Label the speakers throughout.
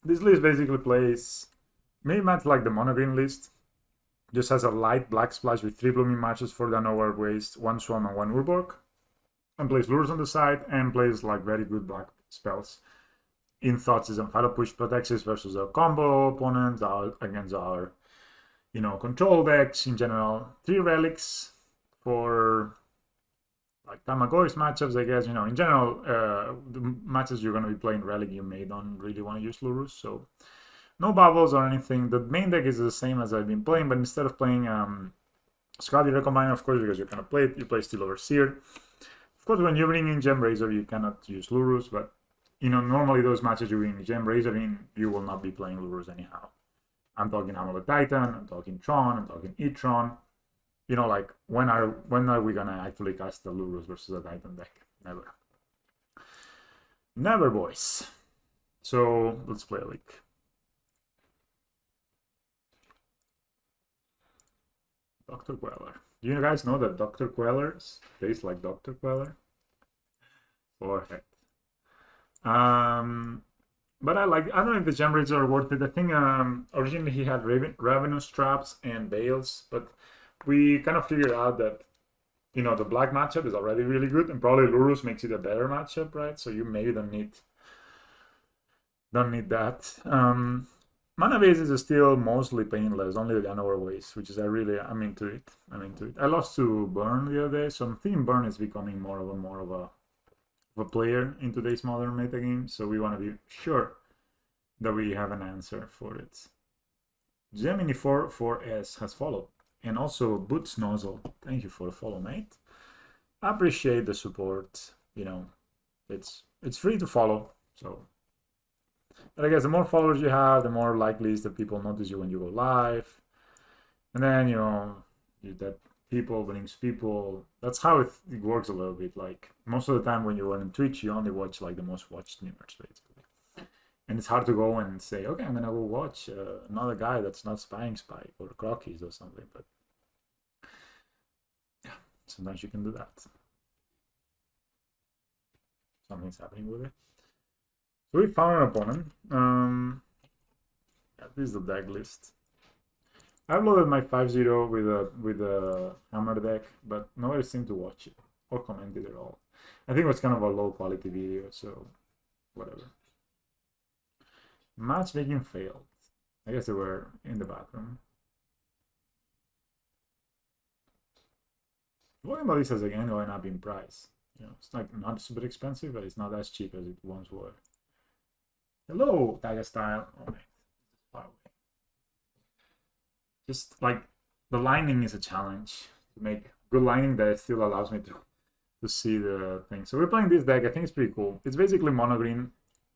Speaker 1: This list basically plays maybe much like the monogreen list. Just has a light black splash with 3 blooming matches for the Nowhere Waste, 1 Swarm and 1 Urborg. And plays Lures on the side and plays like very good black spells. In Thoughtseize and Fatal Push protects us versus our combo opponents, against our control decks in general. 3 relics for like Tamagoy's matchups, I guess. In general, the matches you're going to be playing relic, you may don't really want to use Lurrus, so no bubbles or anything. The main deck is the same as I've been playing, but instead of playing Scotty Recombine, of course, because you cannot play it, you play Steel Overseer. Of course, when you bring in Gem Razor, you cannot use Lurrus, but normally those matches you bring Gem Razor in, you will not be playing Lurrus anyhow. I'm talking Amulet Titan, I'm talking Tron, I'm talking E-Tron. Like when are we gonna actually cast the Lurrus versus a Titan deck? Never. Never, boys. So let's play a leak. Dr. Queller. Do you guys know that Dr. Queller tastes like Dr. Queller? Forehead. But I don't know if the gem raids are worth it. I think originally he had Ravenous Traps and Bales, but we kind of figured out that the black matchup is already really good, and probably Lurrus makes it a better matchup, right? So you maybe don't need that. Mana bases is still mostly painless, only the Unaware Waste, which is I'm into it. I lost to Burn the other day, so I'm thinking Burn is becoming more of a player in today's modern metagame, so we want to be sure that we have an answer for it. Gemini 44S has followed, and also Boots Nozzle. Thank you for the follow, mate. I appreciate the support. It's free to follow, so. But I guess the more followers you have, the more likely is that people notice you when you go live, and then that people brings people. That's how it works a little bit. Like most of the time when you're on Twitch, you only watch like the most watched streamers, basically. And it's hard to go and say, okay, I'm gonna go watch another guy that's not spying Spike or Crockies or something. But yeah, sometimes you can do that. Something's happening with it. So we found an opponent. Yeah, this is the deck list. I've loaded my 5-0 with a hammer deck, but nobody seemed to watch it or comment it at all. I think it was kind of a low quality video, so whatever. Matchmaking failed. I guess they were in the bathroom. Talking about this as again going up in price. It's like not super expensive, but it's not as cheap as it once was. Hello, Tiger Style. Oh man, far away. Just like the lining is a challenge to make good lining that still allows me to see the thing. So we're playing this deck. I think it's pretty cool. It's basically monogreen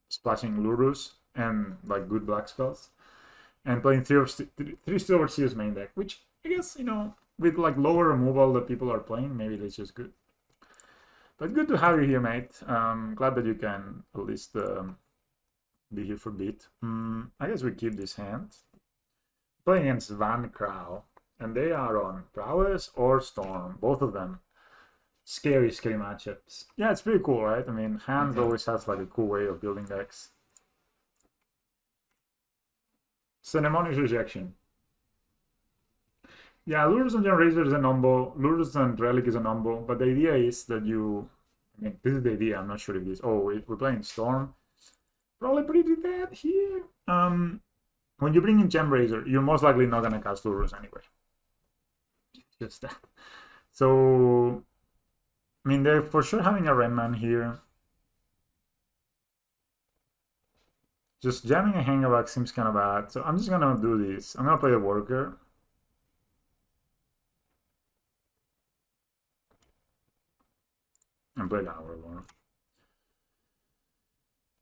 Speaker 1: splashing Lurrus and like good black spells, and playing three Steel Overseer's main deck, which I guess with like lower removal that people are playing, maybe that's just good. But good to have you here, mate. Glad that you can at least be here for a bit. I guess we keep this hand. Playing against Van Crow, and they are on Prowess or Storm, both of them. Scary matchups. Yeah, it's pretty cool, right? I mean, Hands always has like a cool way of building decks. Ceremonious Rejection. Yeah, Lurrus and Razor is a number. Lurrus and Relic is a number, but the idea is that this is the idea. I'm not sure if this. Oh, we're playing Storm. Probably pretty bad here. When you bring in Gem Razor, you're most likely not gonna cast Lurrus anyway. Just that. So, I mean, they're for sure having a Redman here. Just jamming a Hangerback seems kind of bad. So I'm just gonna do this. I'm gonna play the Worker. And play the Hourglass.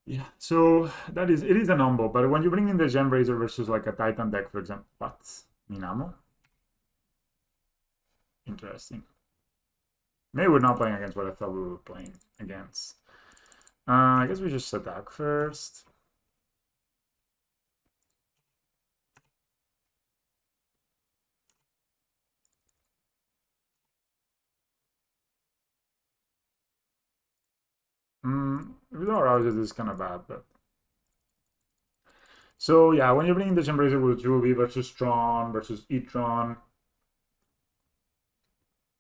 Speaker 1: Yeah, so it is a number, but when you bring in the Gem Razor versus like a Titan deck, for example, what? Minamo? Interesting. Maybe we're not playing against what I thought we were playing against. I guess we just attack first. Without Rouses is kind of bad, but So yeah, when you're playing the Gembracer with Ruby versus Tron versus E-Tron,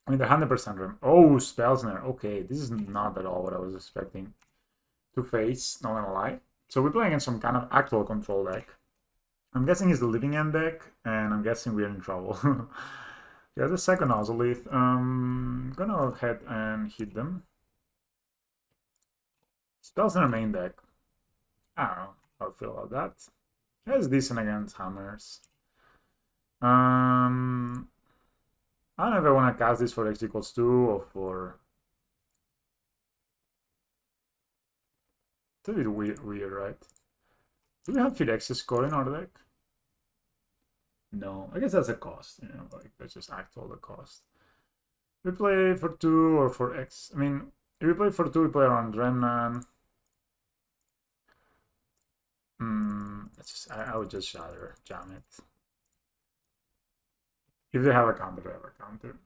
Speaker 1: I mean, the 100% room. Oh, Spellsnare. Okay, this is not at all what I was expecting to face, not gonna lie. So we're playing against some kind of actual control deck. I'm guessing it's the Living End deck, and I'm guessing we're in trouble. Yeah, the second Ozolith. Gonna go ahead and hit them. Spellsnare main deck. I don't know how I feel about that. It's decent against hammers. I don't know if I want to cast this for X equals 2 or for... It's a bit weird, right? Do we have Phyrexia score in our deck? No, I guess that's a cost, you know, like let's just act all the cost. We play for 2 or for X. I mean, if we play for 2, we play around Remnant. I would just shatter, jam it. If they have a counter, they have a counter.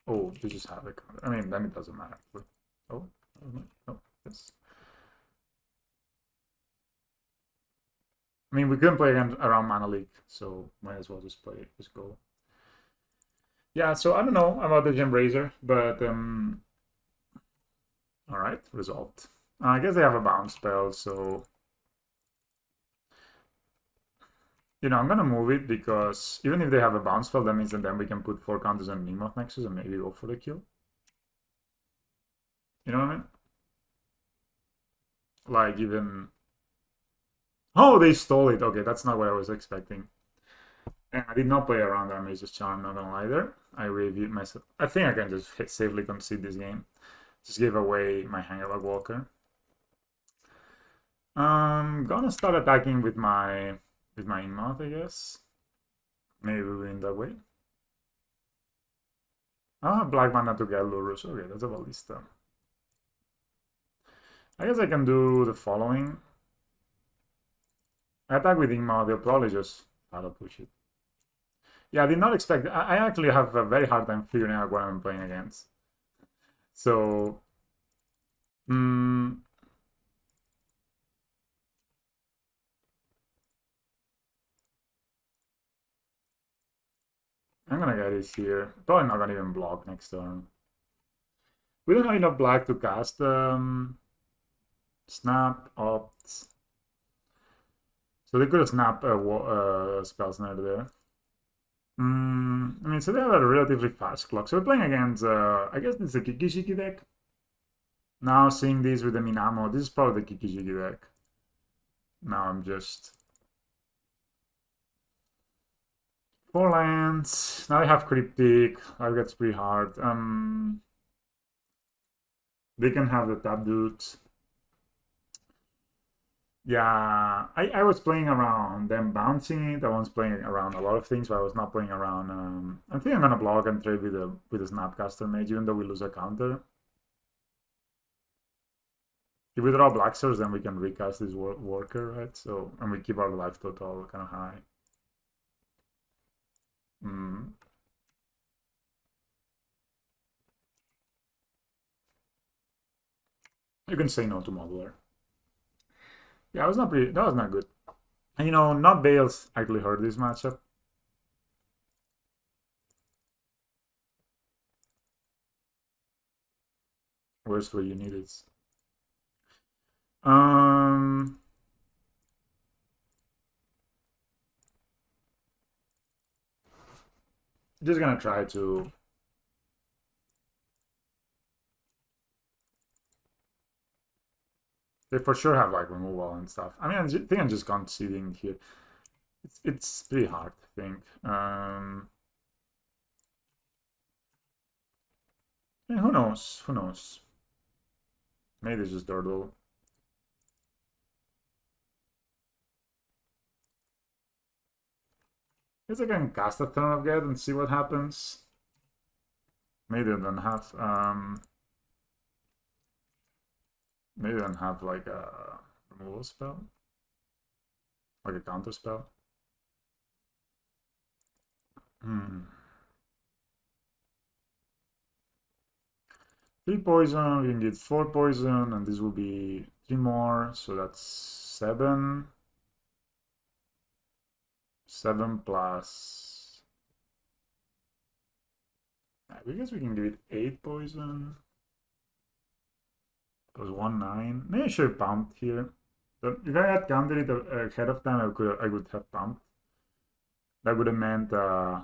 Speaker 1: Oh, you just have a counter. I mean, then it doesn't matter. Oh, no, yes. I mean, we couldn't play around Mana League, so might as well just play, just go. Yeah, so I don't know about the Gembracer, but all right, resolved. I guess they have a bounce spell, so you know I'm gonna move it because even if they have a bounce spell, that means that then we can put 4 counters on Nemoth Nexus and maybe go for the kill. You know what I mean? Like even... Oh, they stole it. Okay, that's not what I was expecting. And I did not play around that Mage's Charm, not gonna lie there. I reviewed myself. I think I can just safely concede this game. Just give away my Hangerback Walker. Gonna start attacking with my Inmouth, I guess. Maybe we win that way. Ah, black mana to get Lurrus. Okay, that's a Ballista. I guess I can do the following. I attack with Inmouth, they'll probably just auto push it. Yeah, I did not expect... I actually have a very hard time figuring out what I'm playing against. So... I'm gonna get this here. Probably not gonna even block next turn. We don't have enough black to cast Snap, Opt. So they could have snapped a Spell Snare there. I mean, so they have a relatively fast clock. So we're playing against, I guess this is a Kikishiki deck. Now seeing this with the Minamo, this is probably the Kikishiki deck. Now I'm just... 4 lands. Now I have Cryptic. That gets pretty hard. They can have the tap dudes. Yeah, I was playing around them bouncing it. I was playing around a lot of things, but I was not playing around. I think I'm gonna block and trade with a Snapcaster Mage, even though we lose a counter. If we draw Black Stars, then we can recast this worker, right? So, and we keep our life total kind of high. You can say no to Modular. Yeah, that was not good. And you know, not Bales actually hurt this matchup. Where's where you need it? Just gonna try to... They for sure have like removal and stuff. I mean, I think I'm just conceding here. It's pretty hard, I think. Yeah, who knows? Who knows? Maybe it's just Durdle. Guess I can cast a Throne of God and see what happens. Maybe I don't have maybe I don't have like a removal spell. Like a counter spell. 3 poison, we can get 4 poison, and this will be 3 more, so that's 7. 7 plus... I guess we can give it 8 poison. Plus 1, 9. Maybe I should have pumped here. But if I had countered it ahead of time, I would have pumped. That would have meant... yeah,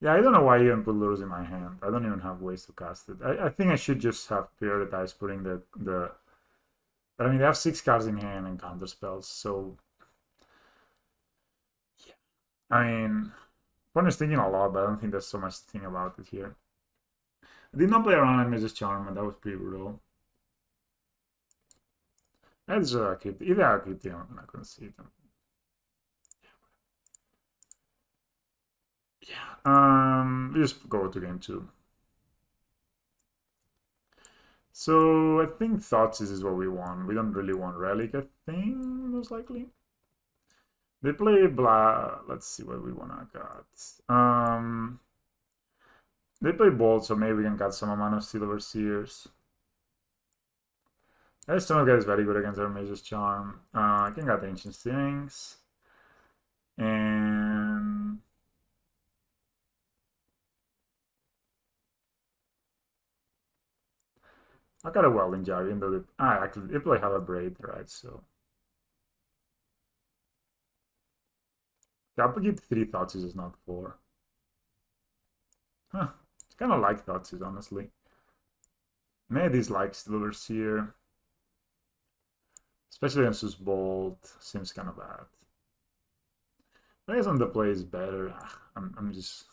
Speaker 1: I don't know why I even put Lurrus in my hand. I don't even have ways to cast it. I think I should just have prioritized putting the... But I mean, they have 6 cards in hand and counter spells, so... Yeah. I mean... One is thinking a lot, but I don't think there's so much to think about it here. I did not play around like Mrs. Charm, and that was pretty brutal. That's a crypt. Either a crypt, I'm not gonna see them. Yeah. Just go to game 2. So I think Thoughtseize is what we want. We don't really want Relic, I think, most likely. They play blah. Let's see what we wanna cut. They play Bolt, so maybe we can cut some amount of Steel Overseers. That Stone is very good against our Mage's Charm. I can cut Ancient Stings. And... I got a Welding Jar, even though actually, they probably have a Braid, right? So... Yeah, I'll give 3 Thoughtseize, not 4. Huh. I kind of like Thoughtseize, honestly. Maybe dislike Steel Overseer. Especially against Bolt. Seems kind of bad. I guess on the play is better. I'm just...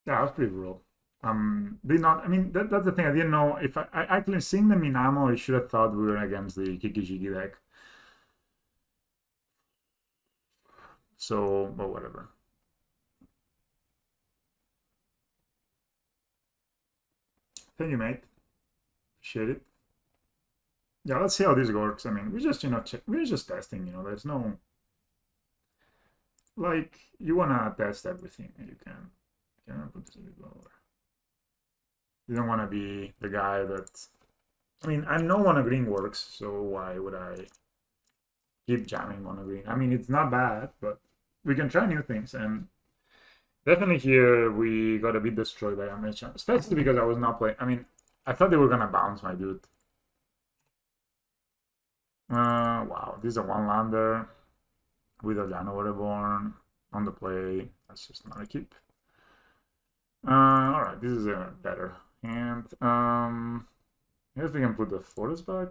Speaker 1: Yeah, it was pretty brutal. Did not. I mean, that's the thing. I didn't know if I actually seeing them in ammo. I should have thought we were against the Kiki deck. So, but whatever. Thank you, mate. Appreciate it. Yeah, let's see how this works. I mean, we just we're just testing. There's no like you wanna test everything. You can. Put this a bit lower. You don't want to be the guy that... I mean, I know monogreen works, so why would I keep jamming monogreen? I mean, it's not bad, but we can try new things. And definitely here, we got a bit destroyed by Amnesia, especially because I was not playing... I mean, I thought they were going to bounce my dude. Wow, this is a one-lander with a Dino Reborn on the play. That's just not a keep. Alright, this is a better hand. I guess we can put the forest back.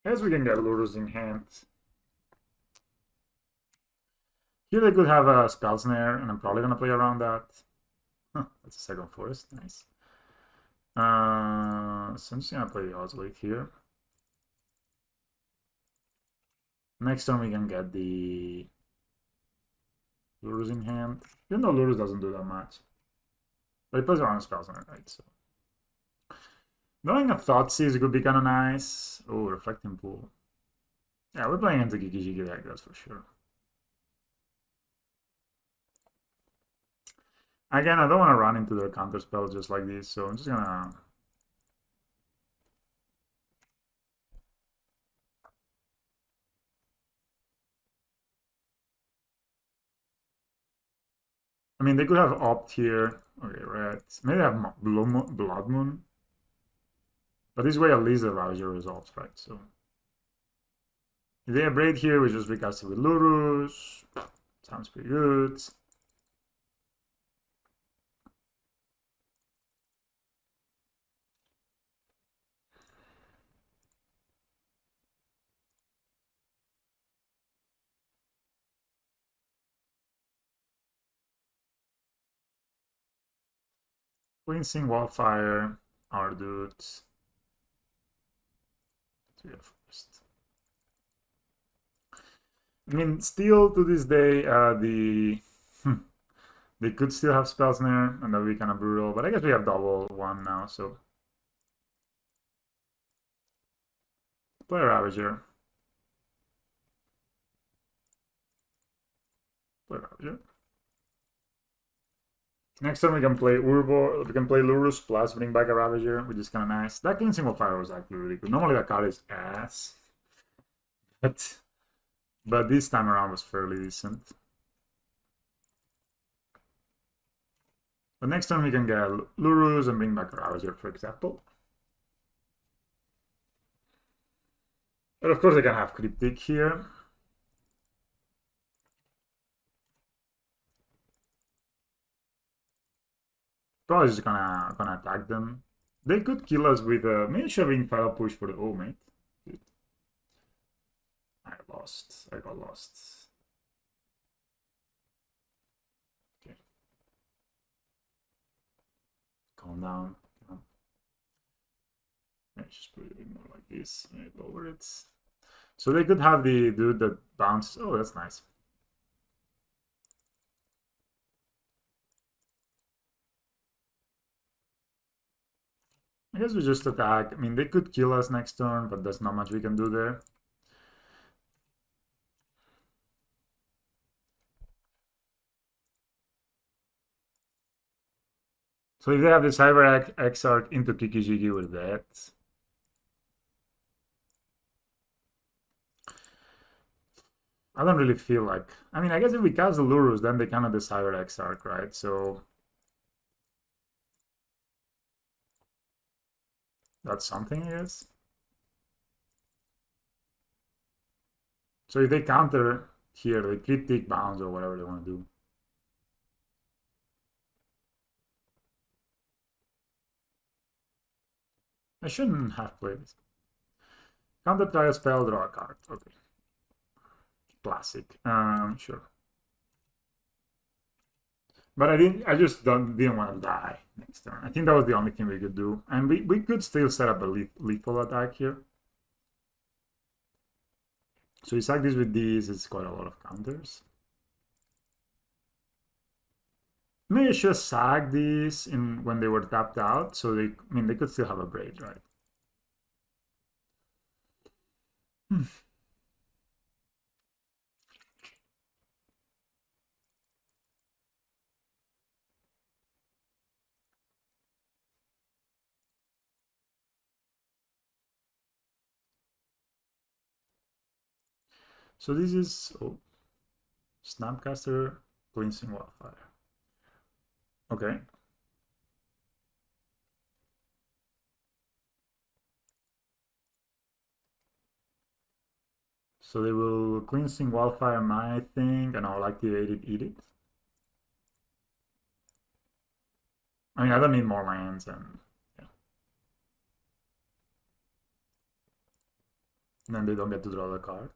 Speaker 1: I guess we can get Lurrus in hand. Here they could have a Spell Snare, and I'm probably going to play around that. Huh, that's a second forest, nice. So I'm just going to play Oswald here. Next turn we can get the Lurrus in hand. Even though Lurrus doesn't do that much. But he plays around Spell Snare, right? So knowing a Thoughtseize could be kind of nice. Oh, Reflecting Pool. Yeah, we're playing into Kiki deck, that's for sure. Again, I don't want to run into their counter spells just like this, so I'm just gonna... I mean, they could have Opt here. Okay, red. Maybe they have Blood Moon. But this way at least the Rouser results, right? So if they have Braid here, we just recast it with Lurrus. Sounds pretty good. Cleansing Wildfire, our dudes. First. I mean, still to this day, they could still have spell snare, and that would be kind of brutal. But I guess we have double one now, so play Ravager. Play Ravager. Next turn we can play Urbo. We can play Lurrus plus bring back a Ravager, which is kind of nice. That Cleansing of Fire was actually really good. Normally that card is ass, but this time around was fairly decent. But next turn we can get Lurrus and bring back a Ravager, for example. But of course they can have Cryptic here. Probably just gonna attack them. They could kill us with a maybe shoving Final Push for the mate. I lost. I got lost. Okay. Calm down. Let's just put it a bit more like this. Maybe lower it. So they could have the dude that bounces. Oh, that's nice. I guess we just attack. I mean, they could kill us next turn, but there's not much we can do there. So if they have the Cyber Exarch into Kikijiki with that. I don't really feel like... I mean, I guess if we cast the Lurrus, then they cannot the Cyber Exarch, right? So... that's something, I guess. So if they counter here, they Cryptic Bounce or whatever they want to do. I shouldn't have played this. Counter try a spell, draw a card. Okay. Classic. Sure. But I just didn't want to die next turn. I think that was the only thing we could do. And we could still set up a lethal attack here. So you sack this with these, it's quite a lot of counters. Maybe I should have sacked these when they were tapped out, so they could still have a braid, right? So this is Snapcaster, Cleansing Wildfire. Okay. So they will Cleansing Wildfire my thing, and I'll activate it, eat it. I mean, I don't need more lands, and yeah. And then they don't get to draw the card.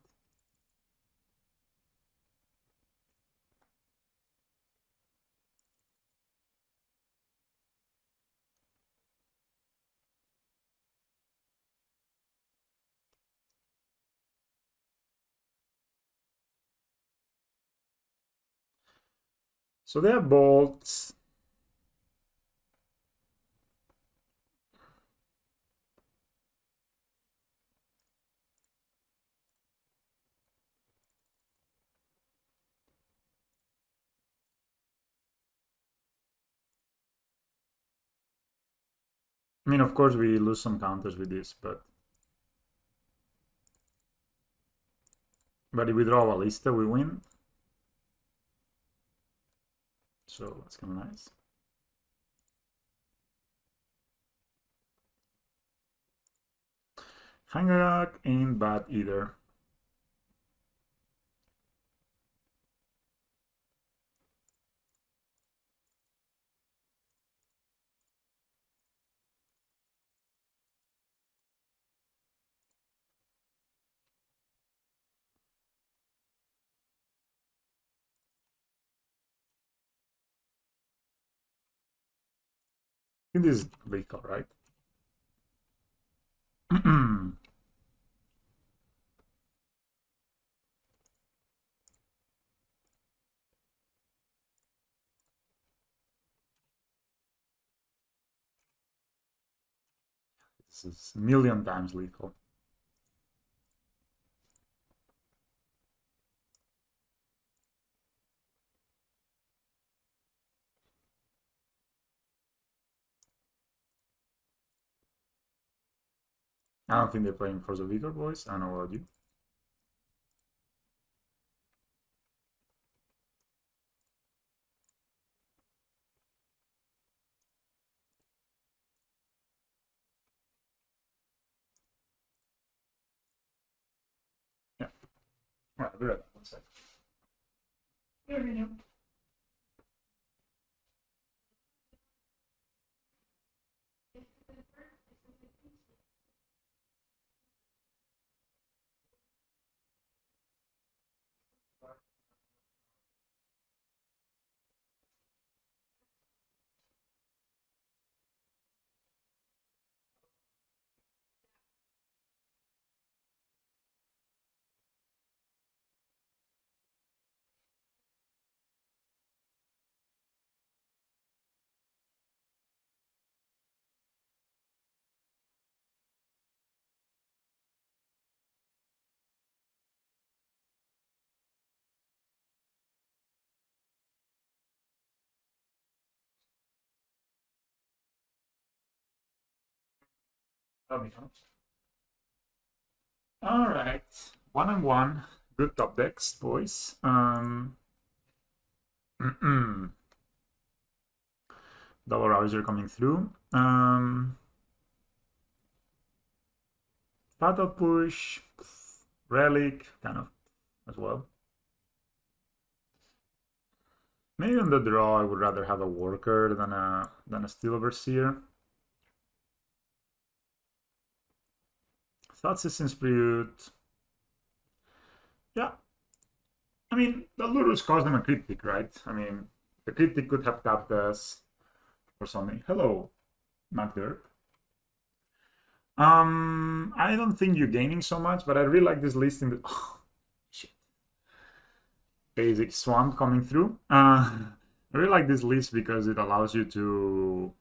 Speaker 1: So they have bolts. I mean, of course, we lose some counters with this, but if we draw a Ballista, we win. So that's kind of nice. Hangak ain't bad either. think this is lethal, right? This is a million times lethal. I don't think they're playing for the Vigor, boys. I don't know about you. Yeah. All right, be right back. 1 second. That'll be fun. All right, 1-1. Good top decks, boys. Double Ravager coming through. Fatal Push, Relic, kind of as well. Maybe on the draw, I would rather have a Worker than a Steel Overseer. Thoughtseize seems pretty good. Yeah. I mean, the Lurrus cost them a Cryptic, right? I mean, the Cryptic could have tapped us or something. Hello, MacDerp. I don't think you're gaining so much, but I really like this list in the... Oh, shit. Basic Swamp coming through. I really like this list because it allows you to...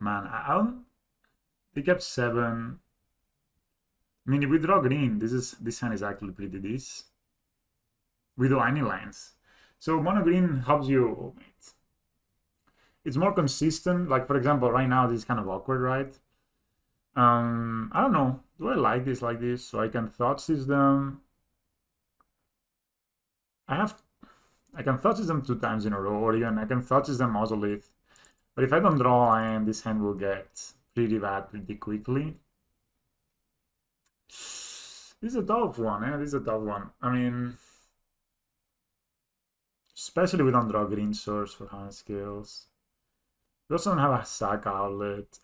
Speaker 1: Man, I don't... They kept 7. I mean, if we draw green, this hand is actually pretty decent. We do any lands. So mono green helps you... Oh, mate. It's more consistent. Like, for example, right now, this is kind of awkward, right? I don't know. Do I like this like this? So I can Thoughtseize them. I can Thoughtseize them 2 times in a row, or even I can Thoughtseize them Mausolith. But if I don't draw land, this hand will get pretty bad pretty quickly. This is a tough one, eh? This is a tough one. I mean, especially we don't draw green source for Hardened Scales. We also don't have a sack outlet.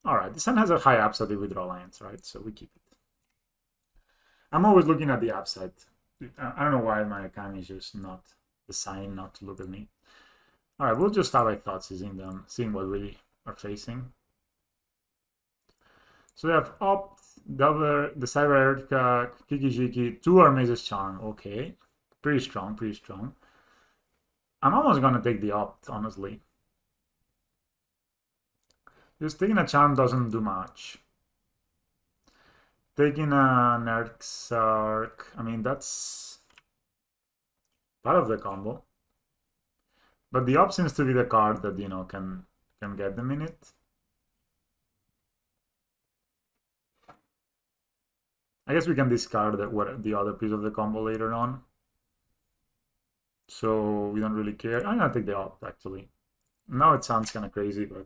Speaker 1: Alright, this hand has a high upside if we draw lands, right? So we keep it. I'm always looking at the upside. I don't know why my account is just not designed not to look at me. Alright, we'll just start by Thoughtseizing them, seeing what we are facing. So we have Opt, the Cyber Earthka, Kiki-Jiki, 2 Hermes' Charm. Okay, pretty strong, pretty strong. I'm almost gonna take the Opt, honestly. Just taking a Charm doesn't do much. Taking an Exarch, I mean, that's part of the combo. But the Opt seems to be the card that, you know, can get them in it. I guess we can discard the other piece of the combo later on. So we don't really care. I'm gonna take the Opt, actually. Now it sounds kind of crazy, but...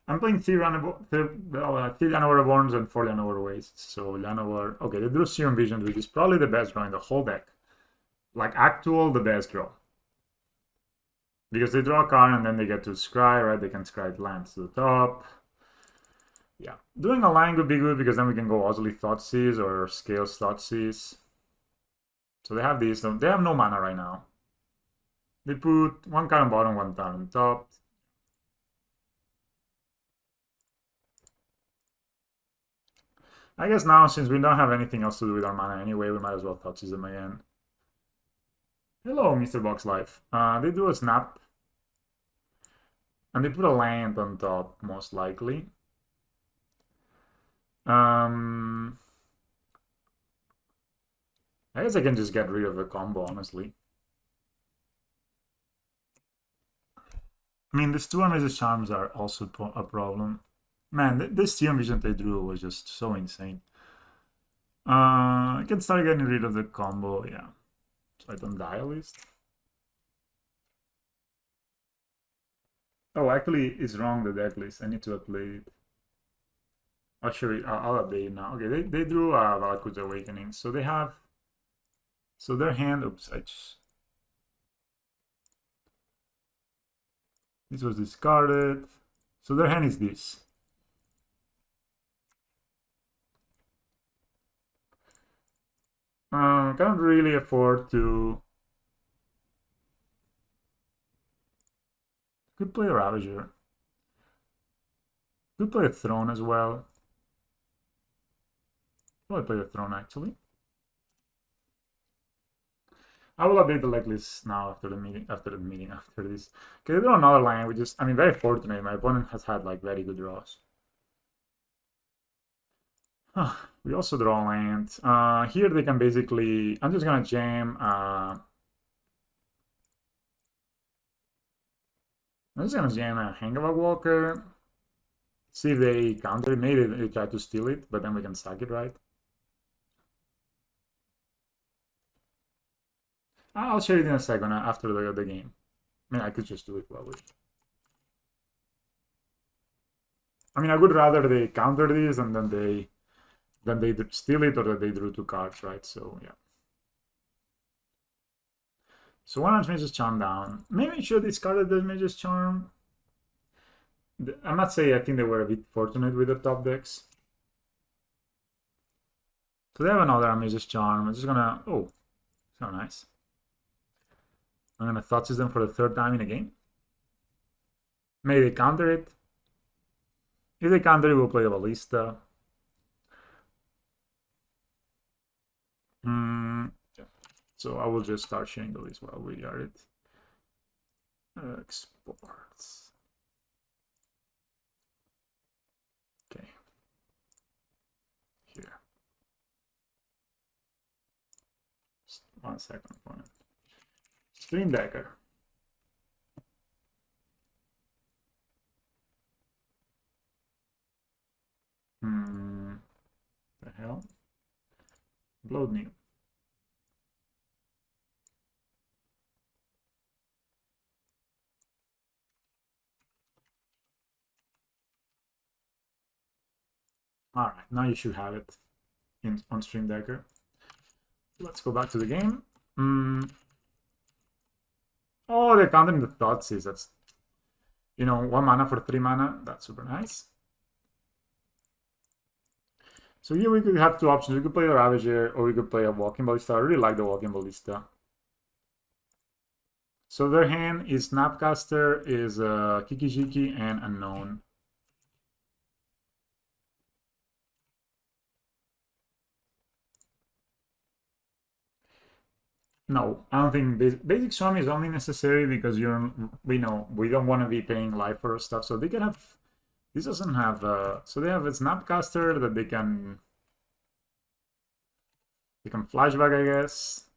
Speaker 1: I'm playing 3 Llanowar Reborns and 4 Llanowar Wastes. So Llanowar... Okay, they drew Serum Vision, which is probably the best draw in the whole deck. Like, the best draw. Because they draw a card and then they get to scry, right? They can scry lands to the top. Yeah, doing a line would be good because then we can go Ozzy Thoughtseize or Scales Thoughtseize. So they have these. They have no mana right now. They put one card on bottom, one card on top. I guess now, since we don't have anything else to do with our mana anyway, we might as well Thoughtseize them again. Hello, Mr. Box Life. They do a snap. And they put a land on top, most likely. I guess I can just get rid of the combo, honestly. I mean, these two Amazing Charms are also a problem. Man, this TM Vision they drew was just so insane. I can start getting rid of the combo, yeah. So I don't die at least. Oh, actually, it's wrong, the deck list. I need to update it. Actually, I'll update it now. Okay, they drew Valakut's Awakening. So they have... So their hand... Oops, this was discarded. So their hand is this. Can't really afford to... Could play a Ravager. Could play a Throne as well. Probably play a Throne, actually. I will update the leg list now after this. Okay, they draw another line, which is, I mean, very fortunate. My opponent has had, like, very good draws. We also draw land. Here they can basically... I'm just gonna jam... I'm just gonna jam a Hangava Walker. See if they counter it. Maybe they try to steal it, but then we can sack it, right? I'll share it in a second after the game. I mean, I could just do it probably. I mean, I would rather they counter this and then they steal it or that they drew two cards, right? So yeah. So one Mage's Charm down. Maybe I should discard the Mage's Charm. I must say, I think they were a bit fortunate with the top decks. So they have another Mage's Charm. I'm just gonna... Oh, so nice. I'm gonna Thoughtseize them for the third time in a game. Maybe they counter it. If they counter it, we'll play a Ballista. Yeah. So I will just start sharing the list while we are it. Exports. Okay. Here. Just 1 second for it. Stream Decker. The hell? Upload new. Alright, now you should have it on Stream Decker. Let's go back to the game. Oh, they're counting the Thoughtseize. That's, 1 mana for 3 mana. That's super nice. So here we could have two options. We could play the Ravager or we could play a Walking Ballista. I really like the Walking Ballista. So their hand is Snapcaster, is Kiki-Jiki, and Unknown. No, I don't think basic Swam is only necessary because we don't want to be paying life for stuff. So they can have... This doesn't have... so they have a Snapcaster that they can flashback, I guess.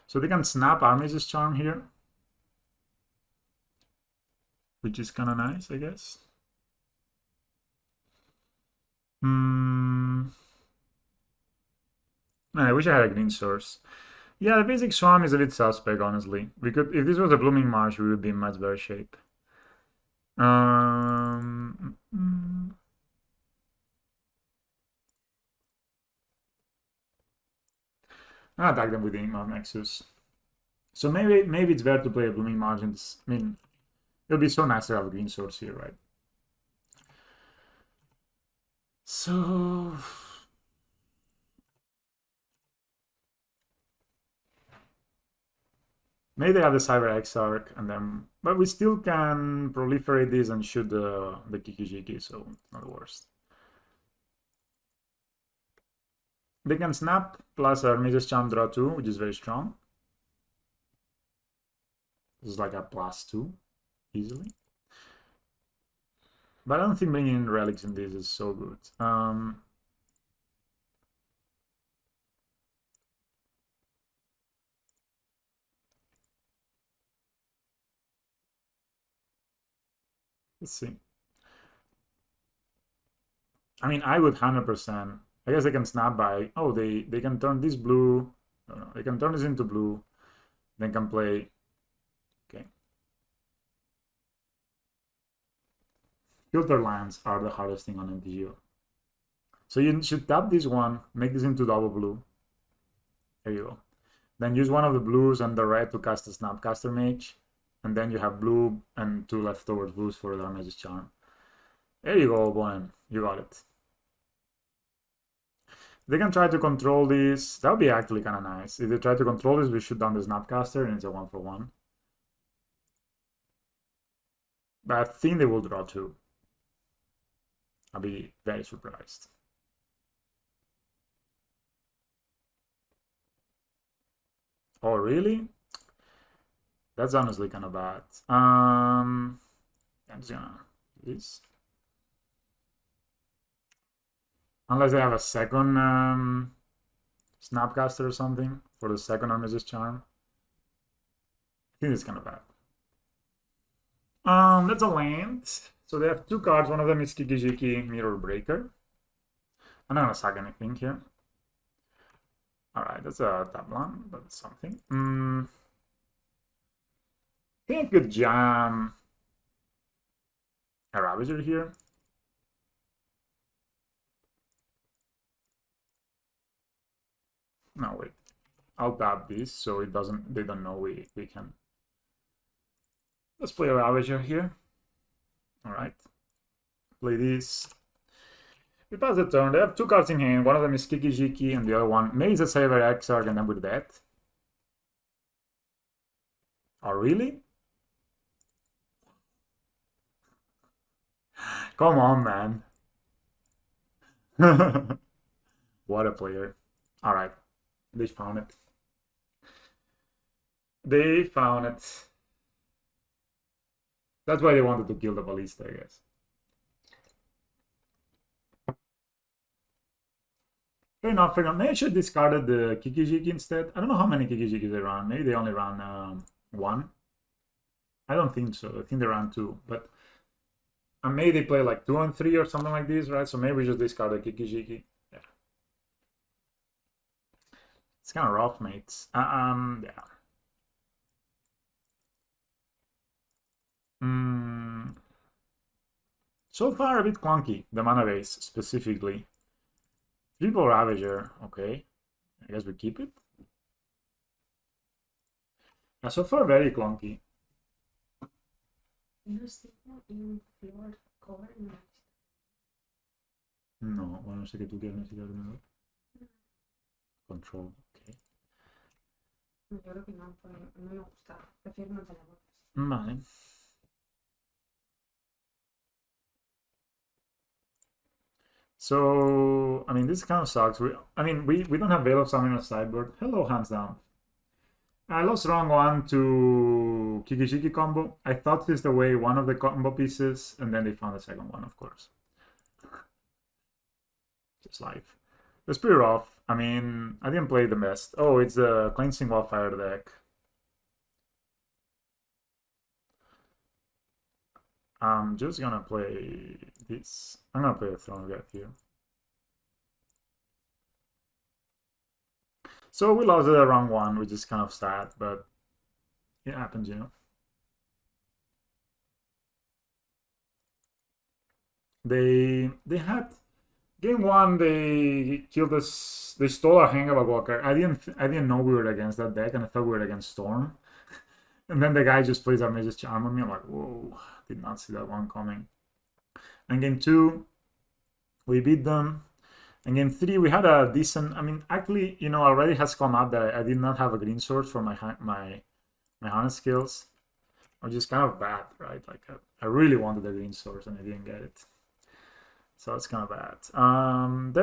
Speaker 1: So they can snap Armage's Charm here, which is kind of nice, I guess. I wish I had a green source. Yeah, the basic Swam is a bit suspect, honestly. If this was a Blooming Marsh, we would be in much better shape. I'll attack them with the Imam Nexus. So maybe it's better to play a Blooming Margins. I mean, it would be so nice to have a green source here, right? So maybe they have the Cyber Exarch, and then, but we still can proliferate this and shoot the Kiki-Jiki, so it's not the worst. They can snap plus our Mage's Charm draw 2, which is very strong. This is like a +2 easily. But I don't think bringing in relics in this is so good. Let's see. I mean, I would 100%. I guess they can snap by. Oh, they can turn this blue. No, they can turn this into blue. Then can play. Okay. Filter lands are the hardest thing on MTGO. So you should tap this one, make this into double blue. There you go. Then use one of the blues and the red to cast a Snapcaster Mage. And then you have blue and 2 leftover blues for the Mage's Charm. There you go, opponent. You got it. They can try to control this. That would be actually kind of nice. If they try to control this, we shoot down the Snapcaster and it's a 1-for-1. But I think they will draw 2. I'll be very surprised. Oh, really? That's honestly kind of bad. I'm just gonna do this. Unless they have a second Snapcaster or something for the second Mage's Charm. I think it's kind of bad. That's a land. So they have 2 cards. One of them is Kiki-Jiki Mirror Breaker. I'm not gonna sack anything here. Alright, that's a tap one, but it's something. I think I could jam a Ravager here. No, wait. I'll tap this so it doesn't. They don't know we can. Let's play a Ravager here. All right. Play this. We pass the turn. They have 2 cards in hand. One of them is Kiki-Jiki, and the other one maybe it's a Cyber Exarch, and then with that. Oh, really? Come on, man. What a player. All right. They found it. They found it. That's why they wanted to kill the Ballista, I guess. Fair enough, fair enough. Maybe I should discard the Kiki-Jiki instead. I don't know how many Kiki-Jikis they run. Maybe they only run 1. I don't think so. I think they run 2. But maybe they play like 2 and 3 or something like this, right? So maybe we just discard the Kiki-Jiki. Yeah. It's kind of rough, mates. Yeah. So far a bit clunky, the mana base specifically. Triple Ravager, okay. I guess we keep it. Yeah, so far very clunky. No, bueno, sé que tú quieres necesitar de nuevo. Control, ok.
Speaker 2: Yo creo que no, no me gusta. Prefiero no tenerlo.
Speaker 1: Vale. So, I mean, this kind of sucks. We don't have Veil of Summoning on the sideboard. Hello, hands down. I lost round 1 to Kiki-Jiki combo. I thought this away one of the combo pieces, and then they found the second one, of course. Just life. It's pretty rough. I mean, I didn't play the best. Oh, it's a Cleansing Wildfire deck. I'm just gonna play this. I'm gonna play a Throne of Death here. So we lost it at round 1, which is kind of sad, but it happens, you know. They had game 1. They killed us. They stole our Hangaba Walker. I didn't know we were against that deck, and I thought we were against Storm. And then the guy just plays our Mage's Charm on me. I'm like, whoa, did not see that one coming. And game 2, We beat them. In game 3, we had a decent. I mean, actually, already has come up that I did not have a green source for my harness skills, which is kind of bad, right? Like I really wanted a green source and I didn't get it, so it's kind of bad.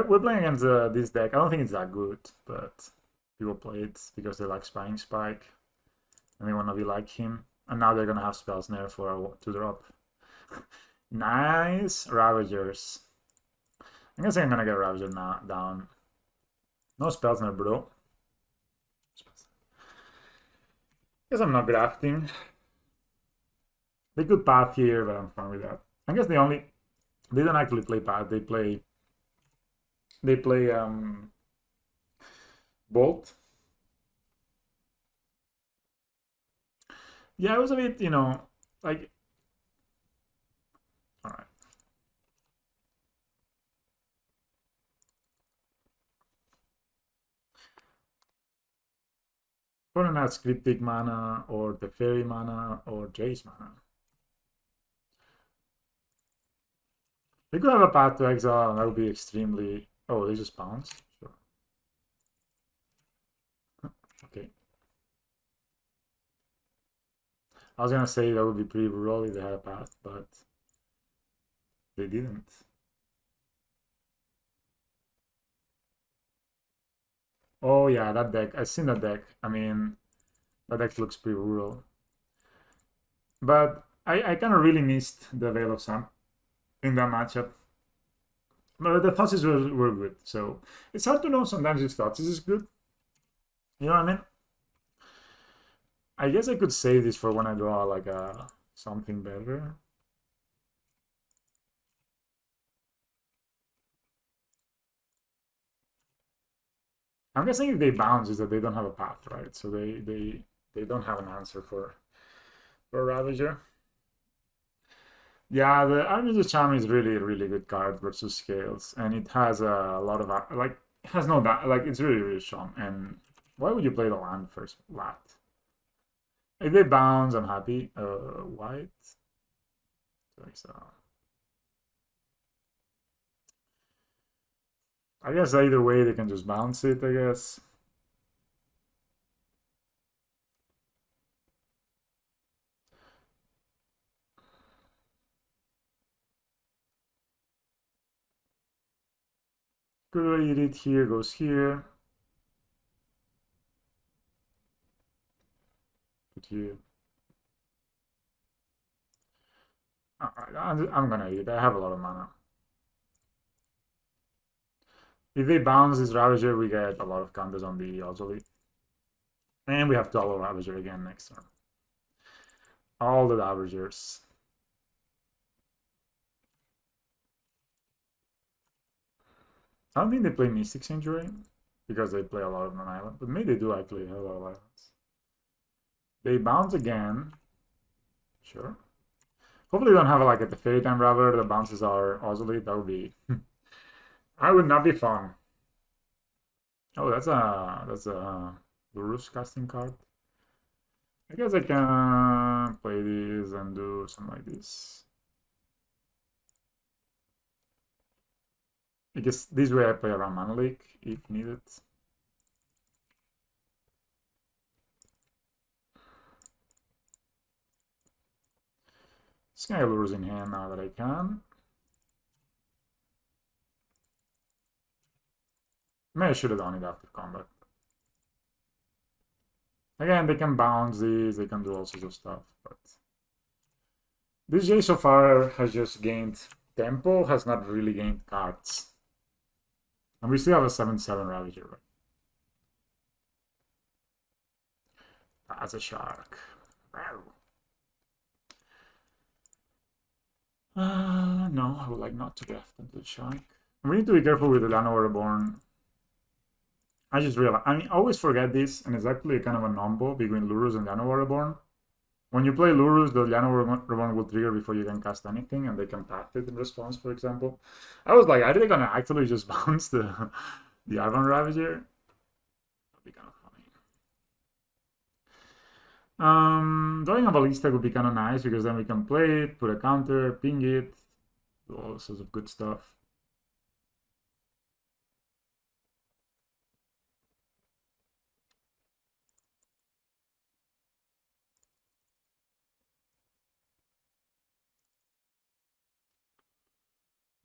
Speaker 1: We're playing against this deck. I don't think it's that good, but people play it because they like Spying Spike and they want to be like him. And now they're gonna have Spell Snare for a 2-drop. Nice Ravagers. I'm guessing I'm gonna get Ravager now down. No Spell Snare, bro. Guess I'm not grafting. They could path here, but I'm fine with that. I guess they don't actually play path. They play Bolt. Yeah, it was a bit, like, all right. Probably not Cryptic mana or the Fairy mana or Jace mana. They could have a path to exile, and that would be extremely. Oh, they just bounce. Sure. Okay. I was gonna say that would be pretty brutal if they had a path, but they didn't. Oh yeah, that deck. I've seen that deck. I mean, that deck looks pretty brutal. But I kind of really missed the Veil of Sun in that matchup. But the Thoughtseize were good. So it's hard to know sometimes if Thoughtseize is good. You know what I mean? I guess I could save this for when I draw like something better. I'm guessing if they bounce is that they don't have a path, right? So they don't have an answer for Ravager. Yeah, the Armiger's Charm is really, really good card versus Scales, and it has a lot of like it has no like it's really, really strong. And why would you play the land first flat? If they bounce, I'm happy. White. Like so. I guess either way they can just bounce it. I guess. Could eat it here, goes here. Put here. Alright, I'm gonna eat it. I have a lot of mana. If they bounce this Ravager, we get a lot of counters on the Ozolite. And we have double Ravager again next turn. All the Ravagers. I don't think they play Mystic Sanctuary because they play a lot of non-island, but maybe they do actually have a lot of islands. They bounce again. Sure. Hopefully they don't have like a Fairy Time Ravager. The bounces are Ozolite. That would be... I would not be fun. Oh, that's a Lurrus casting card. I guess I can play this and do something like this. I guess this way I play around Mana Leak if needed. Just gonna get Lurrus in hand now that I can. Maybe I should have done it after combat. Again, they can bounce these, they can do all sorts of stuff, but this J so far has just gained tempo, has not really gained cards. And we still have a 7/7 Ravager, right? That's a shark. No, I would like not to draft into the shark. We need to be careful with the Llanowar Reborn. I just realized, I always forget this, and it's actually kind of a combo between Lurrus and Llanowar Reborn. When you play Lurrus, the Llanowar Reborn will trigger before you can cast anything, and they can path it in response, for example. I was like, are they gonna actually just bounce the Arvan Ravager? That'd be kind of funny. Drawing a Ballista would be kind of nice, because then we can play it, put a counter, ping it, do all sorts of good stuff.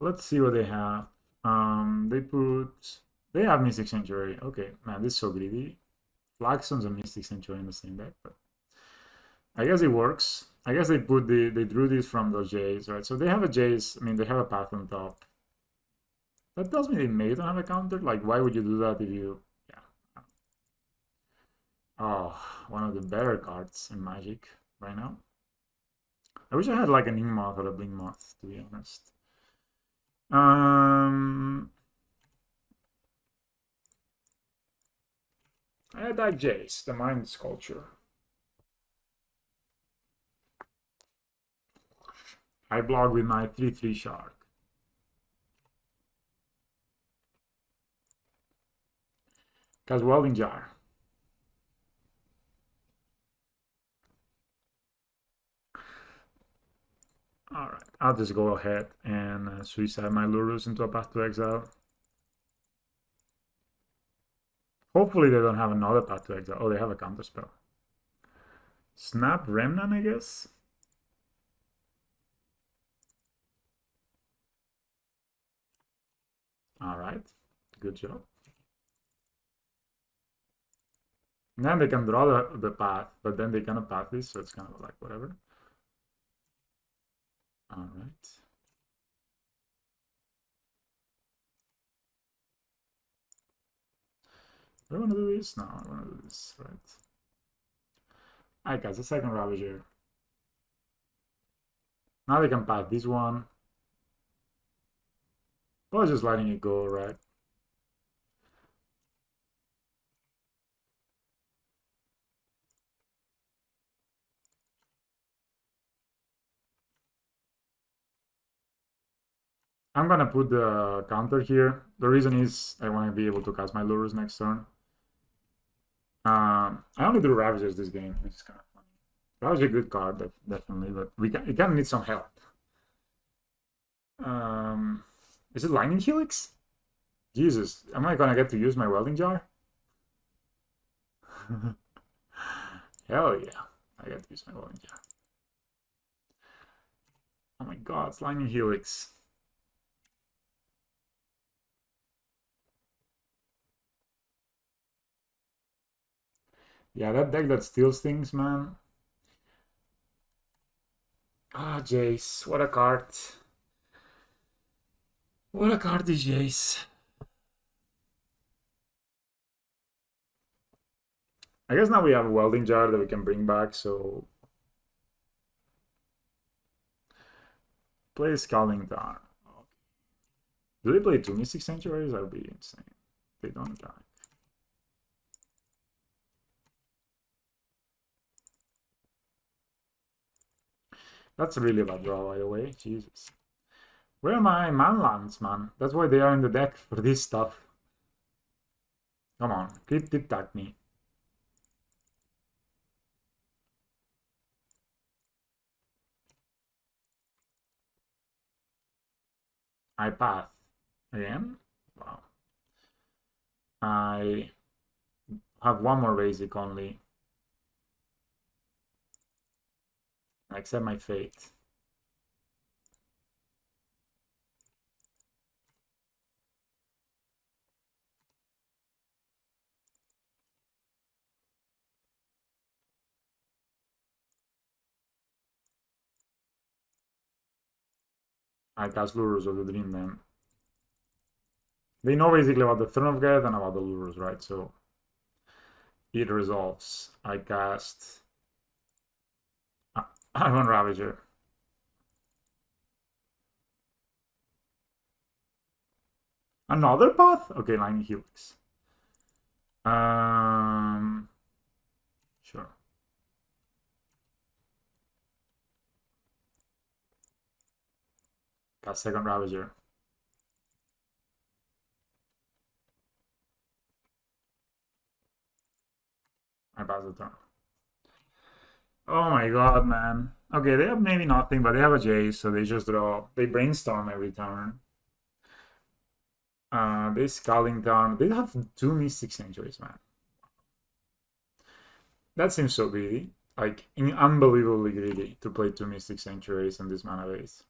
Speaker 1: Let's see what they have. They have Mystic Sanctuary. Okay, man, this is so greedy. Flaxons and Mystic Sanctuary in the same deck, but I guess it works. I guess they drew this from those Jays, right? So they have a Jays. I mean, they have a path on top. That tells me they may not have a counter. Like, why would you do that if you? Yeah. Oh, one of the better cards in Magic right now. I wish I had like an Ink Moth or a Blink Moth, to be honest. I like Jace, the Mind Sculpture. I block with my 3/3 Shark. Cast Welding Jar. Alright, I'll just go ahead and suicide my Lurrus into a Path to Exile. Hopefully they don't have another Path to Exile. Oh, they have a counterspell. Snap Remnant, I guess? Alright, good job. And then they can draw the path, but then they cannot path this, so it's kind of like whatever. Alright. Do I want to do this? No, I want to do this, right? Alright guys, a second Ravager. Now they can path this one. But just letting it go, right? I'm gonna put the counter here. The reason is I want to be able to cast my Lurrus next turn. I only do Ravagers this game, which is kind of funny. Ravager, good card, definitely, but we kind of need some help. Is it Lightning Helix? Jesus, am I gonna get to use my Welding Jar? Hell yeah, I get to use my Welding Jar. Oh my god, it's Lightning Helix. Yeah, that deck that steals things, man. Ah, Jace, what a card. What a card is Jace. I guess now we have a Welding Jar that we can bring back, so... Play Scalding Tarn. Okay. Do they play 2 Mystic Sanctuaries? That would be insane. They don't attack. That's really a bad draw, by the way. Jesus. Where are my manlands, man? That's why they are in the deck for this stuff. Come on, tip tap me. I path. Again? Wow. I have one more basic only. I accept my fate. I cast Lurrus of the Dream then. They know basically about the Throne of God and about the Lurrus, right? So it resolves. I cast Iron Ravager. Another path? Okay, Lightning Helix. Sure. Cast second Ravager. I pass the turn. Oh my god, man. Okay, they have maybe nothing, but they have a J, so they just draw. They brainstorm every turn. They Scalding Tarn. They have 2 Mystic Sanctuaries, man. That seems so greedy. Like, unbelievably greedy to play 2 Mystic Sanctuaries on this mana base.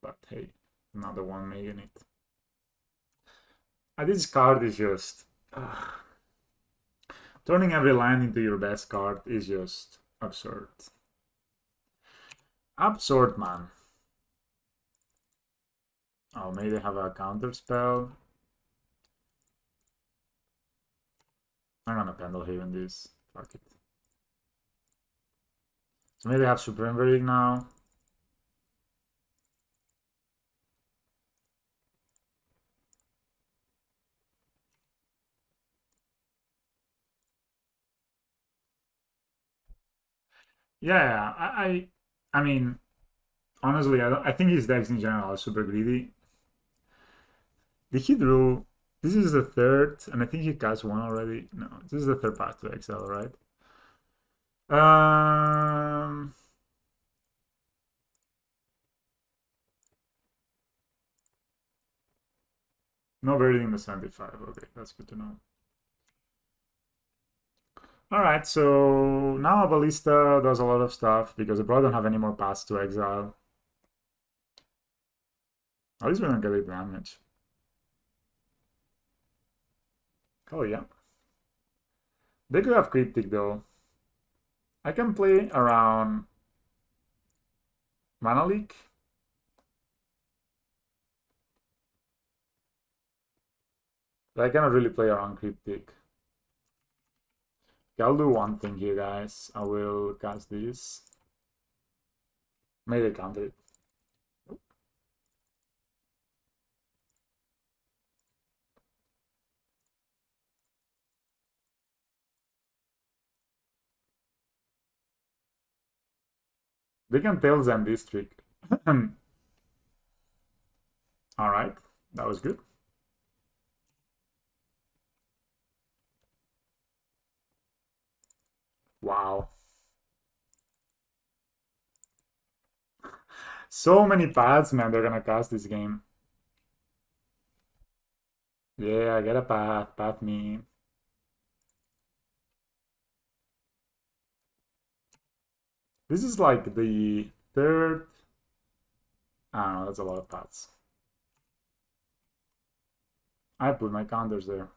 Speaker 1: but hey, another one making it. This card is just... turning every land into your best card is just absurd. Absurd, man. Oh, maybe they have a counter spell. I'm gonna Pendlehaven this. Fuck it. So maybe they have Supreme Verdict now. Yeah, I mean, honestly, I think his decks in general are super greedy. Did he drew? This is the third, and I think he cast one already. No, this is the third path to exile, right? No Verdict in the 75. Okay, that's good to know. Alright, so now a Ballista does a lot of stuff because they probably don't have any more paths to exile. At least we don't get it damage. Oh yeah. They could have Cryptic though. I can play around Mana Leak. But I cannot really play around Cryptic. Okay, I'll do one thing here, guys. I will cast this. Maybe they counter it. They can Tail Zen this trick. Alright, that was good. Wow. So many paths, man, they're gonna cast this game. Yeah, I get a path, path me. This is like the third... I don't know, that's a lot of paths. I put my counters there.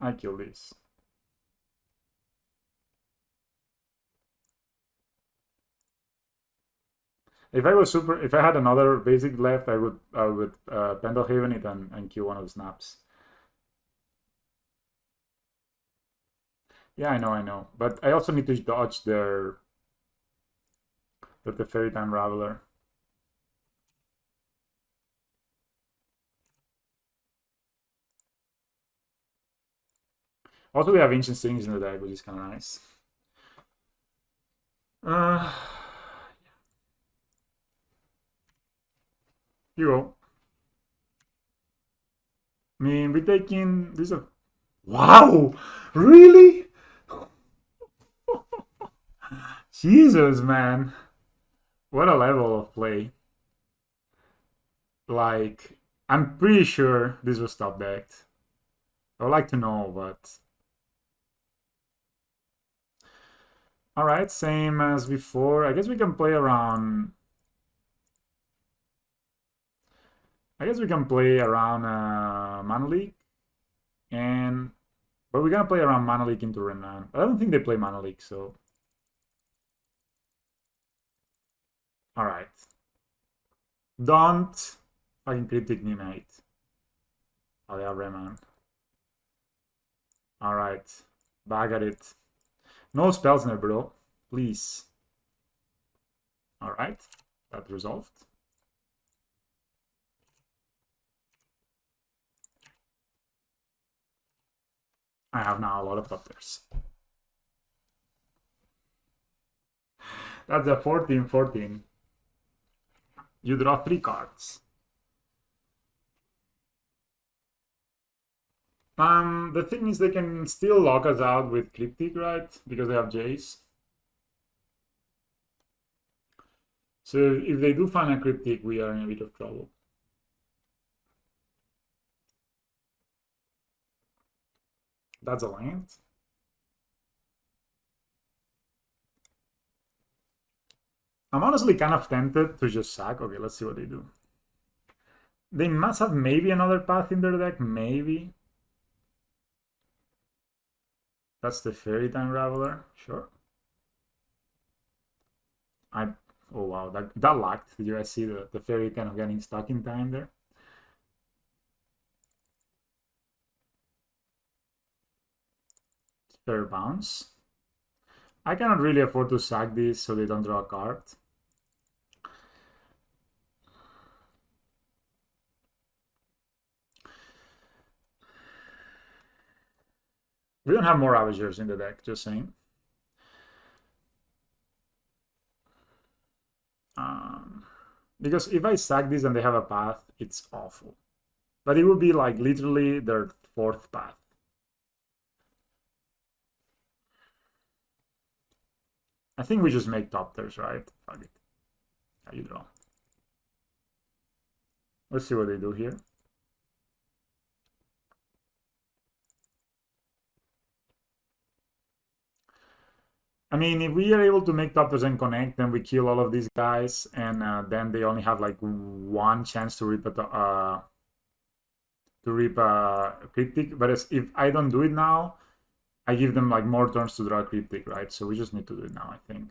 Speaker 1: I kill this. If I had another basic left, I would Pendlehaven it and kill one of the snaps. Yeah, I know. But I also need to dodge their the Fairy Time Raveler. Also, we have Ancient Stings in the deck, which is kind of nice. You go. I mean, we're taking this. Wow! Really? Jesus, man. What a level of play. Like, I'm pretty sure this was top decked. I would like to know, but... Alright, same as before. I guess we can play around... Mana Leak. But we're gonna play around Mana Leak into Renan. I don't think they play Mana Leak, so... Alright. Don't fucking Cryptic me, mate. Oh, they have Remand. Alright. Back at it. No spells in there, bro. Please. Alright. That resolved. I have now a lot of doctors. That's a 14-14. You draw 3 cards. The thing is they can still lock us out with Cryptic, right? Because they have Jace. So if they do find a Cryptic, we are in a bit of trouble. That's a land. I'm honestly kind of tempted to just sack. Okay, let's see what they do. They must have maybe another path in their deck, maybe. That's the Fairy Time Raveler, sure. Oh wow, that lagged. Did you guys see the fairy kind of getting stuck in time there? Fair bounce. I cannot really afford to sack these so they don't draw a card. We don't have more Ravagers in the deck, just saying. Because if I sack this and they have a path, it's awful. But it would be like literally their fourth path. I think we just make top tiers, right? Fuck it. How you draw? Let's see what they do here. I mean, if we are able to make top tiers and connect, then we kill all of these guys, and then they only have like one chance to rip a cryptic. But if I don't do it now, I give them like more turns to draw a cryptic, right? So we just need to do it now, I think.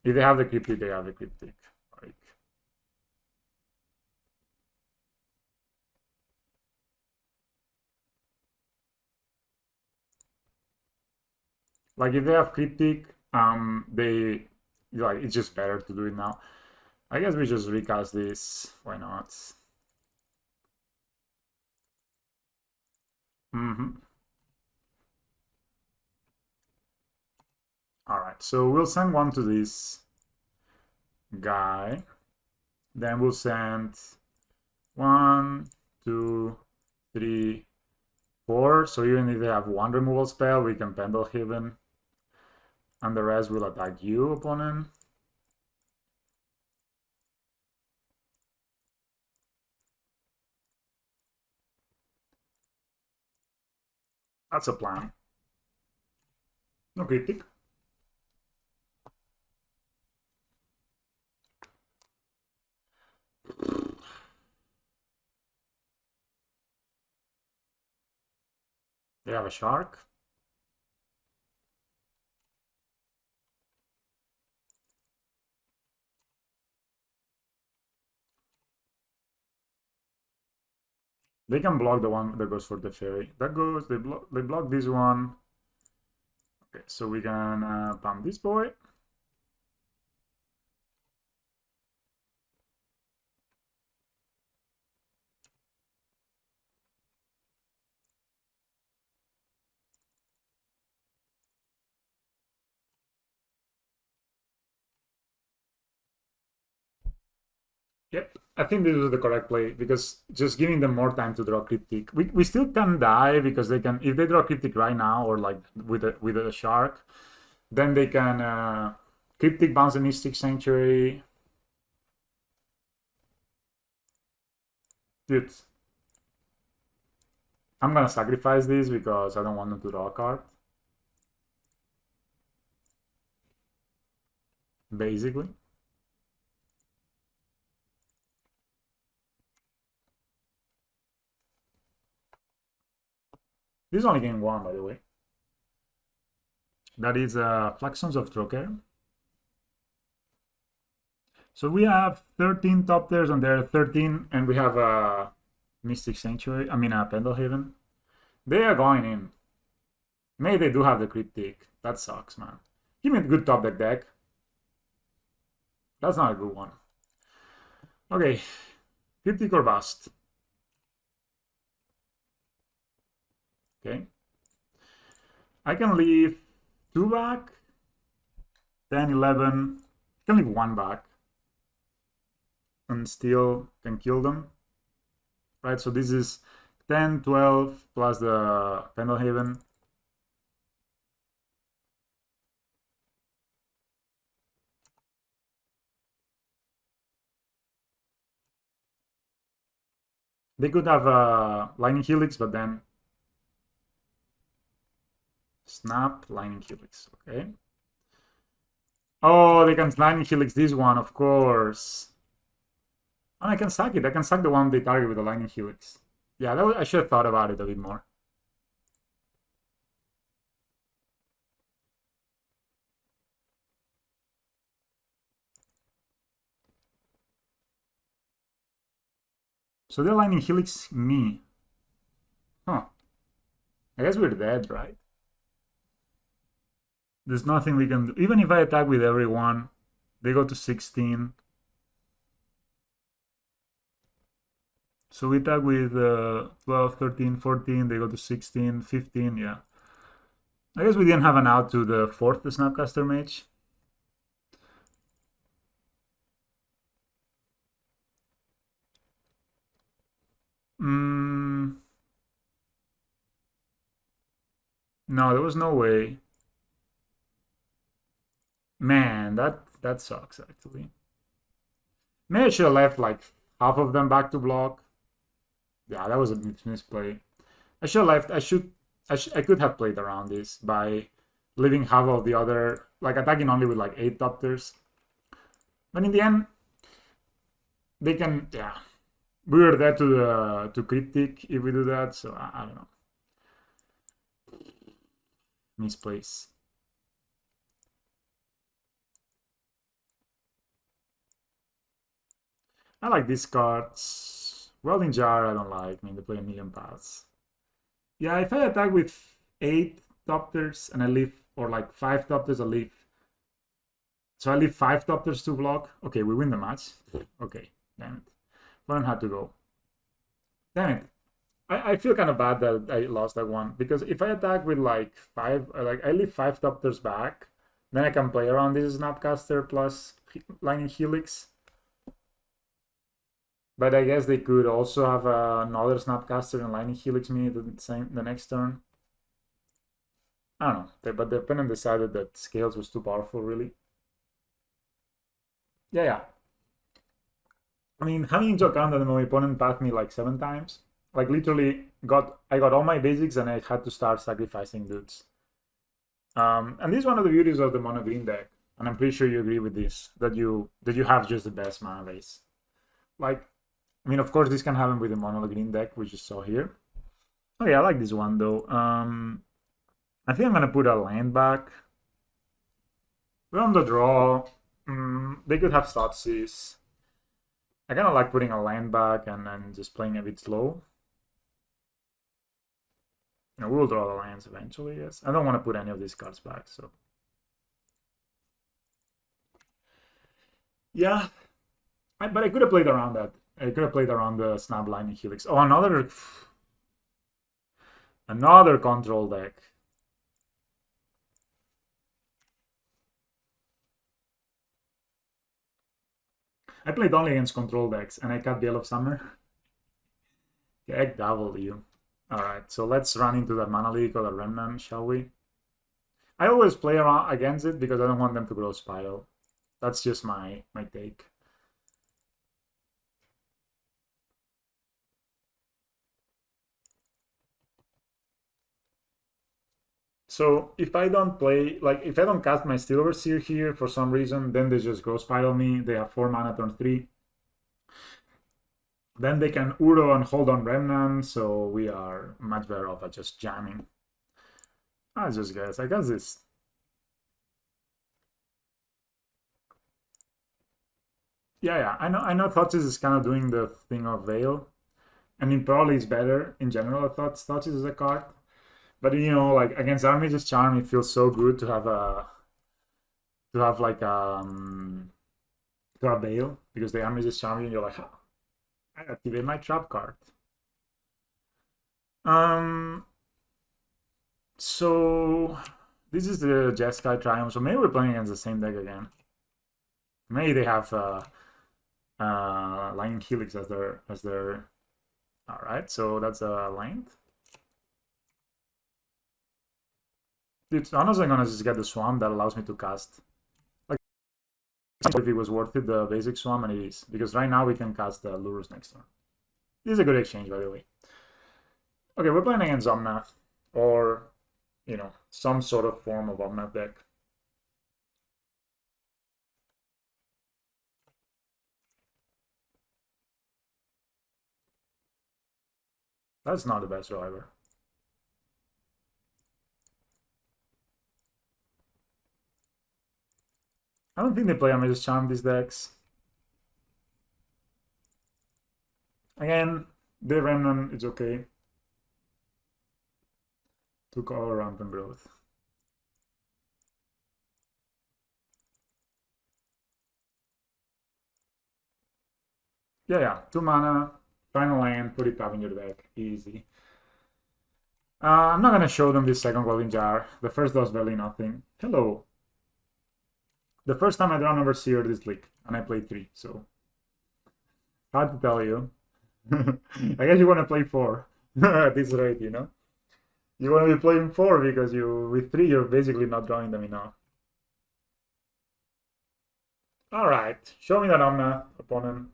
Speaker 1: If they have the cryptic, they have the cryptic. Like if they have cryptic, they like it's just better to do it now. I guess we just recast this. Why not? All right, so we'll send one to this guy. Then we'll send 1, 2, 3, 4. So even if they have one removal spell, we can Pendelhaven. And the rest will attack you, opponent. That's a plan. No cryptic. They have a shark. They can block the one that goes for the fairy. That goes, they block this one. Okay, so we can pump this boy. Yep, I think this is the correct play because just giving them more time to draw cryptic. We still can die because they can, if they draw cryptic right now or like with a shark, then they can cryptic bounce the Mystic Sanctuary. Dude, I'm gonna sacrifice this because I don't want them to draw a card. Basically. This is only game 1, by the way. That is Flaxons of Troker. So we have 13 top tiers and there are 13, and we have a Mystic Sanctuary, I mean a Pendelhaven. They are going in. Maybe they do have the cryptic. That sucks, man. Give me a good top deck. That's not a good one. Okay, cryptic or bust. Okay. I can leave 2 back, 10, 11. I can leave 1 back and still can kill them. Right, so this is 10, 12 plus the Pendelhaven. They could have a Lightning Helix, but then snap Lightning Helix, okay? Oh, they can Lightning Helix this one, of course. And I can sack it. I can sack the one they target with the Lightning Helix. Yeah, I should have thought about it a bit more. So they're Lightning Helix me. Huh. I guess we're dead, right? There's nothing we can do. Even if I attack with everyone, they go to 16. So we attack with 12, 13, 14, they go to 16, 15, yeah. I guess we didn't have an out to the 4th Snapcaster Mage. No, there was no way. Man, that sucks, actually. Maybe I should have left, like, half of them back to block. Yeah, that was a misplay. I should have left. I could have played around this by leaving half of the other, like attacking only with like 8 Doctors. But in the end, they can, yeah. We were there to Cryptic if we do that, so I don't know. Misplace. I like these cards. Welding Jar I don't like. I mean, they play a million paths. Yeah, if I attack with 8 Doctors and I leave, or like 5 Doctors, I leave. So I leave 5 Doctors to block. Okay, we win the match. Okay, damn it. One had to go. Damn it. I feel kind of bad that I lost that one, because if I attack with like 5, like I leave 5 Doctors back, then I can play around this Snapcaster plus Lightning Helix. But I guess they could also have another Snapcaster and Lightning Helix me the next turn. I don't know, but the opponent decided that Scales was too powerful, really. Yeah. I mean, having into account that my opponent pathed me like 7 times, like literally I got all my basics and I had to start sacrificing dudes. And this is one of the beauties of the monogreen deck, and I'm pretty sure you agree with this, that you have just the best mana base. Like, I mean, of course, this can happen with the monogreen deck, which you saw here. Oh yeah, I like this one though. I think I'm gonna put a land back. We're on the draw. They could have Thoughtseize. I kind of like putting a land back and then just playing a bit slow. You know, we'll draw the lands eventually, yes. I don't want to put any of these cards back, so. Yeah. But I could have played around that. I could have played around the Snap Lightning Helix. Oh, another control deck. I played only against control decks, and I cut Gale of Summer. Heck W. Alright, so let's run into the Mana Leak or the Remnant, shall we? I always play around against it because I don't want them to grow Spiral. That's just my take. So if I don't play, like if I don't cast my Steel Overseer here for some reason, then they just grow Spiral me. They have 4 mana turn 3. Then they can Uro and hold on Remnant, so we are much better off at just jamming. I just guess. I guess this. Yeah. I know Thoughtseize is kind of doing the thing of Veil. And it probably is better in general. I thought Thoughteize is a card. But you know, like against Armage's Charm, it feels so good to have like to have Veil, because the Armage's Charm and you're like, oh, I activate my trap card. So this is the Jeskai Triumph. So maybe we're playing against the same deck again. Maybe they have Lightning Helix as their. All right, so that's a length. Dude, honestly, I'm gonna just get the Swamp that allows me to cast. Like, if it was worth it, the basic Swamp, and it is, because right now we can cast the Lurrus next turn. This is a good exchange, by the way. Okay, we're playing against Omnath, or you know, some sort of form of Omnath deck. That's not the best driver. I don't think they play Amadeus Charm these decks. Again, the Remnant is okay. To cover rampant growth. Yeah. 2 mana, final land, put it up in your deck. Easy. I'm not gonna show them this second Welding Jar. The first does barely nothing. Hello. The first time I draw an Overseer this league, and I played 3, so hard to tell you. I guess you want to play 4 at this rate, you know? You want to be playing 4 because with 3 you're basically not drawing them enough. Alright, show me that Omna, opponent.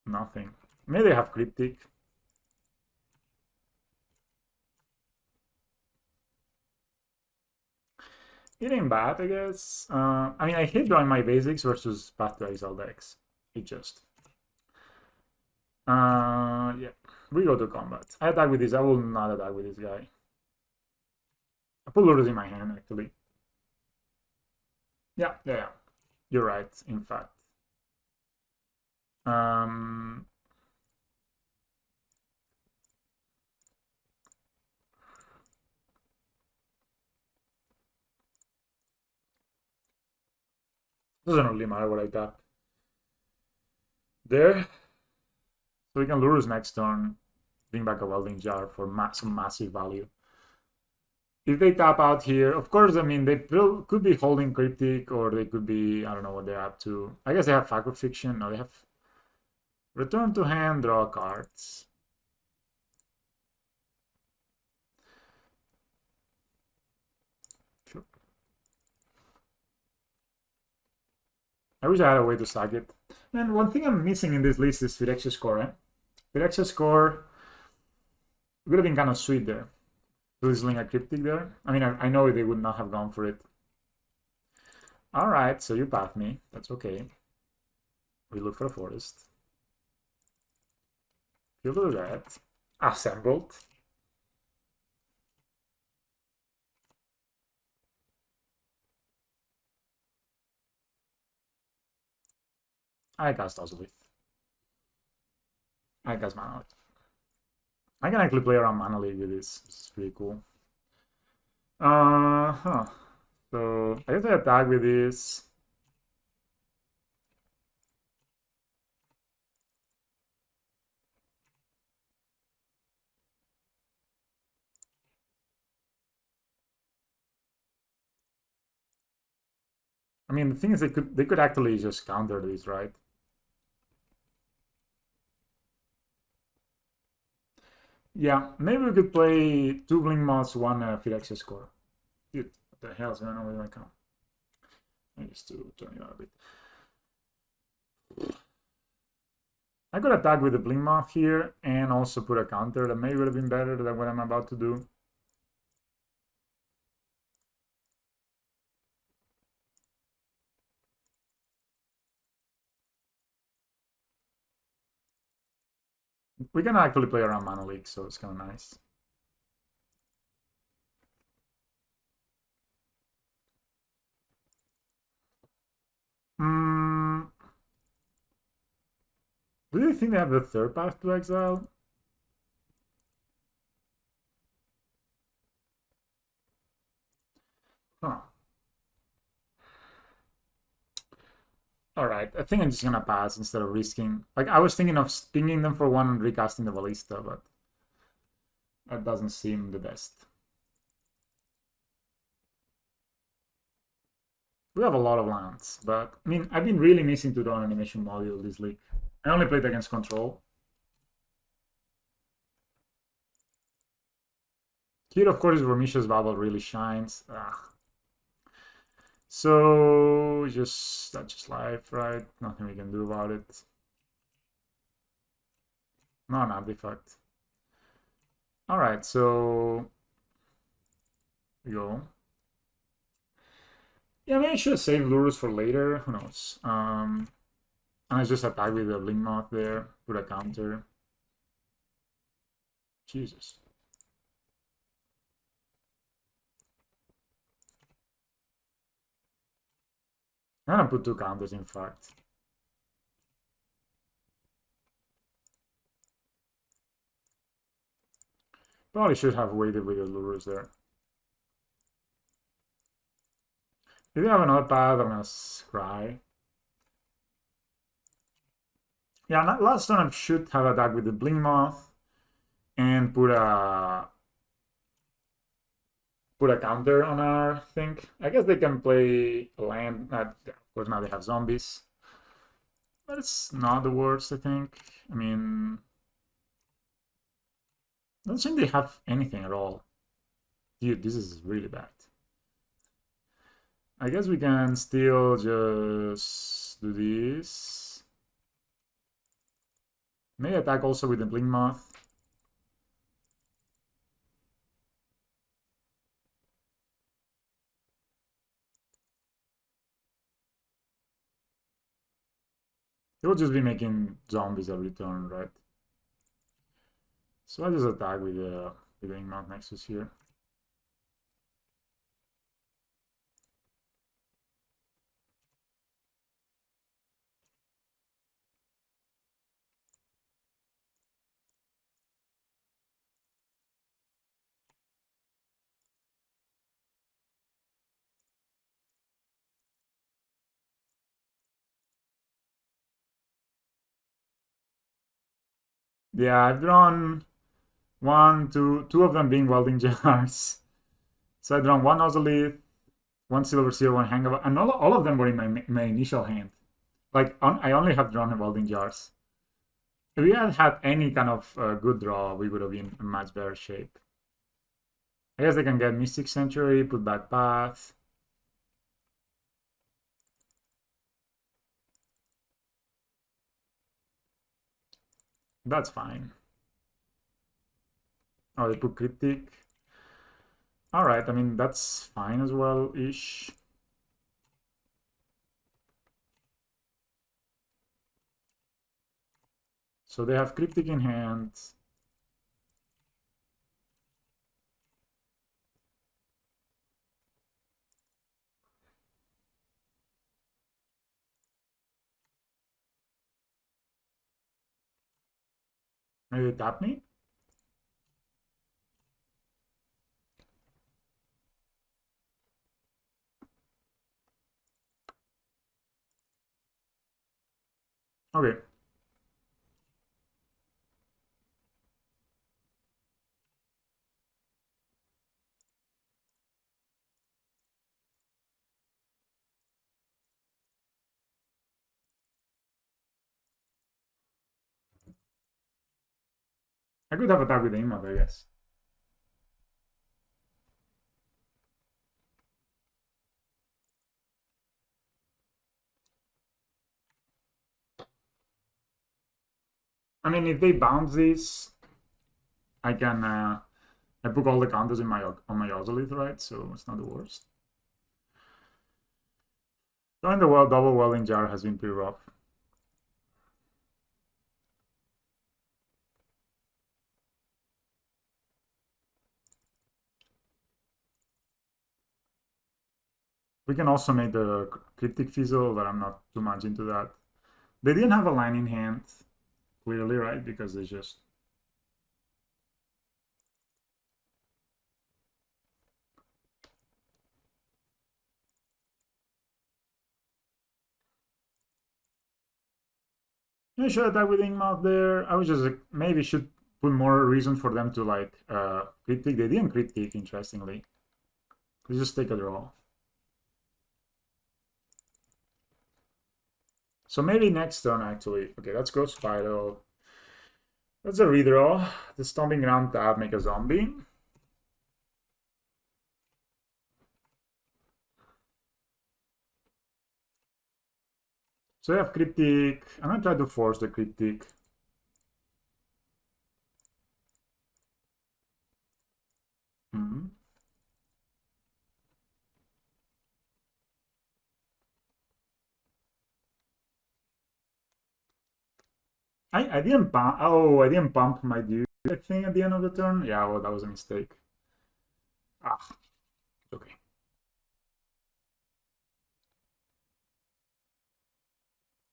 Speaker 1: Nothing. Maybe they have Cryptic. It ain't bad, I guess. I mean, I hate drawing my basics versus Path to Exile decks. It just... yeah. We go to combat. I attack with this. I will not attack with this guy. I put Lurrus in my hand, actually. Yeah. You're right, in fact. Doesn't really matter what I tap. There. So we can Lurrus next turn. Bring back a Welding Jar for some massive value. If they tap out here, of course, I mean, they could be holding Cryptic, or they could be, I don't know what they're up to. I guess they have Fact of Fiction. No, they have return to hand, draw cards. Sure. I wish I had a way to sack it. And one thing I'm missing in this list is Phyrexia Score, eh? Phyrexia Score would have been kind of sweet there. Drizzling a Cryptic there. I mean, I know they would not have gone for it. Alright, so you path me. That's okay. We look for a forest. You do that. Assembled. I cast Ozolith. I cast Mana Leak. I can actually play around Mana Leak with this. This is pretty cool. So I guess I attack with this. I mean, the thing is, they could actually just counter this, right? Yeah, maybe we could play 2 Blink Moths, 1 Phyrexia Score. Dude, what the hell is going on with my account? I just to turn it on a bit. I could attack with the Blink Moth here and also put a counter. That maybe would have been better than what I'm about to do. We can actually play around Mana Leak, so it's kind of nice. Do you think they have the third path to exile? Huh. Alright, I think I'm just gonna pass instead of risking. Like, I was thinking of pinging them for 1 and recasting the Ballista, but that doesn't seem the best. We have a lot of lands, but I mean, I've been really missing to draw an animation module this league. I only played against Control. Here, of course, is where Misha's Bubble really shines. So, that's just life, right? Nothing we can do about it. No, an artifact. Alright, so... we go. Yeah, maybe I should save Lurrus for later. Who knows? And I just attack with the Blink Moth there, put a counter. Jesus. I'm gonna put 2 counters, in fact. Probably should have waited with the Lurrus there. If they have another path, I'm gonna scry. Yeah, last turn I should have attacked with the Blink Moth and put a counter on our thing. I guess they can play land. Of course, now they have zombies. But it's not the worst, I think. I mean, I don't think they have anything at all. Dude, this is really bad. I guess we can still just do this. May attack also with the Blink Moth. It will just be making zombies every turn, right? So I just attack with the Mount Nexus here. Yeah, I've drawn two of them being welding jars. So I drawn one Ozolith, one Silver Seal, one Hangover, and all of them were in my initial hand. Like, I only have drawn welding jars. If we had had any kind of good draw, we would have been in much better shape. I guess they can get Mystic Sanctuary, put back Path. That's fine. Oh, they put Cryptic. Alright, I mean, that's fine as well-ish. So they have Cryptic in hand. Maybe they tap me? Okay. I could have attacked with the Imot, I guess. I mean, if they bounce this, I can I book all the counters in my on my Ozolith, right? So it's not the worst. Drawing the double welding jar has been pretty rough. We can also make the Cryptic Fizzle, but I'm not too much into that. They didn't have a line in hand, clearly, right? Because they just... Yeah, should attack with Inkmouth there. I was just like, maybe should put more reason for them to like Cryptic. They didn't Cryptic, interestingly. They just take a draw. So maybe next turn, actually. Okay, let's go Spiral. That's a redraw. The Stomping Ground tab, make a zombie. So I have Cryptic. I'm gonna try to force the Cryptic. I didn't pump. Oh, I didn't pump my dude, I think, at the end of the turn. Yeah, well, that was a mistake. Ah, okay.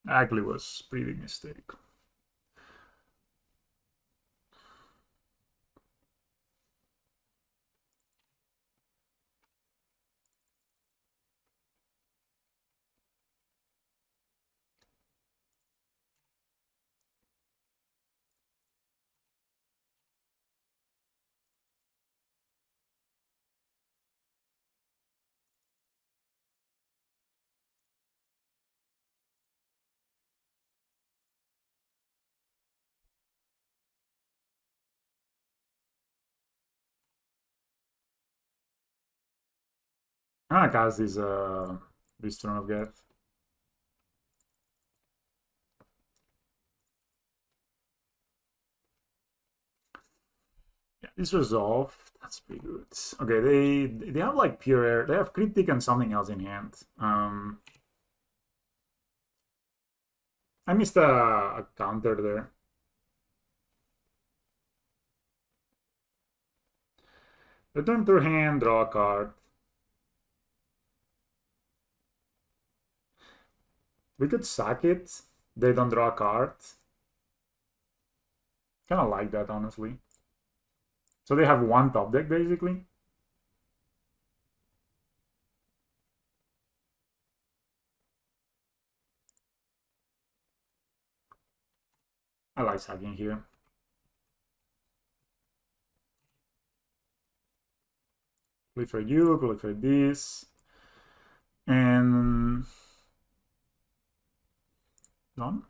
Speaker 1: Actually, was pretty big mistake. I'm gonna cast this Throne of Death. Yeah, this resolve. That's pretty good. Okay, they have like pure air. They have cryptic and something else in hand. I missed a counter there. Return to hand, draw a card. We could sack it. They don't draw a card. Kind of like that, honestly. So they have one top deck, basically. I like sacking here. Play for you, play for this. And... done.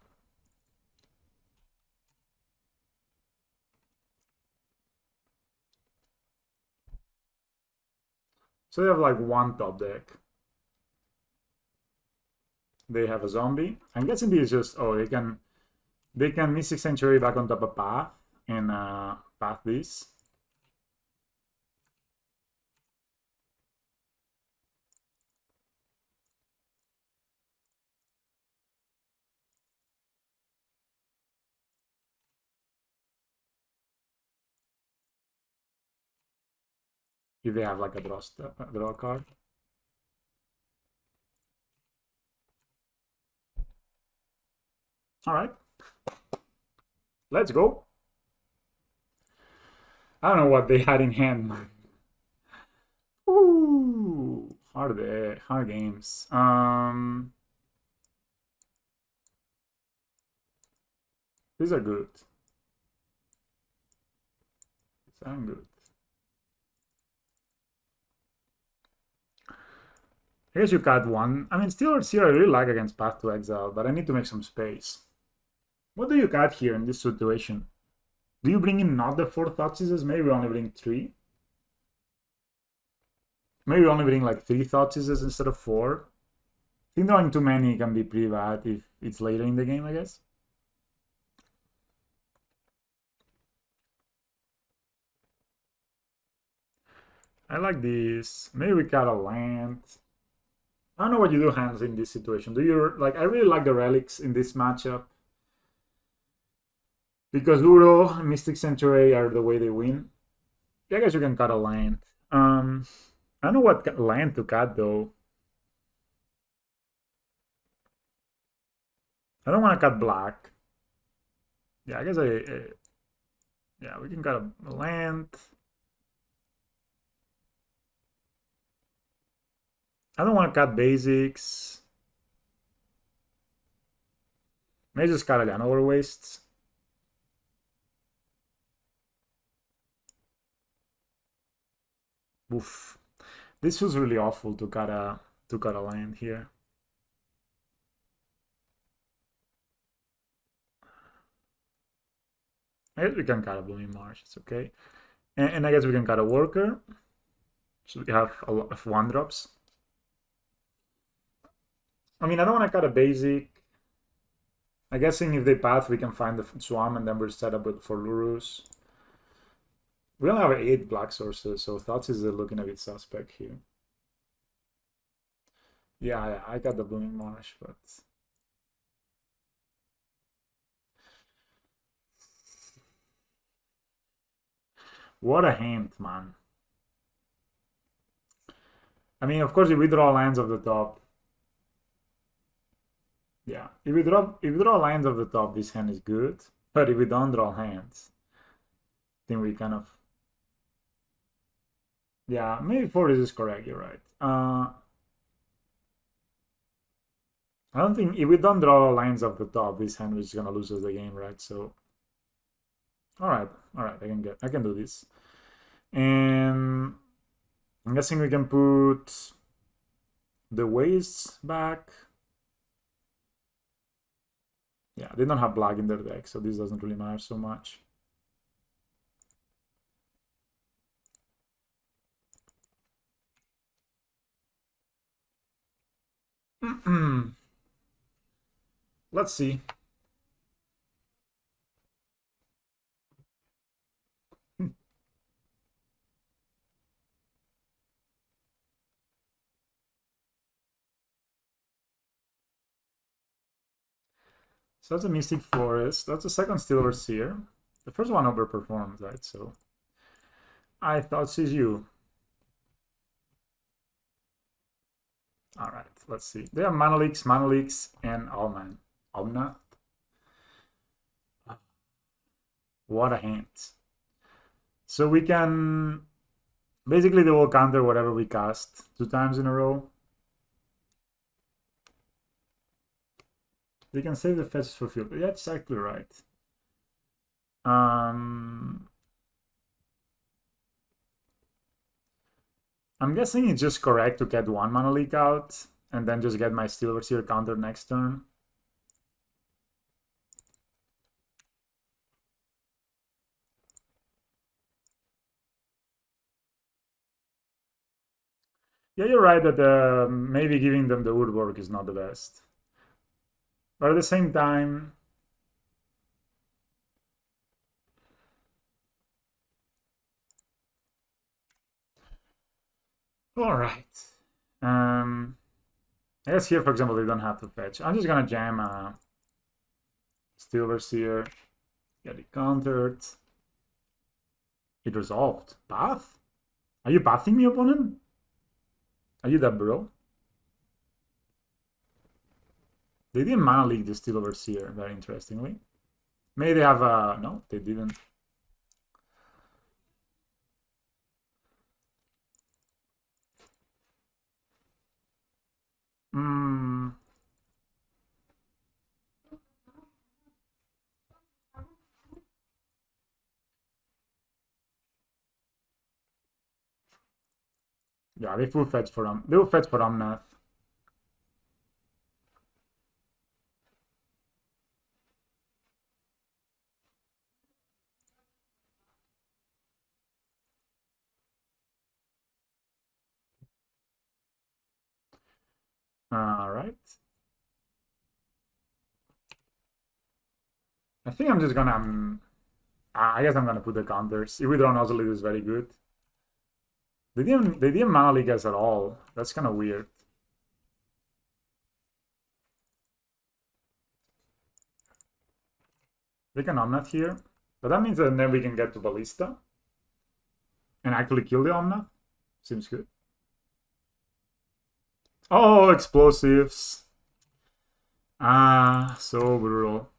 Speaker 1: So they have like one top deck. They have a zombie. I'm guessing this is just, oh, they can Mystic Sanctuary back on top of path and path this. If they have like a draw card. All right. Let's go. I don't know what they had in hand. Ooh, hard games. These are good. These are good. I guess you cut one. I mean, Steel or Seer I really like against Path to Exile, but I need to make some space. What do you cut here in this situation? Do you bring in not the 4 Thoughtseizes? Maybe only bring 3? Maybe only bring like 3 Thoughtseizes instead of 4? I think drawing too many can be pretty bad if it's later in the game, I guess. I like this. Maybe we cut a land. I don't know what you do, Hans, in this situation. Do you like? I really like the relics in this matchup because Uro and Mystic Sanctuary are the way they win. Yeah, I guess you can cut a land. I don't know what land to cut though. I don't want to cut black. Yeah, I guess yeah, we can cut a land. I don't want to cut basics. Maybe just cut a Llanowar Wastes. Oof. This was really awful to cut a land here. I guess we can cut a Blooming Marsh, it's okay. And I guess we can cut a worker. So we have a lot of 1-drops. I mean, I don't want to cut a basic. I'm guessing if they path, we can find the Swamp and then we're set up for Lurrus. We only have 8 black sources, so Thoughtseize is looking a bit suspect here. Yeah, I got the Blooming Marsh, but... What a hint, man. I mean, of course, if we draw lands off the top, yeah. If we draw lands off the top, this hand is good. But if we don't draw hands, then we kind of, yeah, maybe 4 is correct. You're right. I don't think if we don't draw lines off the top, this hand is gonna lose us the game, right? So, all right, I can do this, and I'm guessing we can put the wastes back. Yeah, they don't have black in their deck, so this doesn't really matter so much. Let's see. So that's a Mystic Forest. That's the second Steel-Overseer. The first one overperformed, right? So I Thoughtseize you. All right, let's see. They have Mana Leaks, and Omna. What a hint. So we can... Basically, they will counter whatever we cast 2 times in a row. They can save the fetches for field. Yeah, that's exactly right. I'm guessing it's just correct to get 1 Mana Leak out and then just get my Steel-Overseer counter next turn. Yeah, you're right that maybe giving them the woodwork is not the best. But at the same time, all right. I guess here, for example, they don't have to fetch. I'm just gonna jam a Steel-Overseer, get it countered. It resolved. Path? Are you pathing me, opponent? Are you that bro? They didn't Mana Leak the Steel-Overseer, very interestingly. Maybe they have a... No, they didn't. Yeah, they will fetch for They will fetch for Omnath. All right. I think I'm just gonna... I guess I'm gonna put the counters. If we draw Nozzle, it is very good. They didn't Mana Leak us at all. That's kind of weird. They can Omnath here. But that means that then we can get to Ballista. And actually kill the Omnath. Seems good. Oh, explosives. Ah, so brutal.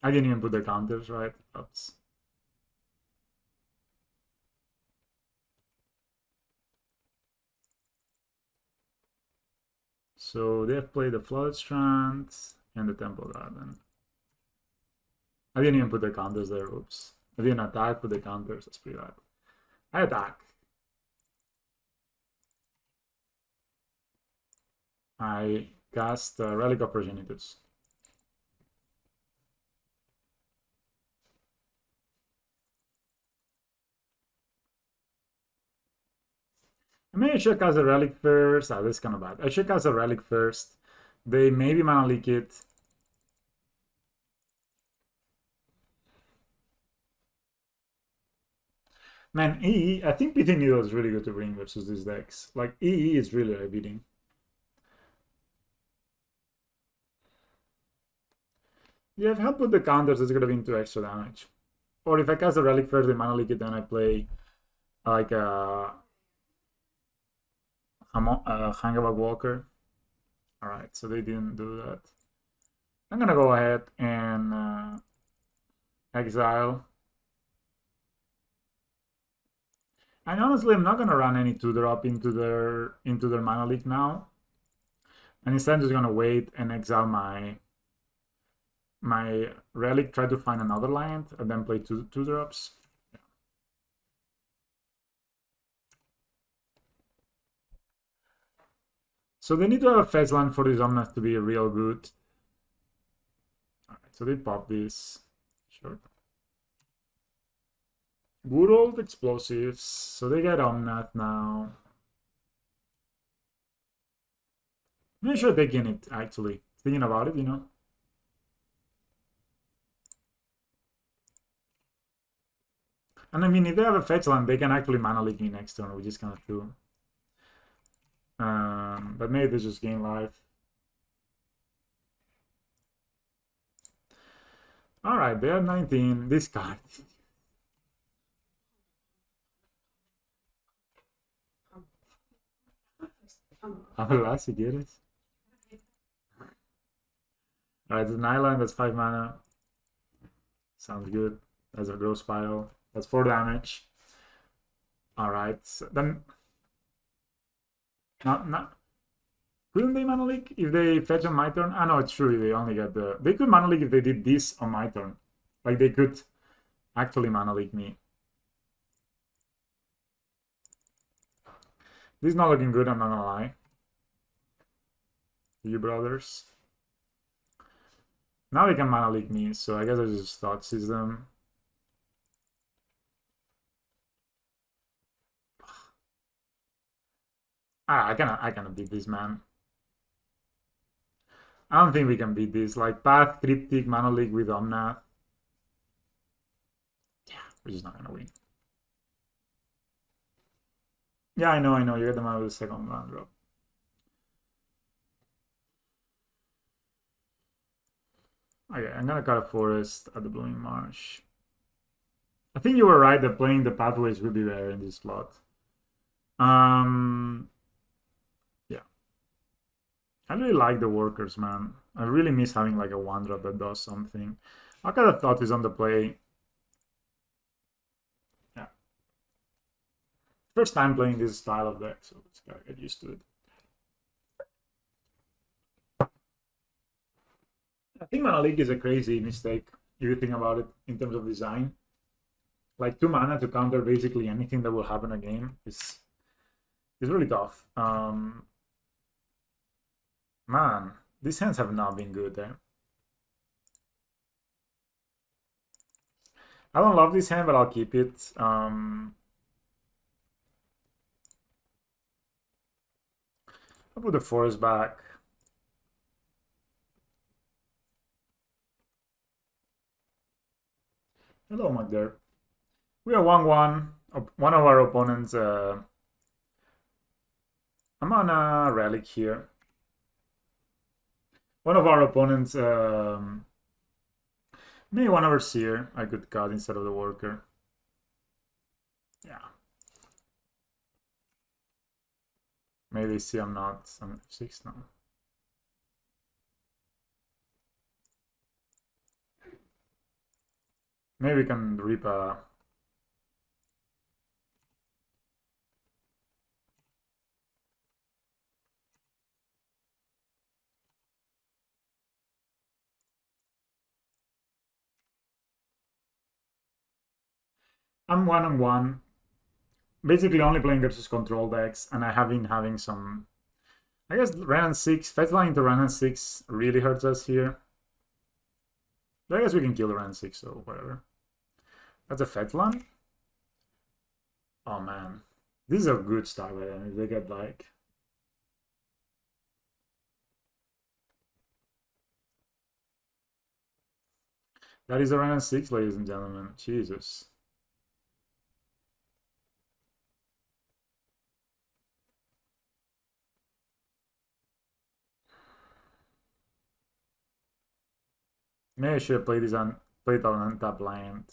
Speaker 1: I didn't even put the counters, right? Oops. So they have played the Flooded Strand and the Temple Garden. I didn't even put the counters there, oops. I didn't attack, put the counters, that's pretty bad. I attack. I cast Relic of Progenitus. I mean, I should cast a Relic first. Ah, this is kind of bad. I should cast a Relic first. They maybe Mana Leak it. Man, EE, I think Pithing Needle is really good to bring versus these decks. Like, EE is really beating. Yeah, if I help with the counters, it's gonna be into extra damage. Or if I cast a relic first, they mana leak it, then I play like a Hangaback Walker. Alright, so they didn't do that. I'm gonna go ahead and exile. And honestly, I'm not gonna run any 2-drop into their mana leak now. And instead I'm just gonna wait and exile my relic, try to find another land, and then play two drops. Yeah. So they need to have a fetch land for this Omnath to be real good. Alright, so they pop this. Sure. Good old explosives. So they get Omnath now. I'm not sure taking it, actually. Thinking about it, you know. And I mean, if they have a fetch land, they can actually mana leak me next turn, which is kind of cool. But maybe they just gain life. Alright, they have 19. This card. Alas, you get it. Alright, it's an island, that's 5 mana. Sounds good. That's a growth spiral. That's 4 damage. Alright, so then... Not... Couldn't they mana leak if they fetch on my turn? Ah, no, it's true, they only get the... They could mana leak if they did this on my turn. Like, they could actually mana leak me. This is not looking good, I'm not gonna lie. You brothers. Now they can mana leak me, so I guess I just Thoughtseize them. I cannot beat this, man. I don't think we can beat this. Like, Path, Cryptic, Mana Leak with Omnath. Yeah, we're just not gonna win. Yeah, I know. You get them out of the second round drop. Okay, I'm gonna cut a forest at the Blooming Marsh. I think you were right that playing the pathways would be better in this slot. Yeah. I really like the workers, man. I really miss having like a 1-drop that does something. I kind of thought is on the play. Yeah. First time playing this style of deck, so let's gotta get used to it. I think Mana Leak is a crazy mistake if you think about it in terms of design. Like 2 mana to counter basically anything that will happen in a game is really tough. Man, these hands have not been good there. I don't love this hand, but I'll keep it. I'll put the forest back. Hello, Magder. We are 1-1. One of our opponents... I'm on a relic here. One of our opponents... maybe one overseer I could cut instead of the worker. Yeah. Maybe they see I'm not... I'm 6 now. Maybe we can rip a... I'm 1-1. Basically only playing versus control decks, and I have been having some... I guess Renan 6, fetchline into Renan 6 really hurts us here. But I guess we can kill the Renan 6, so whatever. That's a fetchline? Oh man. This is a good start by them if they get like... That is a Renan 6, ladies and gentlemen. Jesus. Maybe I should have played on untap land.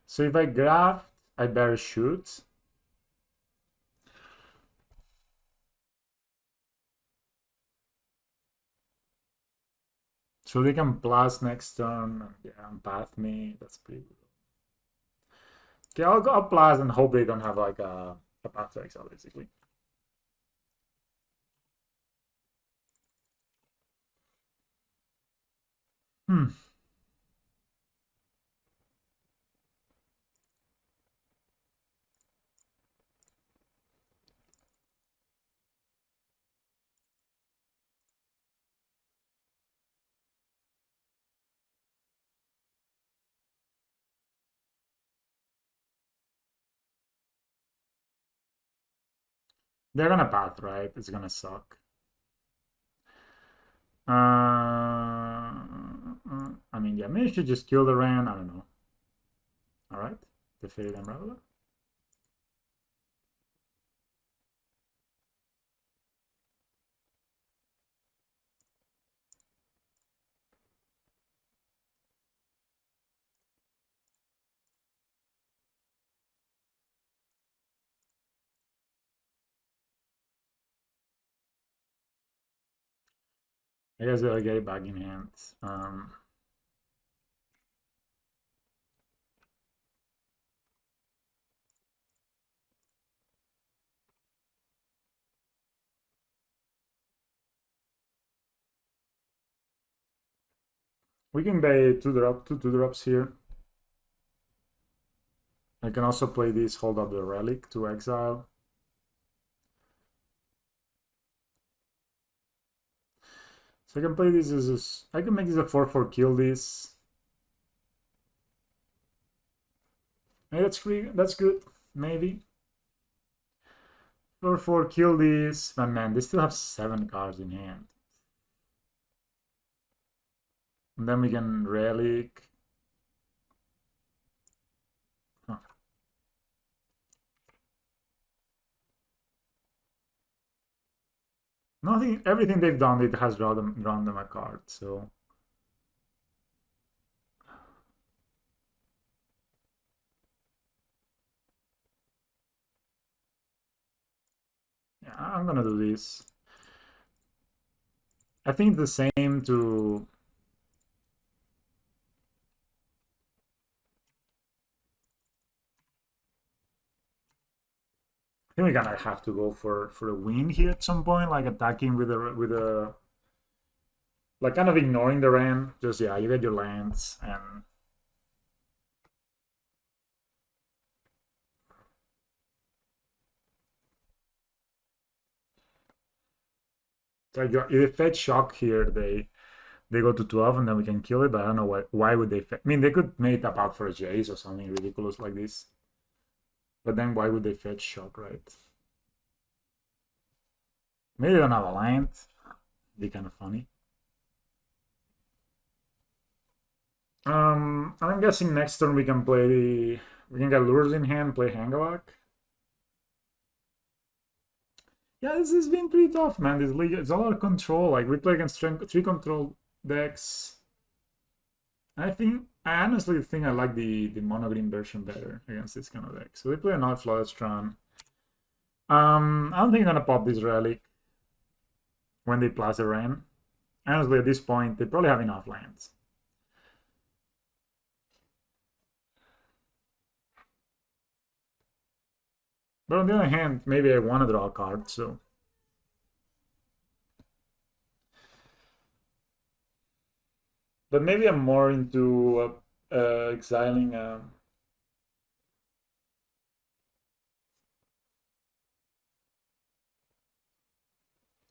Speaker 1: So if I grab, I better shoot. So they can plus next turn, and yeah, and path me. That's pretty good. Okay, I'll go up plus and hope they don't have like a path to exile, basically. Hmm. They're gonna path, right? It's gonna suck. I mean, yeah, maybe I should just kill the Ran. I don't know. All right, defeated Umbrella. I guess I'll get it back in hand. We can play two drops here. I can also play this, hold up the relic to exile. So I can play this as I can make this a 4/4 kill this. Hey, that's good. Maybe. 4/4 kill this. But man, they still have 7 cards in hand. And then we can relic. Huh. Nothing. Everything they've done, it has drawn them a card. So yeah, I'm gonna do this. I think the same to. I think we're gonna have to go for a win here at some point, like attacking with a like kind of ignoring the Ram. Just yeah, you get your lands and like if they fetch shock here, they go to 12 and then we can kill it. But I don't know why would they? I mean, they could make up out for a Jace or something ridiculous like this. But then why would they fetch shock, right? Maybe they don't have a land. Be kind of funny. I'm guessing next turn we can get Lures in hand, play Hangawak. Yeah, this has been pretty tough, man. This league, it's a lot of control. Like we play against 3 control decks. I honestly think I like the monogreen version better against this kind of deck. So they play an Odd Floodstron. I don't think I'm gonna pop this relic when they plus a Ram. Honestly, at this point, they probably have enough lands. But on the other hand, maybe I want to draw a card, so. But maybe I'm more into exiling.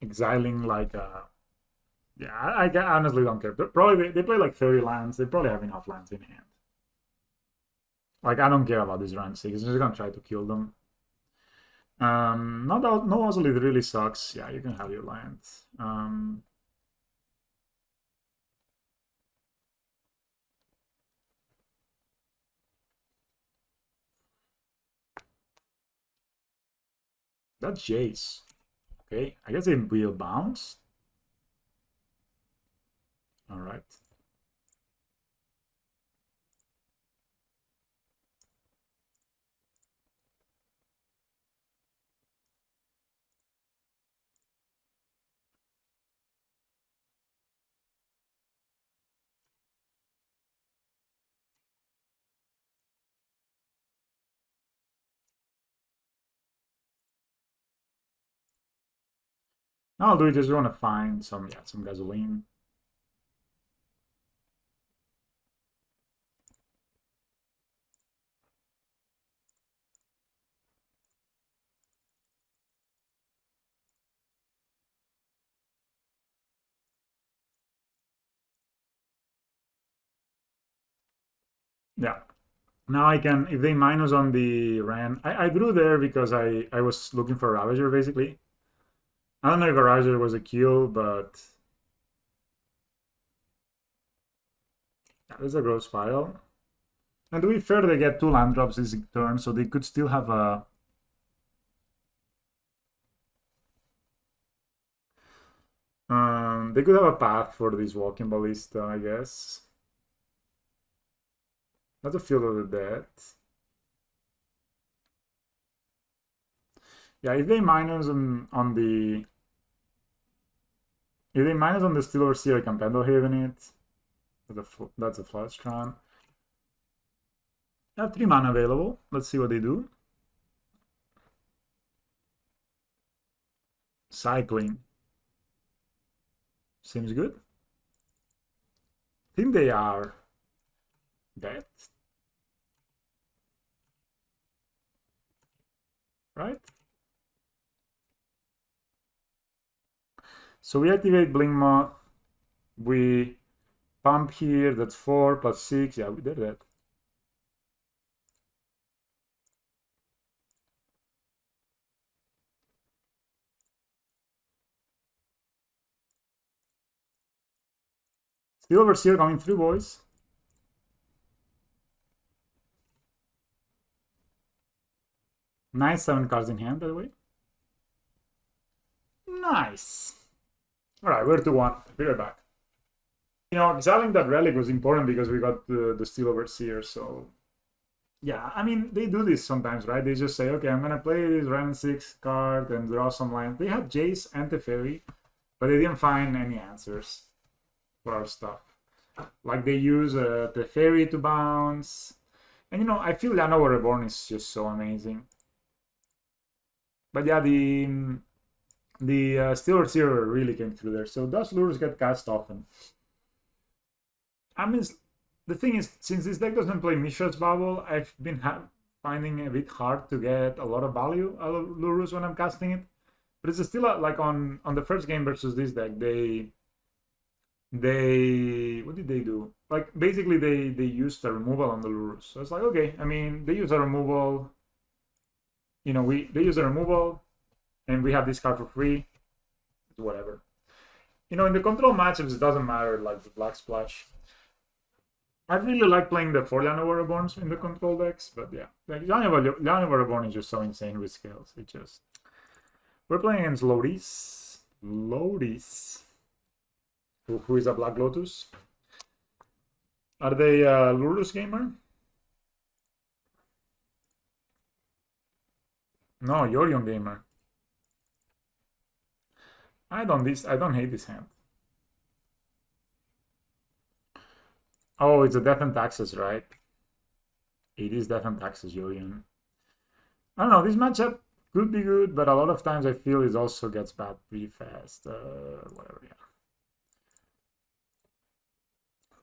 Speaker 1: Exiling like yeah, I honestly don't care. Probably they play like 30 lands. They probably have enough lands in hand. Like I don't care about these round 6. I'm just gonna try to kill them. No Ozolith really sucks. Yeah, you can have your lands. That's Jace. Okay, I guess they will bounce. All right. I'll do it. Just want to find some gasoline. Yeah. Now I can, if they minus on the Ran, I drew there because I was looking for a Ravager basically. I don't know if a Ravager was a kill, but yeah, there's a growth spiral. And to be fair, they get 2 land drops this turn, so they could still have a. They could have a path for this Walking Ballista, I guess. Not a Field of the Dead. Yeah, if they minus on the. If they minus on the Steel Overseer, I can Pendlehaven it. That's a Flash Crown. I have 3 mana available. Let's see what they do. Cycling. Seems good. I think they are dead. Right? So we activate Blink Moth. We pump here. That's 4 plus 6. Yeah, they're dead. Steel Overseer coming through, boys. Nice 7 cards in hand, by the way. Nice. All right, we're 2-1. Be right back. You know, exiling that relic was important because we got the Steel Overseer, so. Yeah, I mean, they do this sometimes, right? They just say, okay, I'm going to play this Ren 6 card and draw some lines. They had Jace and Teferi, but they didn't find any answers for our stuff. Like they use Teferi to bounce. And, you know, I feel Llanowar Reborn is just so amazing. But yeah, the Steel Overseer really came through there. So does Lurrus get cast often? I mean, the thing is, since this deck doesn't play Mishra's Bubble, I've been finding it a bit hard to get a lot of value out of Lurrus when I'm casting it. But it's still like on the first game versus this deck, they what did they do? Like basically they used a removal on the Lurrus. So it's like, okay, I mean, they use a removal. You know, they use a removal, and we have this card for free. Whatever. You know, in the control matchups, it doesn't matter like the Black Splash. I really like playing the 4 Llanowar Reborns in the control decks, but yeah, like Llanowar Reborn is just so insane with scales. It just we're playing against Loris, who is a Black Lotus. Are they Lurrus gamer? No, Yorion gamer. I don't hate this hand. Oh, it's a Death and Taxes, right? It is Death and Taxes, Yorion. I don't know, this matchup could be good, but a lot of times I feel it also gets bad pretty fast. Whatever, yeah.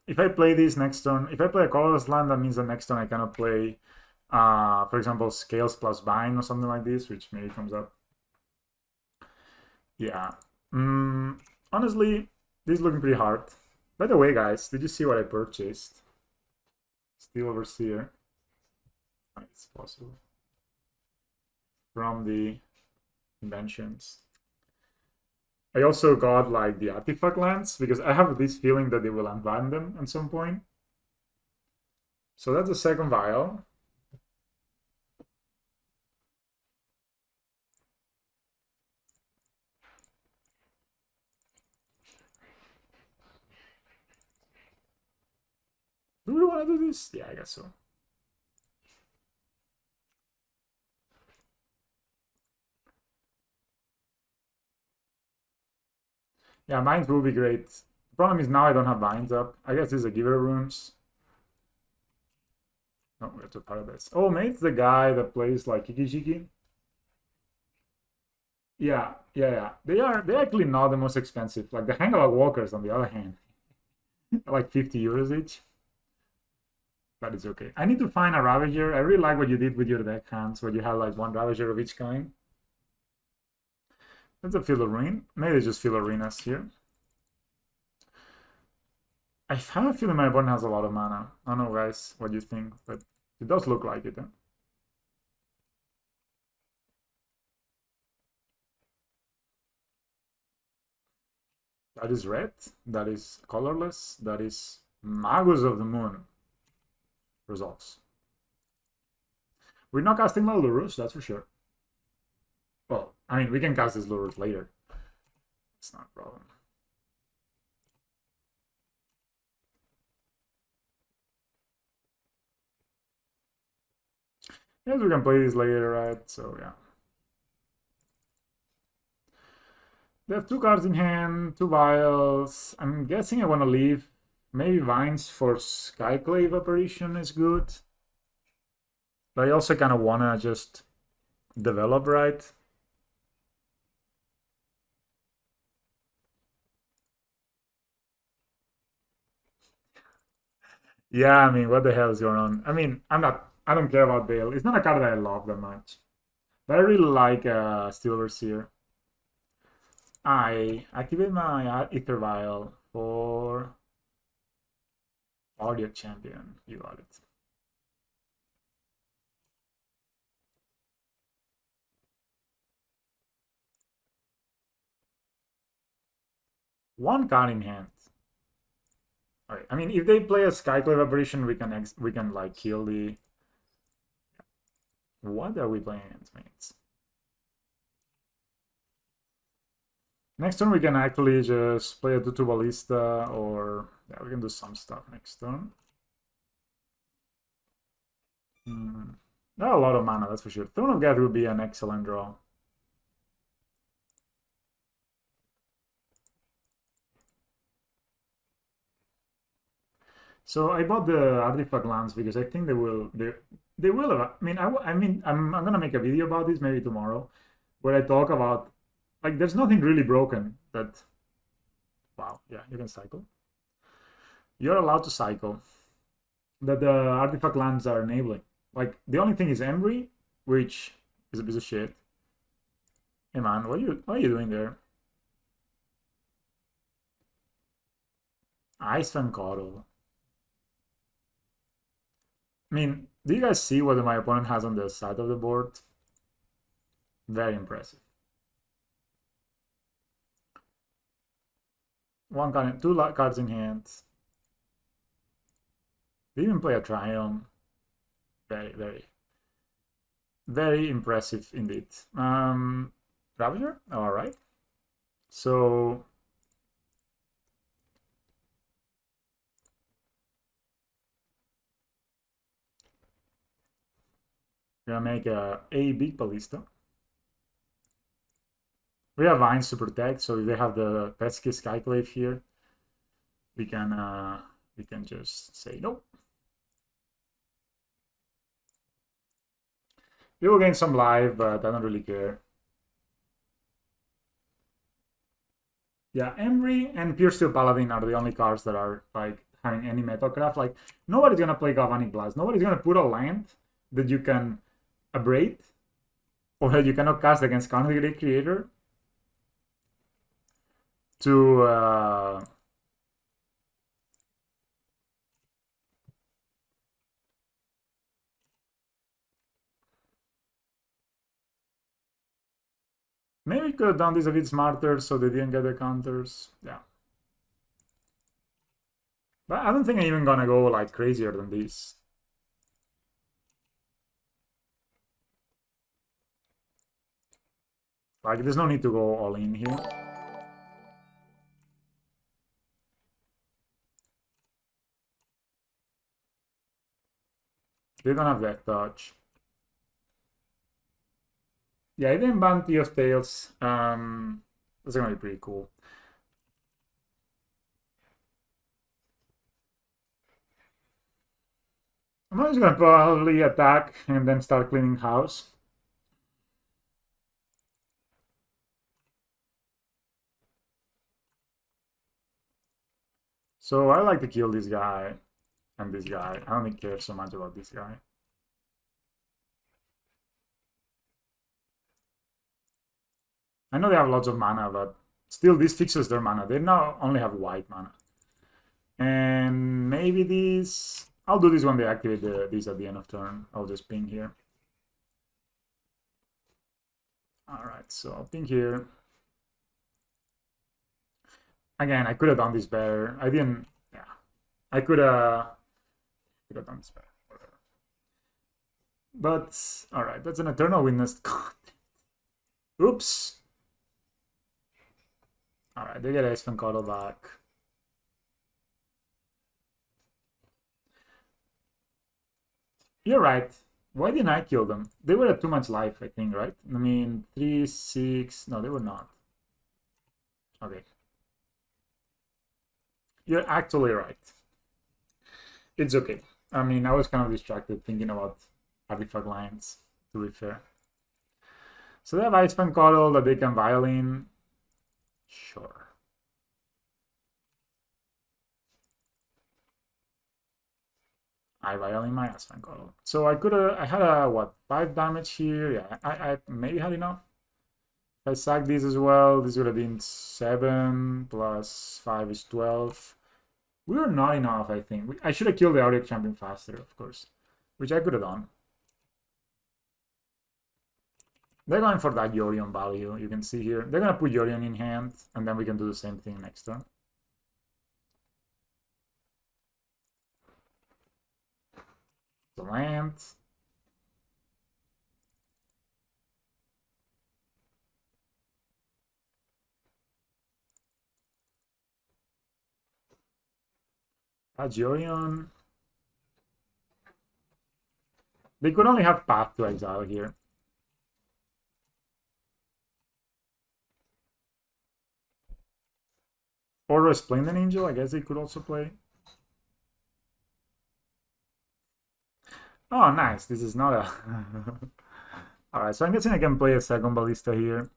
Speaker 1: If I play this next turn, if I play a colorless land, that means the next turn I cannot play, for example, Scales plus Bind or something like this, which maybe comes up. Yeah. Honestly, this is looking pretty hard. By the way, guys, did you see what I purchased? Steel Overseer. It's possible. From the conventions. I also got like the artifact lands because I have this feeling that they will unban them at some point. So that's the second vial. Do we want to do this? Yeah, I guess so. Yeah, mines will be great. The problem is now I don't have vines up. I guess these are giver runes. No, we have to paradise. Oh, maybe it's the guy that plays like Kiki. Yeah. They're actually not the most expensive. Like the Hangalog Walkers, on the other hand, are like 50 euros each. But it's okay. I need to find a Ravager. I really like what you did with your deck hands, where you have like one Ravager of each kind. That's a Philorine. Maybe just Philorinas here. I have a feeling my opponent has a lot of mana. I don't know, guys, what you think, but it does look like it. Huh? That is red. That is colorless. That is Magus of the Moon. Results. We're not casting Lurrus, that's for sure. Well, I mean, we can cast this Lurrus later. It's not a problem. Yes, we can play this later, right? So, yeah. They have 2 cards in hand, 2 vials. I'm guessing I want to leave. Maybe Vines for Skyclave Apparition is good. But I also kind of want to just develop, right? Yeah, I mean, what the hell is going on? I mean, I don't care about Bale. It's not a card that I love that much. But I really like Steelverseer. I activate my Ether Vial for Audio Champion. You got it. One card in hand. Alright, I mean, if they play a Skyclave Apparition, we can like kill the. What are we playing against, mates? Next turn we can actually just play a Tutu Ballista, or yeah, we can do some stuff next turn. Not a lot of mana, that's for sure. Throne of God would be an excellent draw. So I bought the artifact lands because I think they will have. I mean I'm gonna make a video about this maybe tomorrow, where I talk about like there's nothing really broken that. Wow, yeah, you can cycle. You're allowed to cycle. That the artifact lands are enabling. Like the only thing is Embry, which is a piece of shit. Hey man, what are you doing there? Ice Fan Coddle. I mean, do you guys see what my opponent has on the side of the board? Very impressive. One card, 2 cards in hand. They even play a Triumph. Very impressive indeed. Ravager? Alright. So we're gonna make a big ballista. We have vines to protect, so if they have the pesky Skyclave here, we can just say nope. We will gain some life, but I don't really care. Yeah, Emry and Pure Steel Paladin are the only cards that are like having any metalcraft. Like nobody's gonna play Galvanic Blast. Nobody's gonna put a land that you can abrade or that you cannot cast against Carnage Great Creator to maybe we could have done this a bit smarter so they didn't get the counters. Yeah. But I don't think I'm even gonna go like crazier than this. Like there's no need to go all in here. They don't have that touch. Yeah, I didn't ban Tea of Tails. That's gonna be pretty cool. I'm just gonna probably attack and then start cleaning house. So I like to kill this guy and this guy. I don't really care so much about this guy. I know they have lots of mana, but still this fixes their mana. They now only have white mana. And maybe this... I'll do this when they activate this at the end of turn. I'll just ping here. Alright, so I'll ping here. Again, I could have done this better. I didn't... Yeah. I could have done this better. Whatever. But, alright, that's an Eternal Witness. Oops! Alright, they get Icewind Cuddle back. You're right. Why didn't I kill them? They were at too much life, I think, right? I mean, 3, 6... No, they were not. Okay. You're actually right. It's okay. I mean, I was kind of distracted thinking about artifact lines, to be fair. So they have Icewind Cuddle that they can Violin. Sure. I Violin my Icewind Cuddle. So I could have, I had a, what, 5 damage here? Yeah, I maybe had enough. If I sack these as well, this would have been 7 plus 5 is 12. We were not enough, I think. I should have killed the Auric Champion faster, of course, which I could have done. They're going for that Yorion value, you can see here. They're going to put Yorion in hand, and then we can do the same thing next turn. The land. Yorion. They could only have Path to Exile here. Or Resplendent Angel, I guess they could also play. Oh, nice. This is not a... Alright, so I'm guessing I can play a second Ballista here.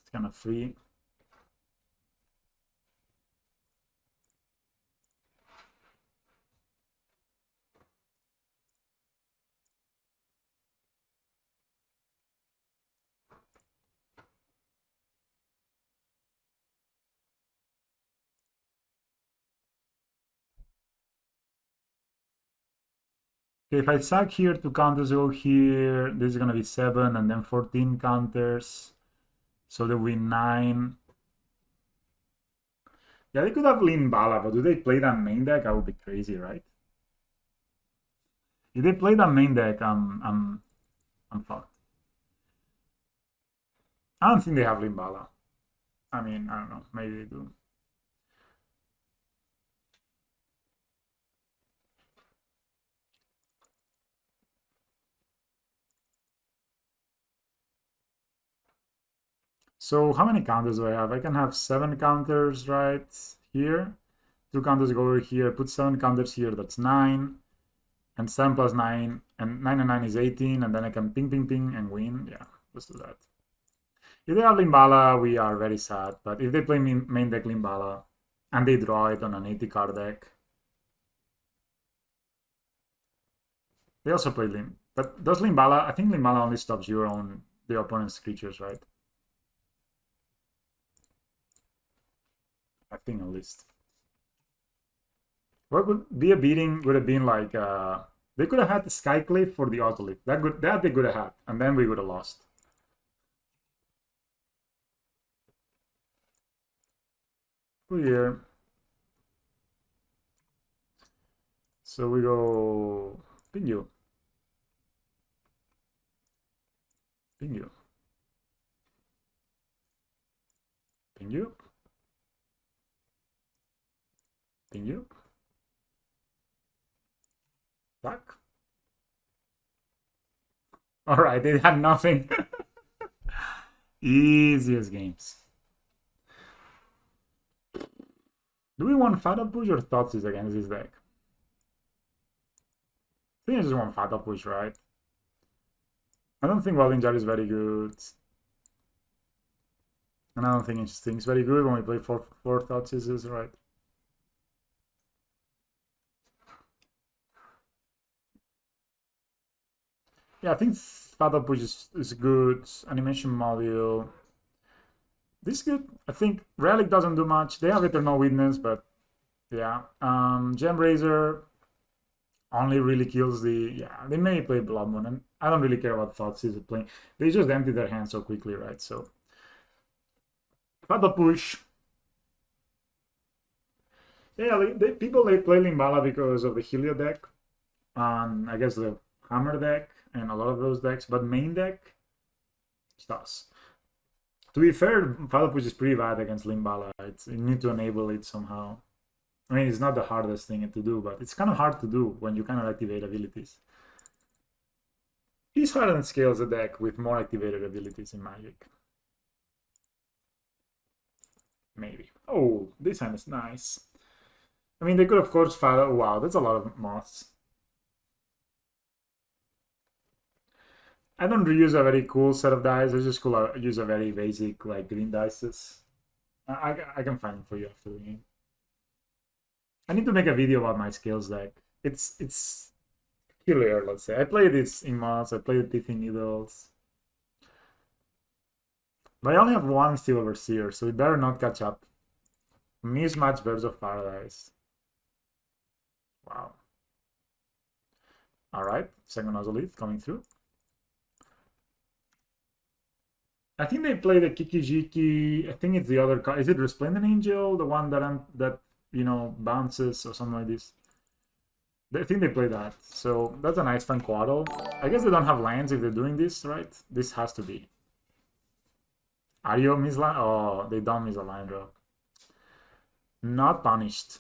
Speaker 1: It's kind of free. Okay, if I sack here, 2 counters go here. This is going to be 7 and then 14 counters. So there will be 9. Yeah, they could have Limbala, but do they play that main deck? I would be crazy, right? If they play that main deck, I'm fucked. I don't think they have Limbala. I mean, I don't know. Maybe they do. So how many counters do I have? I can have 7 counters right here. 2 counters go over here. Put 7 counters here. That's 9. And 7 plus 9. And 9 and 9 is 18. And then I can ping, ping, ping and win. Yeah, let's do that. If they have Limbala, we are very sad. But if they play main deck Limbala and they draw it on an 80 card deck, they also play Lim. But does Limbala? I think Limbala only stops the opponent's creatures, right? I think at least. What would be a beating would have been like they could have had the Skyclave for the Autolift. That they could have had, and then we would have lost. Put here. So we go ping you. Ping you. Ping you. Thank you. Black. All right, they had nothing. Easiest games. Do we want Fatal Push or Thoughtseize against this deck? I think I just want Fatal Push, right? I don't think Welding Jar is very good. And I don't think Interesting is very good when we play 4 Thoughtseizes, right? Yeah, I think Fatal Push is good. Animation Module. This is good. I think Relic doesn't do much. They have Eternal Witness, but yeah. Gem Razor only really kills the... Yeah, they may play Blood Moon, and I don't really care about Thoughtseize playing. They just empty their hand so quickly, right? So Fatal Push. Yeah, people play Limbala because of the Helio deck, I guess the Hammer deck, and a lot of those decks. But main deck, Stas. To be fair, Fatal Push is pretty bad against Limbala. You need to enable it somehow. I mean, it's not the hardest thing to do, but it's kind of hard to do when you cannot activate abilities. Is Hardened Scales a deck with more activated abilities in Magic? Maybe. Oh, this hand is nice. I mean, they could, of course, file... Wow, that's a lot of moths. I don't use a very cool set of dice. I just use a very basic, like, green dices. I can find them for you after the game. I need to make a video about my Scales deck. It's killer, let's say. I played this in mods. I played Teething Needles. But I only have one Steel Overseer, so we better not catch up. Mismatch Birds of Paradise. Wow. Alright, second Ozolith coming through. I think they play the Kiki-Jiki. I think it's the other card. Is it Resplendent Angel? The one that you know, bounces or something like this? I think they play that. So that's a nice fun Quaddle. I guess they don't have lands if they're doing this, right? This has to be. Are you miss land? Oh, they don't miss a line draw. Not punished.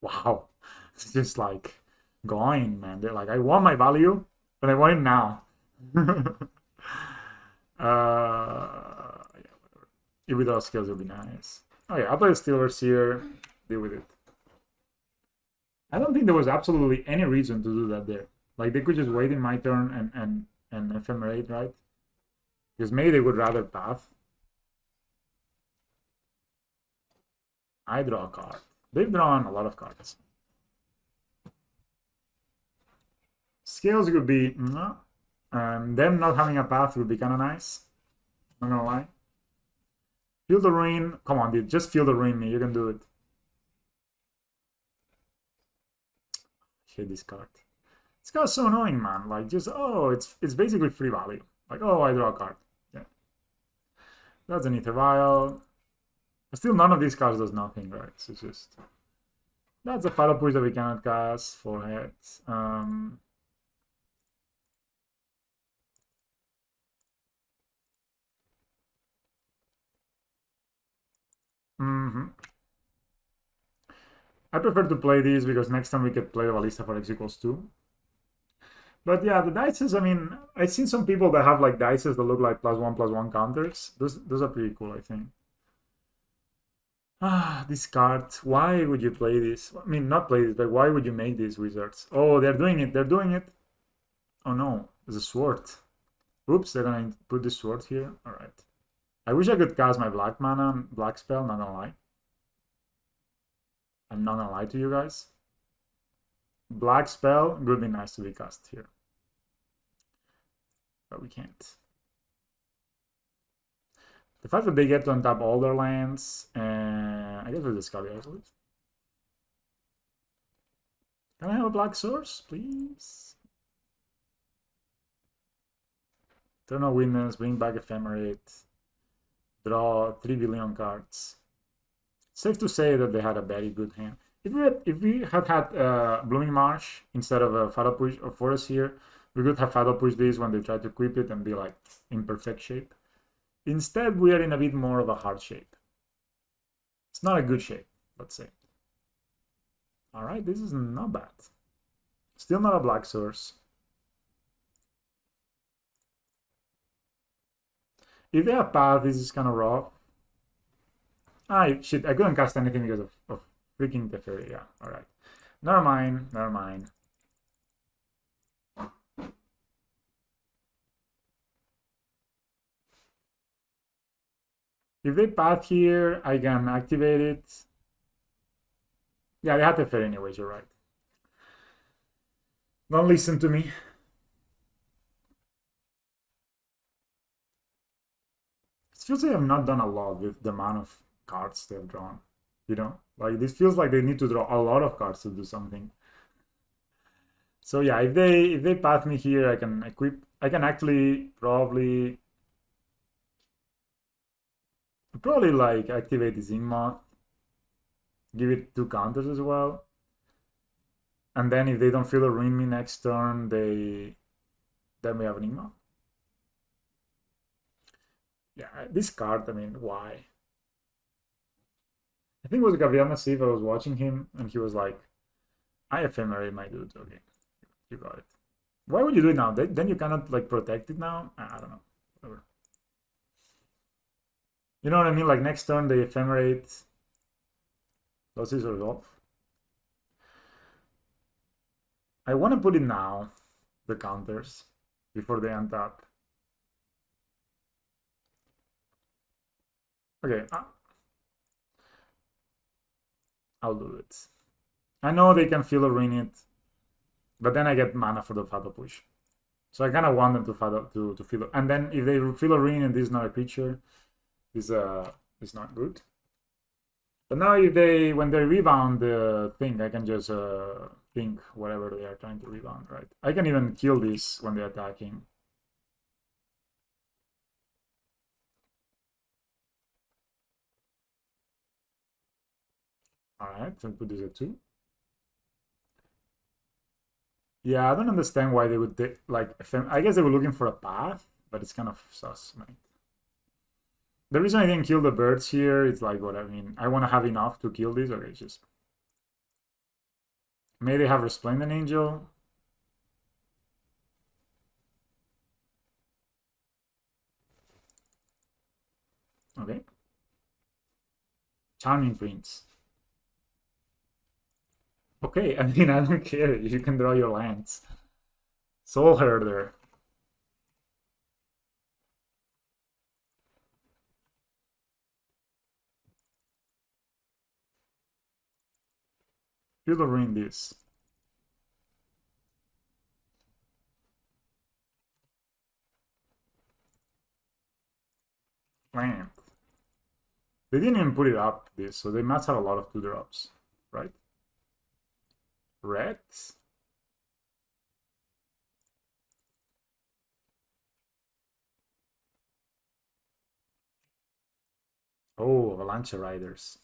Speaker 1: Wow. It's just like going, man. They're like, I want my value, but I want it now. Yeah, whatever. If without Scales would be nice. Oh yeah, I'll play the Steel Overseer. Deal with it. I don't think there was absolutely any reason to do that there. Like, they could just wait in my turn and ephemerate, right? Because maybe they would rather path. I draw a card. They've drawn a lot of cards. Scales would be... them not having a path would be kind of nice. Not gonna lie. Feel the Ruin. Come on, dude. Just feel the Ruin me. You can do it. I hate this card. This card's so annoying, man. Like, just... Oh, it's basically free value. Like, oh, I draw a card. Yeah. That's an Ether Vial. But still, none of these cards does nothing, right? So just... That's a Fatal Push that we cannot cast. Forehead. I prefer to play these because next time we could play the Ballista for X=2. But yeah, the dices, I mean, I've seen some people that have like dices that look like +1/+1 counters. Those are pretty cool, I think. This card. Why would you play this? I mean, not play this, but why would you make these wizards? Oh, they're doing it. They're doing it. Oh no, there's a sword. Oops, they're gonna put this sword here. Alright. I wish I could cast my black mana and black spell, not gonna lie. I'm not gonna lie to you guys. Black spell would be nice to be cast here. But we can't. The fact that they get to untap all their lands, I guess we'll discard it actually. Can I have a black source, please? Eternal Witness, bring back Ephemerate, draw 3 billion cards. Safe to say that they had a very good hand. If we had Blooming Marsh instead of a Fatal Push or Forest here, we could have Fatal Push this when they try to equip it and be like in perfect shape. Instead, we are in a bit more of a hard shape. It's not a good shape, let's say. All right, this is not bad. Still not a black source. If they have path, this is kind of rough. Ah, shit, I couldn't cast anything because of freaking Teferi. Yeah, all right. Never mind, never mind. If they path here, I can activate it. Yeah, they have Teferi anyways, you're right. Don't listen to me. It feels like I've not done a lot with the amount of cards they've drawn. You know? Like, this feels like they need to draw a lot of cards to do something. So yeah, if they path me here, I can equip. I can actually probably like activate this Moth, give it 2 counters as well, and then if they don't feel or ruin me next turn, then we have an Moth. Yeah, this card. I mean, why? I think it was Gabriel Massif. I was watching him, and he was like, "I ephemerate my dude." Okay, you got it. Why would you do it now? Then you cannot like protect it now. I don't know. Whatever. You know what I mean? Like next turn they ephemerate. Thoughtseize are off. I want to put it now, the counters, before they untap. Okay, I'll do it. I know they can feel or ruin it, but then I get mana for the Fatal Push. So I kind of want them to feel. And then if they feel or ruin and this is not a creature, is not good. But now if when they rebound the thing, I can just think whatever they are trying to rebound, right? I can even kill this when they're attacking. Alright, so put this at 2. Yeah, I don't understand why they would like. I guess they were looking for a path, but it's kind of sus, right? The reason I didn't kill the birds here is like what I mean. I want to have enough to kill these. Okay, just may they have Resplendent Angel. Okay. Charming Prince. Okay, I mean, I don't care. You can draw your lands. Soul Herder. You'll ruin this. Land. They didn't even put it up this, so they must have a lot of 2-drops, right? Red. Oh, Avalanche Riders.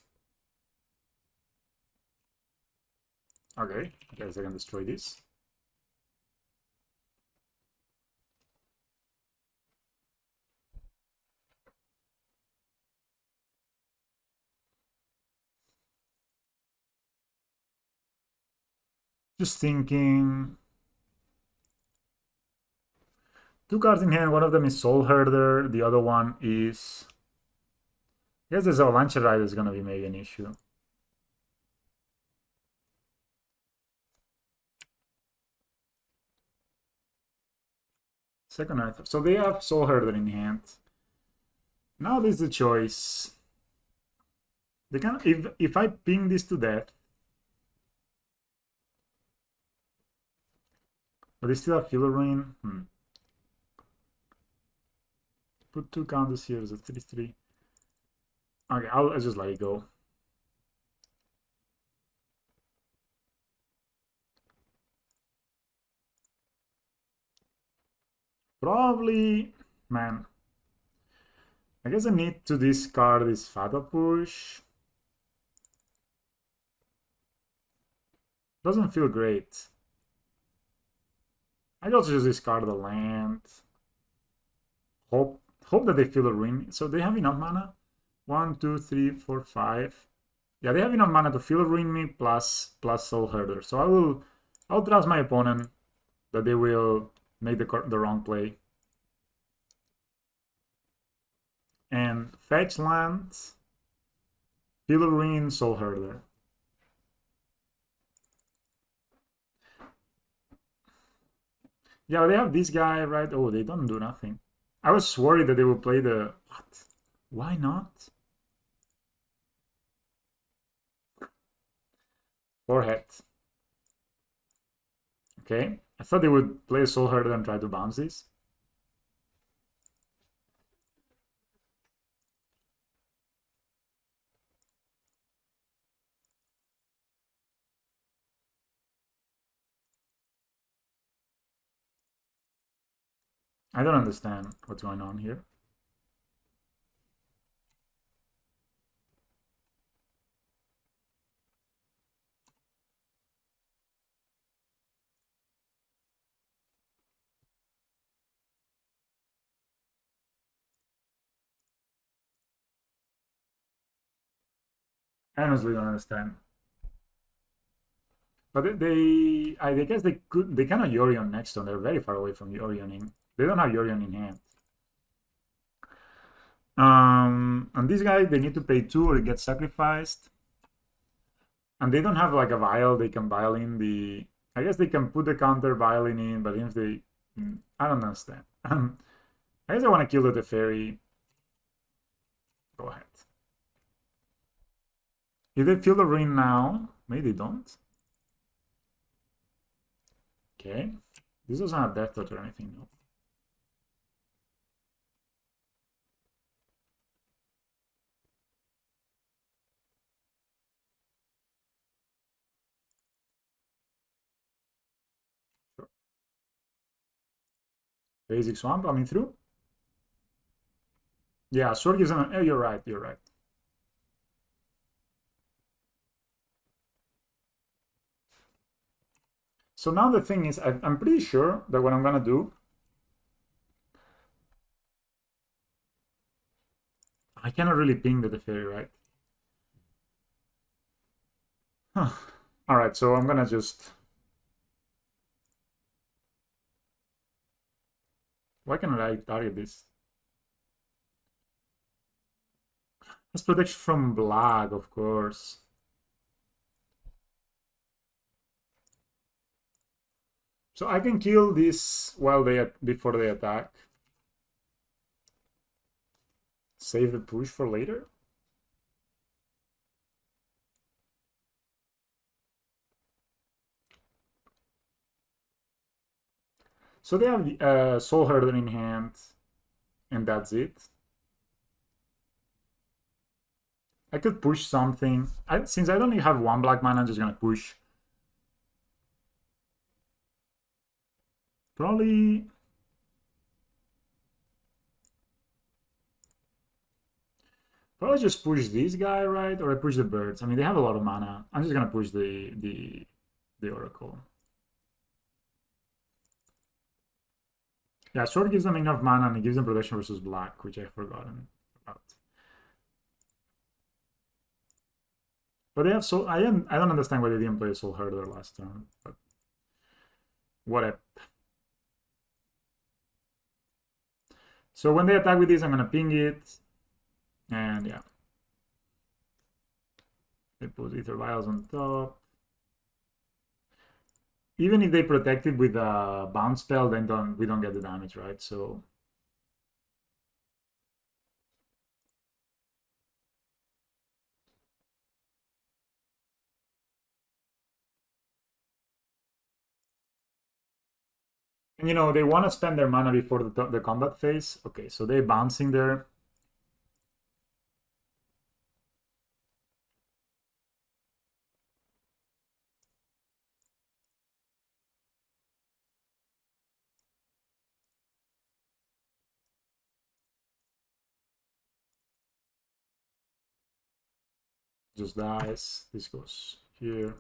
Speaker 1: Okay, I guess I can destroy this. Just thinking. 2 cards in hand, one of them is Soul Herder, the other one is... I guess this Avalanche Rider is going to be maybe an issue. Second Earth. So they have Soul Herder in hand. Now this is the choice. They can, if I ping this to death, but they still have Filler Rain. Put 2 counters here as a 3-3. Okay, I'll just let it go. Probably, man. I guess I need to discard this Fatal Push. Doesn't feel great. I could also just discard the land. Hope that they feel a ruin. So they have enough mana. 1, 2, 3, 4, 5. Yeah, they have enough mana to Field of Ruin me plus Soul Herder. So I'll trust my opponent that they will make the wrong play. And fetch land, Field of Ruin, Soul Herder. Yeah, they have this guy, right? Oh, they don't do nothing. I was worried that they would play the... What? Why not? Forehead. Okay. I thought they would play Soul Herder and try to bounce this. I don't understand what's going on here. I honestly don't understand. But I guess they cannot Yorion next turn. They're very far away from Yorioning. They don't have Yorion in hand. And this guy, they need to pay 2 or it gets sacrificed. And they don't have like a vial they can vial in the... I guess they can put the counter violin in, but if they... I don't understand. I guess I want to kill the Teferi. Go ahead. If they feel the ring now, maybe they don't. Okay. This doesn't have death touch or anything, no. Sure. Basic swamp coming through. Yeah, sword gives them... Oh, you're right, you're right. So now the thing is, I'm pretty sure that what I'm gonna do... I cannot really ping the Teferi, right? Huh. Alright, so I'm gonna just... Why can't I target this? That's protection from black, of course. So I can kill this while before they attack. Save the push for later. So they have Soul Herder in hand, and that's it. I could push something. Since I don't even have 1 black mana, I'm just gonna push. Probably just push this guy, right? Or I push the birds. I mean, they have a lot of mana. I'm just gonna push the Oracle. Yeah, sword gives them enough mana and it gives them protection versus black, which I've forgotten about. But they have Soul... I don't understand why they didn't play Soul Herder last turn, but whatever. So when they attack with this, I'm gonna ping it. And yeah. They put Ether Vials on top. Even if they protect it with a bounce spell, then we don't get the damage, right? So and you know, they want to spend their mana before the combat phase. Okay, so they're bouncing there. Just dies. This goes here.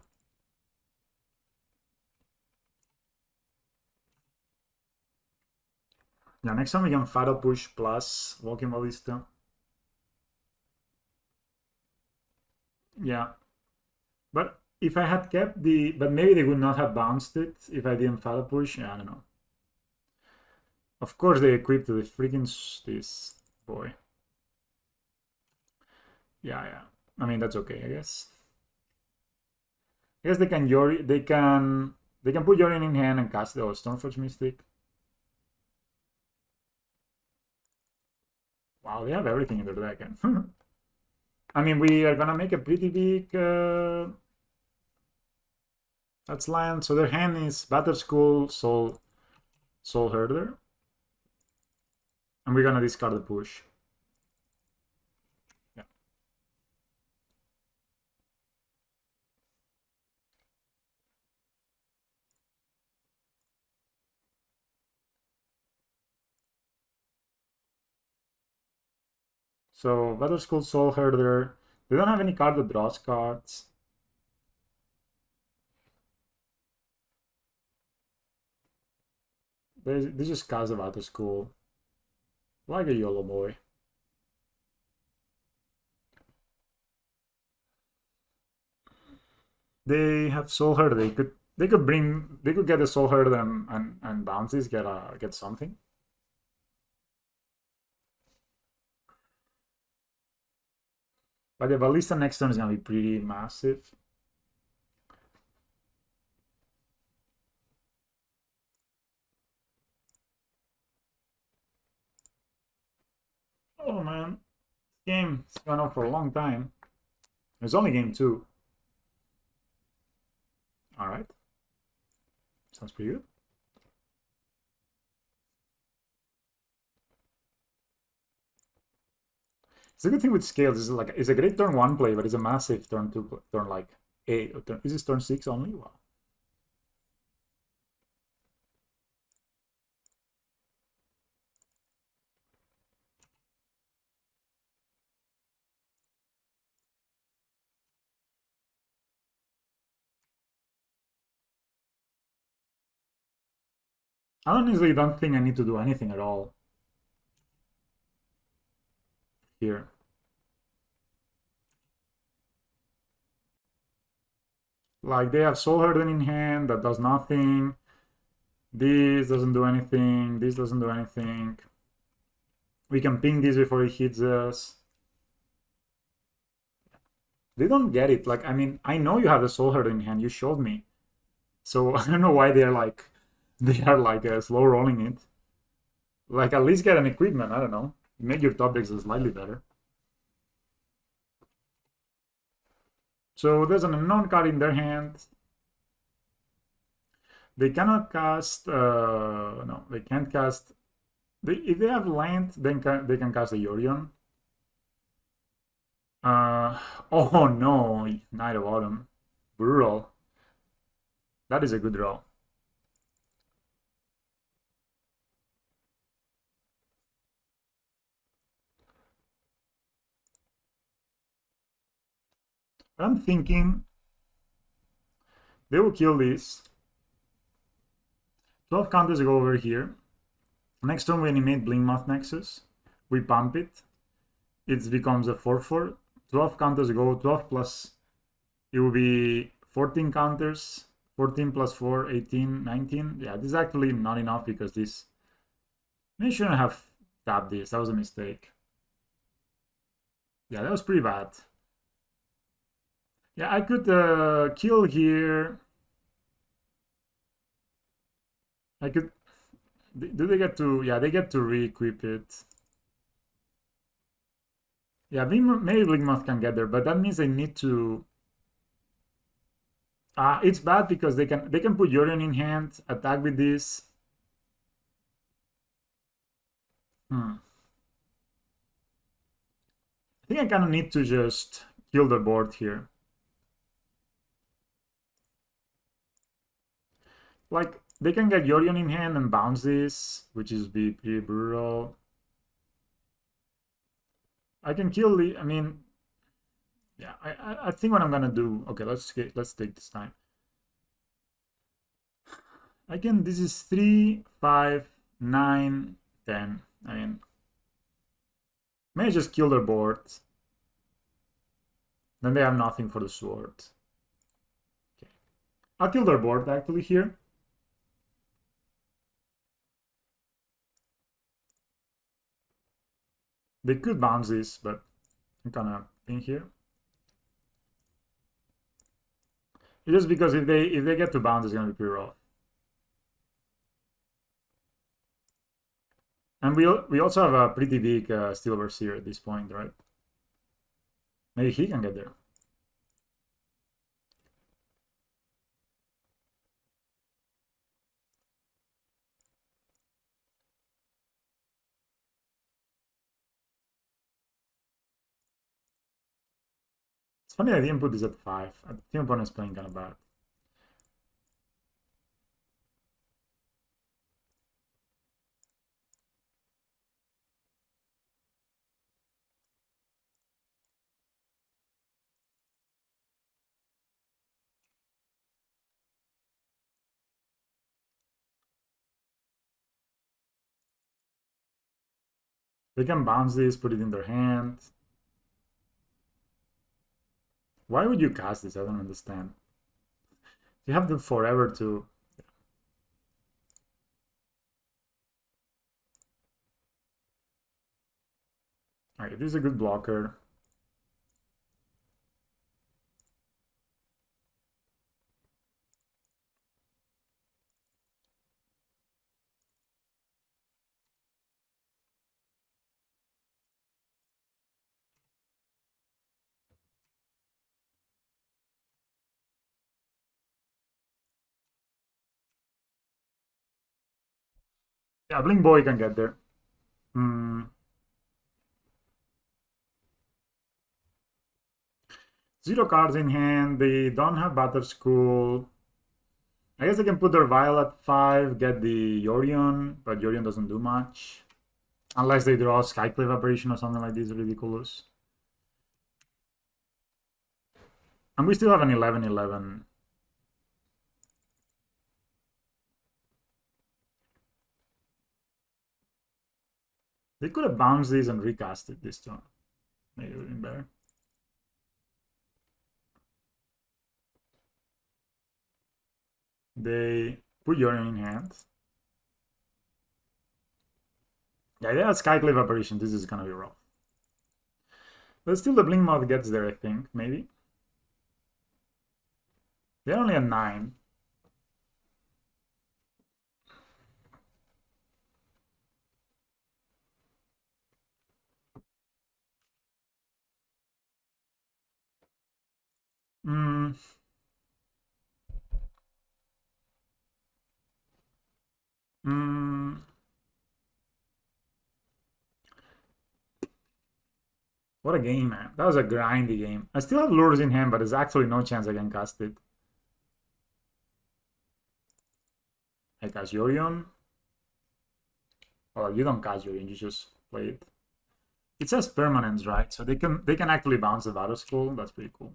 Speaker 1: Yeah, next time we can Fatal Push plus Walking Ballista. Yeah. But if I had kept the... But maybe they would not have bounced it if I didn't fatal push. Yeah, I don't know. Of course they equipped the freaking... this boy. Yeah. I mean, that's okay, I guess. I guess they can Yori... They can put Yorion in hand and cast the Stormforge Mystic. Wow, they have everything in their deck. I mean, we are gonna make a pretty big... That's land. So their hand is Battle School, Soul Herder. And we're gonna discard the push. Yeah. So Battle School, Soul Herder. They don't have any card that draws cards. They just cast the Battle School. Like a YOLO boy. They have Soul Herder. They could get the Soul Herder and bounces, get something. But the Ballista next turn is gonna be pretty massive. Oh man, this game has gone on for a long time. It's only game 2. Alright. Sounds pretty good. It's a good thing with scales. It's a great turn 1 play, but it's a massive turn 2 play, turn like 8 or turn... Is this turn 6 only? Wow. I honestly don't think I need to do anything at all here. Like, they have Soul Herder in hand that does nothing. This doesn't do anything. This doesn't do anything. We can ping this before he hits us. They don't get it. Like, I mean, I know you have the Soul Herder in hand. You showed me. So I don't know why they are like slow rolling it. Like, at least get an equipment. I don't know. Make your top decks slightly better. So there's an unknown card in their hand. They cannot cast... no, they can't cast... if they have land, then they can cast a Yorion. Oh no, Knight of Autumn. Brutal. That is a good draw. I'm thinking they will kill this. 12 counters go over here. Next turn we animate Blinkmoth Nexus. We pump it. It becomes a 4/4. 12 counters go, 12 plus... It will be 14 counters. 14 plus 4, 18, 19. Yeah, this is actually not enough because this... Maybe I shouldn't have tapped this. That was a mistake. Yeah, that was pretty bad. Yeah, I could kill here. I could... Do they get to... Yeah, they get to re-equip it. Yeah, maybe Blinkmoth can get there, but that means they need to... it's bad because they can put Yorion in hand, attack with this. I think I kind of need to just kill the board here. Like, they can get Yorion in hand and bounce this, which is be pretty brutal. I can kill the... I mean... Yeah, I think what I'm gonna do... Okay, let's take this time. I can... This is 3, 5, 9, 10. I mean... May just kill their board. Then they have nothing for the sword. Okay. I'll kill their board actually here. They could bounce this, but I'm gonna in here. Just because if they get to bounce, it's gonna be pretty rough. And we also have a pretty big Steelverse here at this point, right? Maybe he can get there. It's funny I didn't put this at 5. I think opponent's playing kind of bad. They can bounce this, put it in their hand. Why would you cast this? I don't understand. You have them forever to... Alright, this is a good blocker. Yeah, Blink Boy can get there. Zero cards in hand. They don't have Battle School. I guess they can put their Vial at 5, get the Yorion, but Yorion doesn't do much. Unless they draw Skyclave Apparition or something like this ridiculous. And we still have an 11-11. They could have bounced this and recast it this turn. Maybe it would have been better. They put Yorion in hand. Yeah, they have Skyclave Apparition. This is gonna be rough. But still the Blink Mod gets there, I think, maybe. They're only at 9. What a game, man. That was a grindy game. I still have Lures in hand, but there's actually no chance I can cast it. I cast Yorion. Well, you don't cast Yorion, you just play it. It says permanents, right? So they can actually bounce the Battle School. That's pretty cool.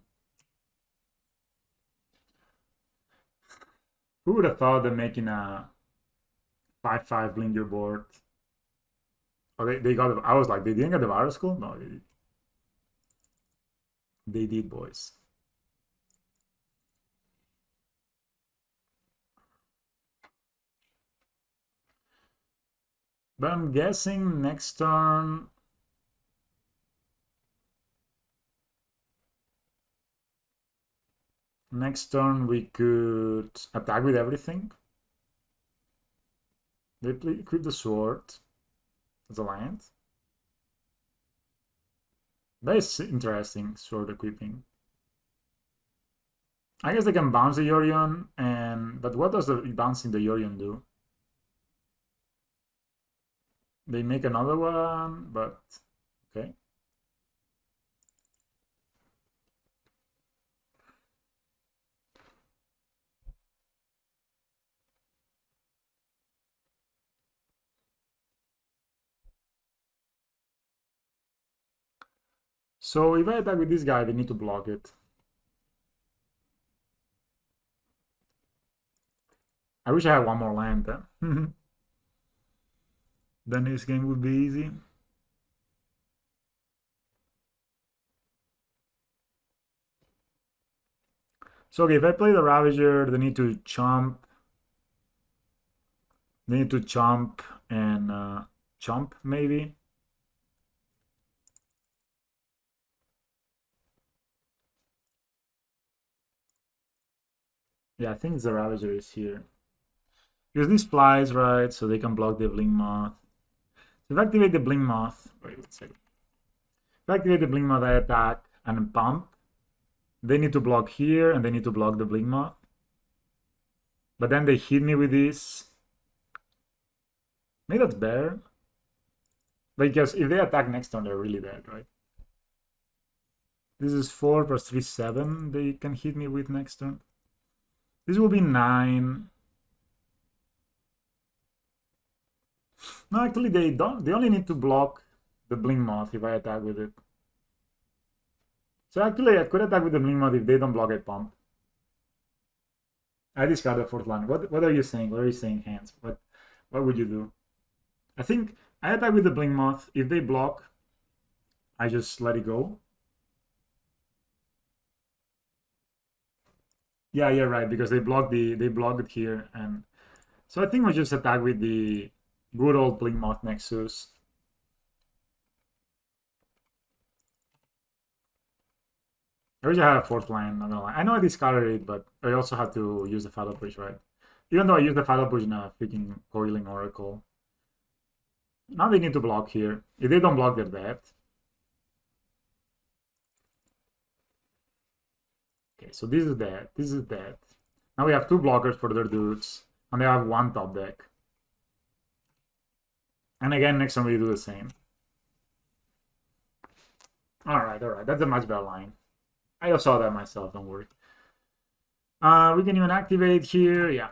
Speaker 1: Who would have thought that making a 5/5 blink your board? Oh, they got it. I was like, they didn't get the Battle School? No, they did. They did, boys. But I'm guessing next turn... Next turn we could attack with everything. They equip the sword as a land. That is interesting, sword equipping. I guess they can bounce the Yorion, but what does the bouncing the Yorion do? They make another one, but okay. So if I attack with this guy, they need to block it. I wish I had one more land then. Then this game would be easy. So okay, if I play the Ravager, they need to chomp. They need to chomp and chomp maybe. Yeah, I think the Ravager is here. Because this flies, right? So they can block the Blink Moth. So if I activate the Blink Moth, wait a second. If I activate the Blink Moth, I attack and pump. They need to block here and they need to block the Blink Moth. But then they hit me with this. Maybe that's better. Because if they attack next turn, they're really dead, right? This is 4 plus 3, 7 they can hit me with next turn. This will be 9. No, actually they don't. They only need to block the Blink Moth if I attack with it. So actually I could attack with the Blink Moth if they don't block a pump. I discard the 4th line. What are you saying? What are you saying, hands? What would you do? I think I attack with the Blink Moth. If they block, I just let it go. Yeah, you're right, because they blocked it here, and so I think we just attack with the good old Blink Moth Nexus. I wish I had a 4th line, not gonna lie. I know I discarded it, but I also had to use the Fatal Push, right? Even though I used the Fatal Push in a freaking Coiling Oracle. Now they need to block here. If they don't block, they're dead. Okay, so this is dead. This is dead. Now we have 2 blockers for their dudes, and they have 1 top deck. And again, next time we do the same. Alright. That's a much better line. I just saw that myself, don't worry. We can even activate here, yeah.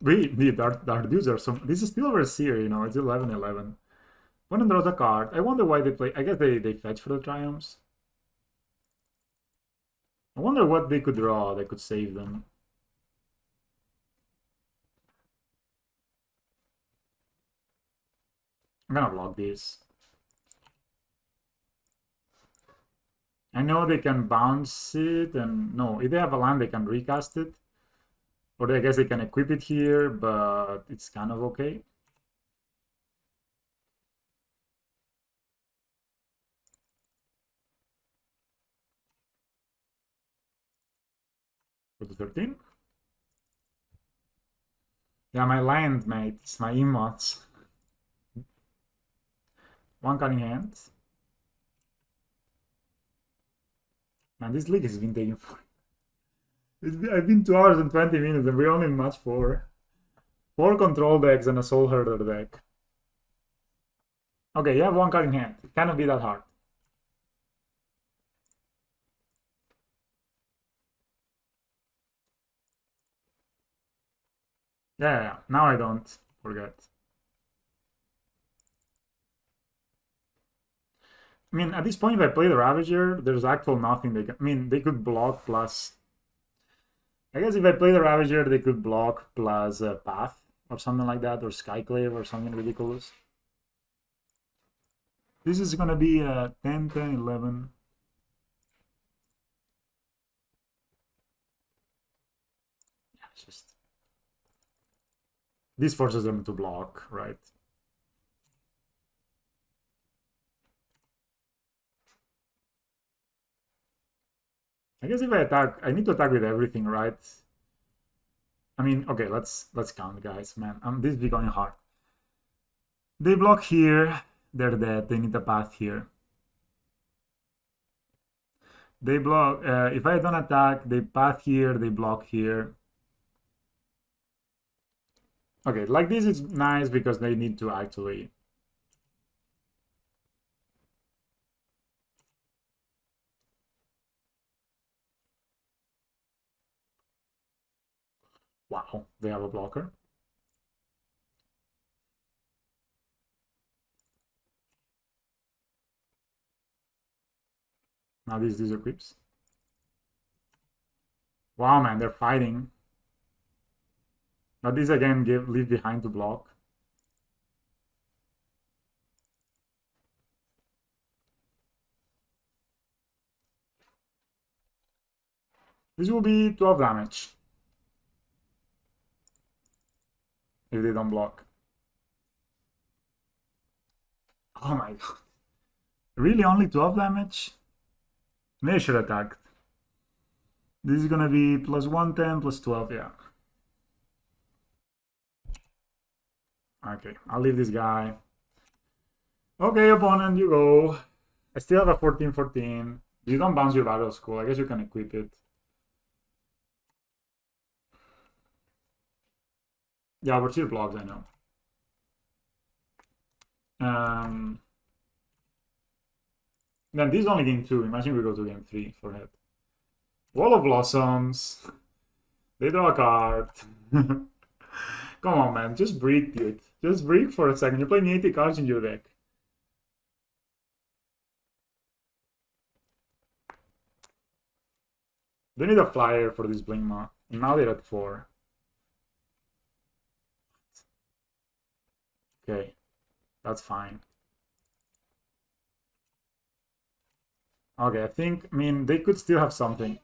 Speaker 1: Our dudes are some. This is still Overseer, you know, it's 11-11. Opponent draws a card. I wonder why they play. I guess they fetch for the Triumphs. I wonder what they could draw that could save them. I'm gonna block this. I know they can bounce it, and no, if they have a land, they can recast it. Or I guess they can equip it here, but it's kind of okay. Go to 13. Yeah, my land, mate. It's my emotes. 1 card in hand. Man, this league has been taking for. I've been 2 hours and 20 minutes, and we're only in match 4. 4 control decks and a Soul Herder deck. Okay, you have 1 card in hand. It cannot be that hard. Yeah. Now I don't forget. I mean, at this point, if I play the Ravager, there's actual nothing they can. I mean, they could block plus. I guess if I play the Ravager, they could block plus Path or something like that, or Skyclave or something ridiculous. This is gonna be 10, 10, 11. Yeah, it's just. This forces them to block, right? I guess if I attack, I need to attack with everything, right? I mean, okay, let's count, guys, man. This is becoming hard. They block here, they're dead. They need a path here. They block. If I don't attack, they path here, they block here. Okay, like this is nice because they need to actually. Wow, they have a blocker. Now these equips. Wow, man, they're fighting. But this again leave behind to block. This will be 12 damage. If they don't block. Oh my god. Really only 12 damage? Maybe I should attack. This is gonna be plus 110 plus 12, yeah. Okay, I'll leave this guy. Okay, opponent, you go. I still have a 14-14. You don't bounce your battle school. I guess you can equip it. Yeah, overseer blocks, I know. Then this is only game 2. Imagine we go to game 3 for it. Wall of Blossoms. They draw a card. Come on, man. Just breathe, dude. Just breathe for a second. You're playing 80 cards in your deck. They need a flyer for this Blink Moth. Now they're at 4. Okay. That's fine. Okay, I mean, they could still have something.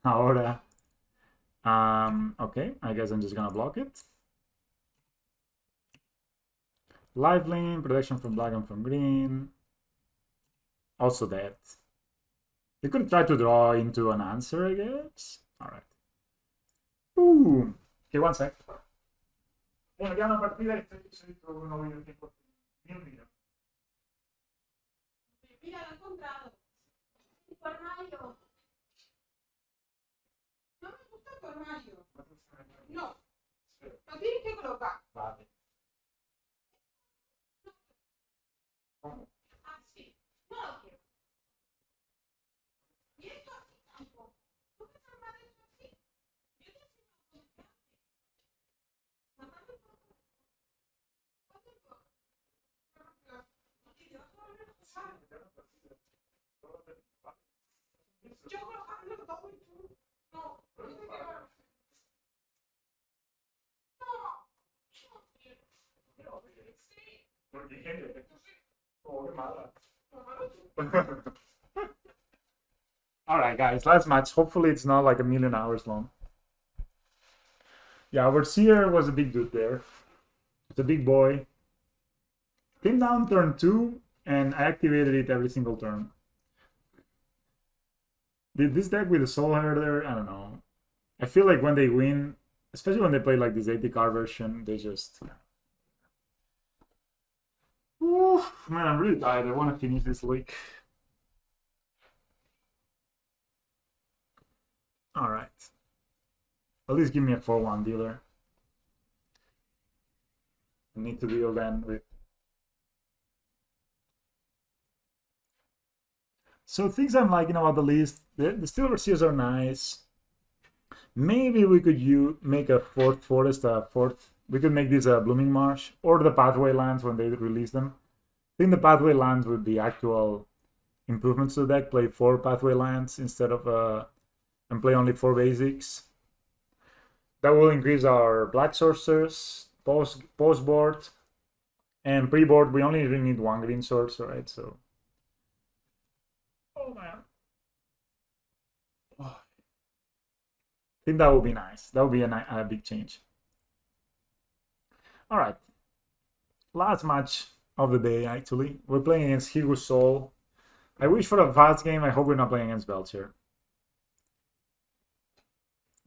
Speaker 1: Ahora. Okay, I guess I'm just gonna block it. Lifelink, protection from black and from green. Also that. You could try to draw into an answer, I guess. Alright. Ooh. Okay, one sec. Ya una partida estoy no voy a tiempo.
Speaker 2: Mira, lo he encontrado. Tu armario. No me gusta tu armario. No. Lo tienes que colocar.
Speaker 1: Vale.
Speaker 2: Así. No lo quiero. Y esto así tampoco. ¿Tú puedes armar esto así? Yo te enseño a colocar. Matando por favor. Yo colocarlo todo y tú. No.
Speaker 1: Alright, guys, last match. Hopefully, it's not like a million hours long. Yeah, Overseer was a big dude there. It's a big boy. Came down turn 2, and I activated it every single turn. Did this deck with the Soul Herder? I don't know. I feel like when they win, especially when they play like this 80 card version, they just. Oof, man, I'm really tired. I want to finish this week. Alright. At least give me a 4-1 dealer. I need to deal then with. So things I'm liking about the list, the Steel Overseers are nice. Maybe we could make a 4th forest, we could make this a Blooming Marsh, or the Pathway lands when they release them. I think the Pathway lands would be actual improvements to the deck. Play 4 Pathway lands instead of and play only 4 basics. That will increase our Black Sorcerers, post board, and pre-board. We only really need 1 green sorcerer, right? So. Oh man. Oh. I think that would be nice. That would be a big change. All right. Last match of the day, actually. We're playing against Higu Soul. I wish for a fast game. I hope we're not playing against Belcher.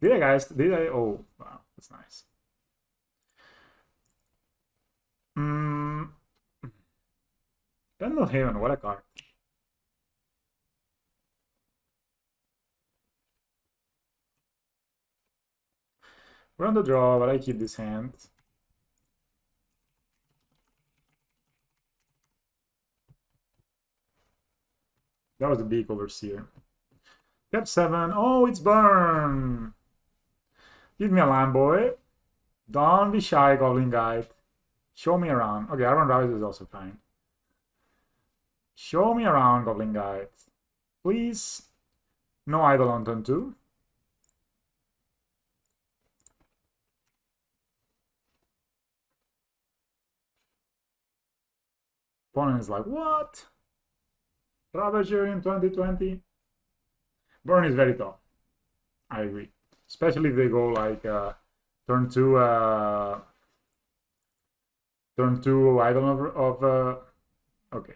Speaker 1: Did I, guys? Did I? Oh, wow. That's nice. Pendle Haven, what a card. We're on the draw, but I keep this hand. That was a big Overseer. Step 7. Oh, it's burn. Give me a land, boy. Don't be shy, Goblin Guide. Show me around. Okay, Iron Rise is also fine. Show me around, Goblin Guide. Please. No idle on turn 2. Opponent is like, what? Ravager in 2020? Burn is very tough. I agree. Especially if they go like turn two idol of okay.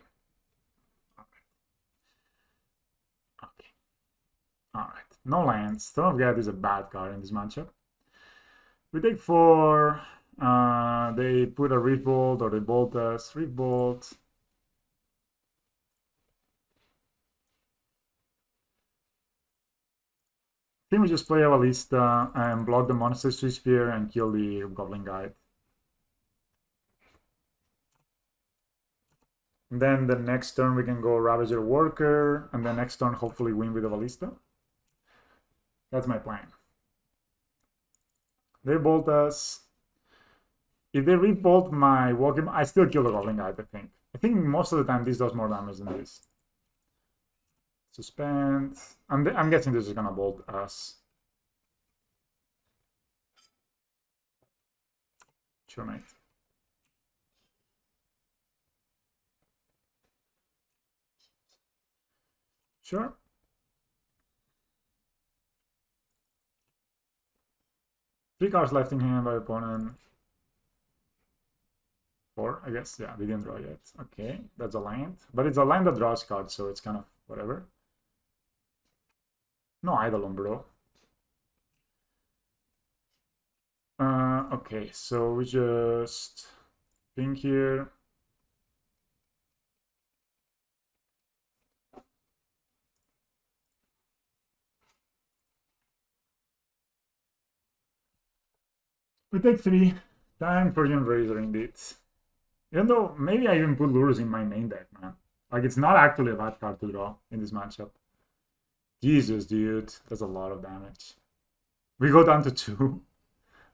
Speaker 1: Okay. Alright. No lands. Throne of God is a bad card in this matchup. We take 4. They put a Revolt or they bolt us. Revolt. I think we just play a Ballista and block the Monastery Spear and kill the Goblin Guide. And then the next turn we can go Ravager Worker, and the next turn hopefully win with a Ballista. That's my plan. They bolt us. If they revolt my Walking, I still kill the Goblin Guide, I think. I think most of the time this does more damage than this. Suspend. I'm guessing this is gonna bolt us. Sure, mate. Sure. Three cards left in hand by opponent. 4, I guess. Yeah, we didn't draw yet. Okay, that's a land. But it's a land that draws cards, so it's kind of whatever. No Eidolon, bro. Okay, so we just think here. We take 3. Time for Gen Razor, indeed. Even though maybe I even put Lurrus in my main deck, man. Like, it's not actually a bad card to draw in this matchup. Jesus, dude. That's a lot of damage. We go down to 2.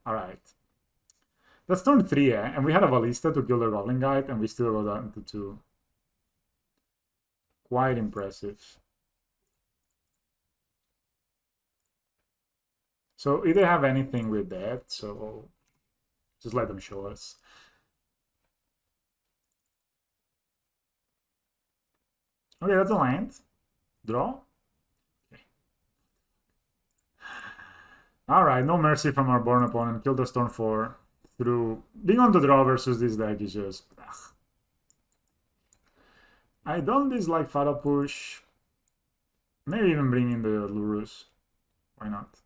Speaker 1: Alright. That's turn 3, eh? And we had a Ballista to kill the Goblin Guide, and we still go down to 2. Quite impressive. So if they have anything with that, so just let them show us. Okay, that's a land. Draw. Okay. Alright, no mercy from our born opponent. Kill the turn 4. Through being on the draw versus this deck is just... Ugh. I don't dislike Fatal Push. Maybe even bring in the Lurrus. Why not?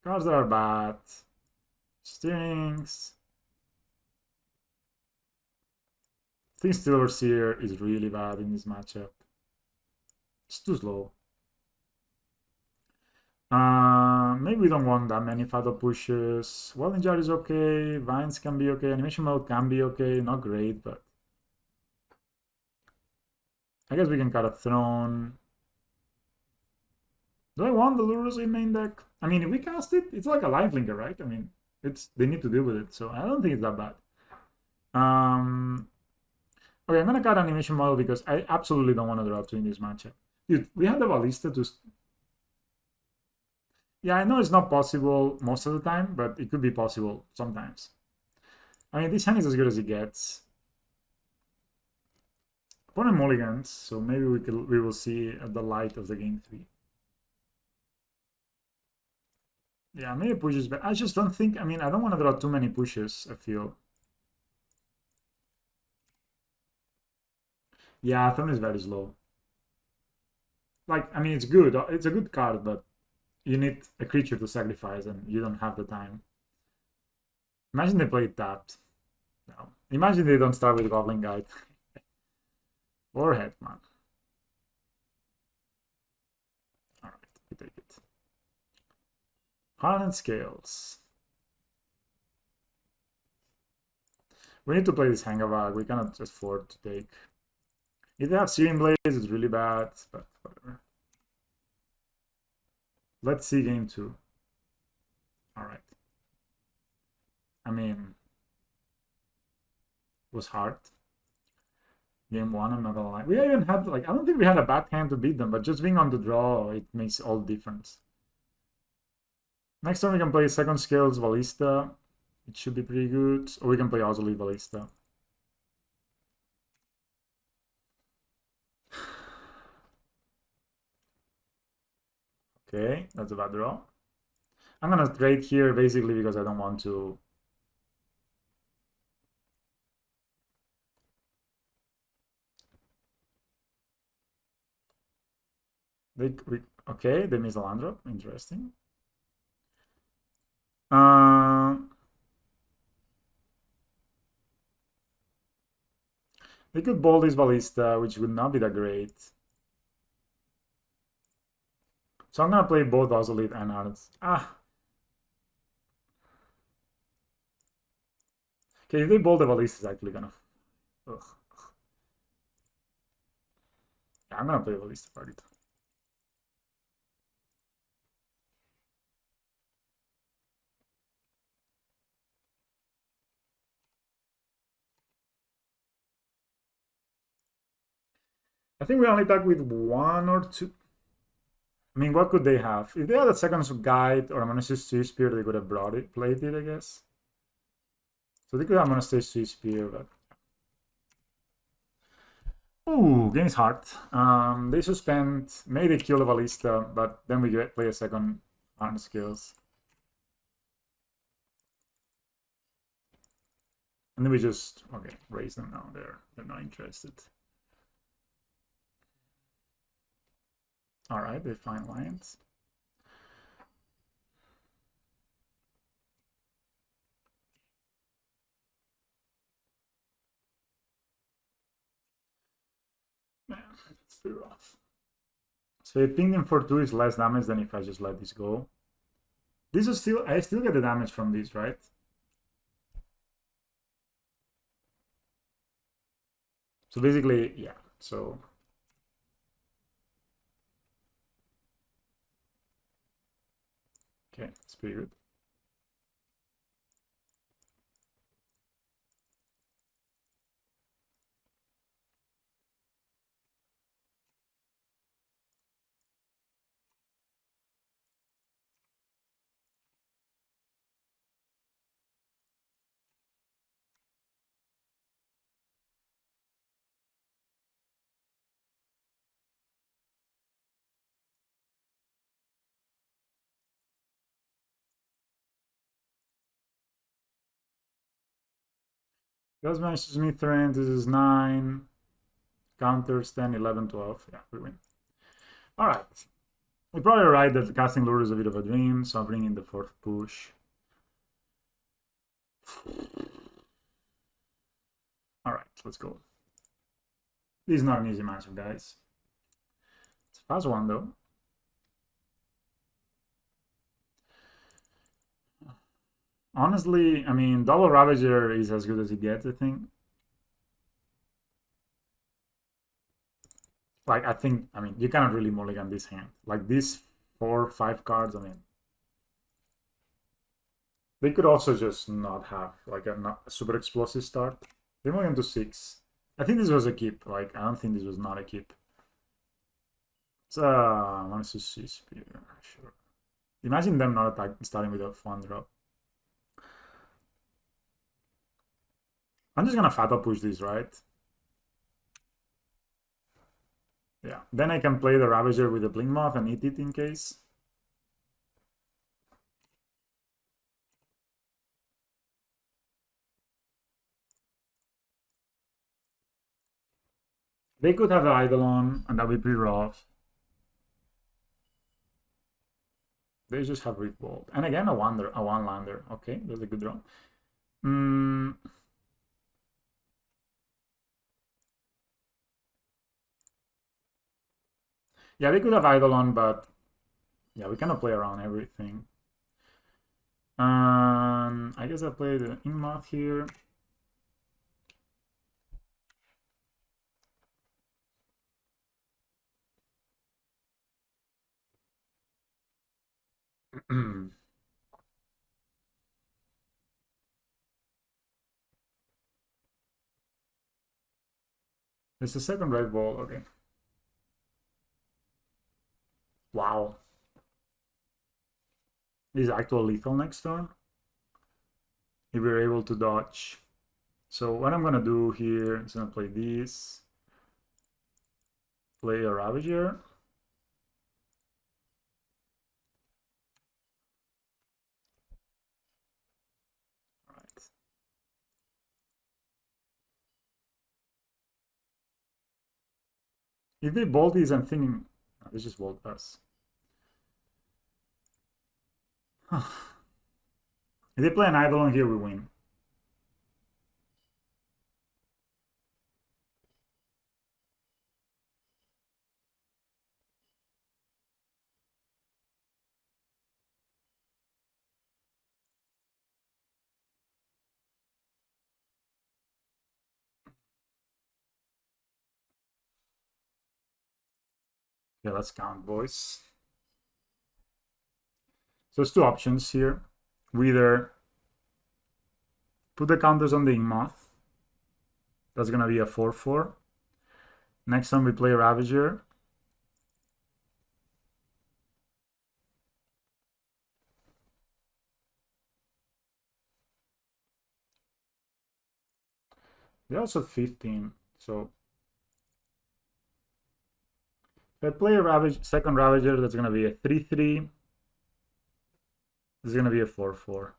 Speaker 1: Cards that are bad. Strings. I think Steel Overseer is really bad in this matchup. It's too slow. Maybe we don't want that many Fatal Pushes. Welding Jar is okay. Vines can be okay. Animation Mode can be okay. Not great, but... I guess we can cut a Throne. Do I want the Lurrus in main deck? I mean, if we cast it, it's like a lifelinker, right? I mean, they need to deal with it, so I don't think it's that bad. Okay, I'm gonna cut animation model because I absolutely don't want to draw 2 in this matchup. Dude, we had the Ballista to... Yeah, I know it's not possible most of the time, but it could be possible sometimes. I mean, this hand is as good as it gets. Opponent mulligans, so maybe we will see the light of the game 3. Yeah, maybe pushes, but I just don't think... I mean, I don't want to draw too many pushes, I feel. Yeah, Throne is very slow. Like, I mean, it's good. It's a good card, but you need a creature to sacrifice, and you don't have the time. Imagine they play it tapped. No. Imagine they don't start with Goblin Guide. Or Hetman. Alright, we take it. Hardened Scales. We need to play this Hangavag. We cannot just afford to take... If they have Searing Blades, it's really bad, but whatever. Let's see game 2. Alright. I mean... It was hard. Game 1, I'm not gonna lie. We even had, like, I don't think we had a bad hand to beat them, but just being on the draw, it makes all the difference. Next time we can play second Scales Ballista. It should be pretty good. Or we can play Ozolite Ballista. Okay, that's a bad draw. I'm gonna trade here basically because I don't want to. Okay, they miss a land drop. Interesting. They could ball this Ballista, which would not be that great. So I'm gonna play both Ozolith and Arts. Okay, if they ball the Ballista, it's actually gonna. Ugh. Yeah, I'm gonna play Ballista Party. I think we only attack with one or two. I mean, what could they have? If they had a second guide or a Monastery Sea Spear, they could have played it, I guess. So they could have Monastery Sea Spear, but. Ooh, game is hard. They suspend, maybe they kill the Ballista, but then we play a second Hardened Scales. And then we just, okay, raise them now. They're not interested. All right, they find lions. Man, that's too rough. So I pinged him for 2 is less damage than if I just let this go. This is still, I still get the damage from this, right? So basically, yeah, so. Okay, it's pretty good. Guys managed to Smith Rand, this is 9. Counters 10, 11, 12. Yeah, we win. All right. We're probably right that casting Lure is a bit of a dream, so I'll bring in the 4th push. All right, let's go. This is not an easy matchup, guys. It's a fast one, though. Honestly, I mean, double Ravager is as good as it gets, I think. Like, I mean, you cannot really mulligan this hand. Like, these 4, 5 cards, I mean. They could also just not have, like, a super explosive start. They mulligan to 6. I think this was a keep. Like, I don't think this was not a keep. It's I want to see spear, sure. Imagine them not starting with a 1 drop. I'm just gonna fatal push this, right? Yeah. Then I can play the Ravager with the Blink Moth and eat it in case. They could have the Eidolon, and that would be pretty rough. They just have Rift Bolt. And again, a one-lander. Okay, that's a good draw. Yeah, they could have Eidolon, but yeah, we cannot play around everything. I guess I play the Inmoth here. It's the second red ball, okay. Wow. This is actual lethal next turn. If we're able to dodge. So what I'm gonna do here is gonna play this. Play a Ravager. If they bolt these, I'm thinking, oh, they just bolt us. If they play an Eidolon here, we win. Yeah, let's count, boys. So there's two options here. We either put the counters on the Moth. That's gonna be a 4/4. Next time we play Ravager. They're also 15, so if I play a second Ravager, that's gonna be a 3/3. This is gonna be a 4/4.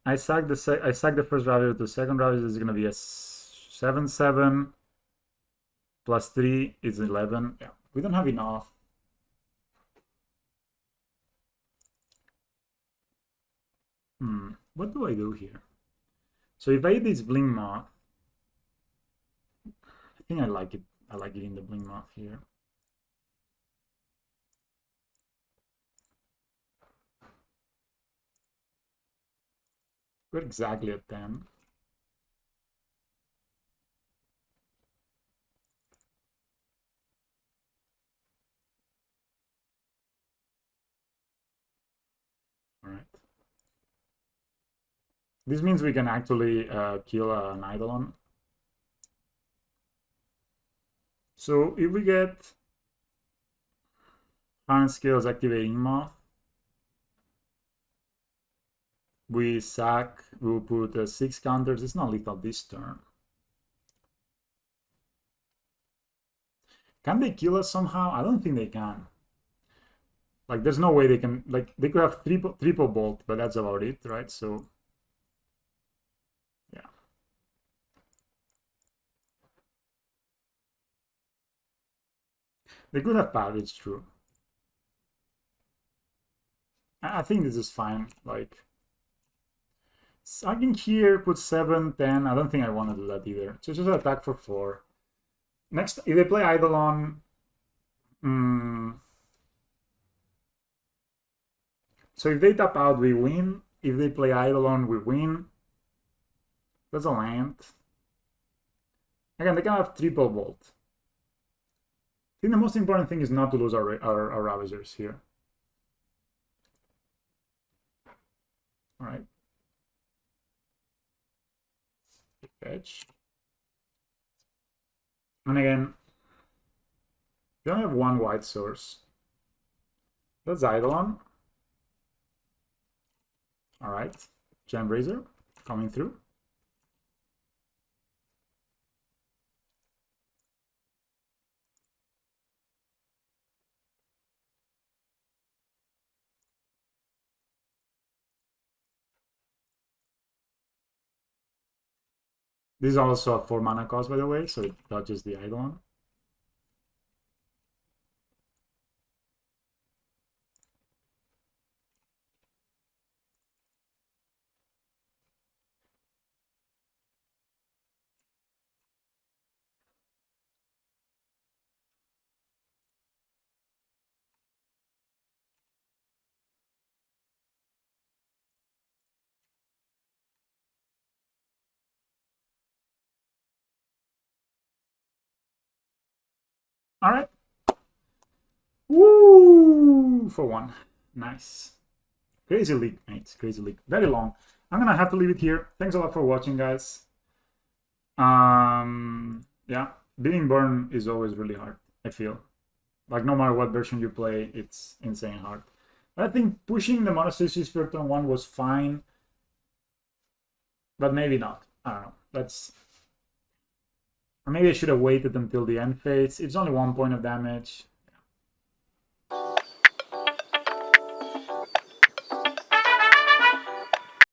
Speaker 1: I sack the first Ravager to the second Ravager. This is gonna be a 7/7 plus 3 is 11. Yeah, we don't have enough. What do I do here? So if I eat this Blink Moth, I think I like it. I like eating the Blink Moth here. We're exactly at 10. All right. This means we can actually kill an Eidolon. So if we get Hardened Scales activating Moth, we sack, we'll put 6 counters. It's not lethal this turn. Can they kill us somehow? I don't think they can. Like, there's no way they can, like, they could have triple bolt, but that's about it, right? So, yeah. They could have pad, it's true. I think this is fine. Like, sacking here, put 7, 10. I don't think I want to do that either. So just attack for 4. Next, if they play Eidolon, so if they tap out, we win. If they play Eidolon, we win. That's a land. Again, they can have triple bolt. I think the most important thing is not to lose our Ravagers here. All right. Fetch. And again, we only have one white source. That's Eidolon. All right. Gem Razor coming through. This is also a 4 mana cost, by the way, so it dodges the Eidolon. All right. Woo! For 1. Nice. Crazy league, mate. Crazy league. Very long. I'm gonna have to leave it here. Thanks a lot for watching, guys. Yeah, beating Burn is always really hard, I feel. Like, no matter what version you play, it's insane hard. But I think pushing the Monastery Spirit on 1 was fine. But maybe not. I don't know. That's... Or maybe I should have waited until the end phase. It's only 1 point of damage.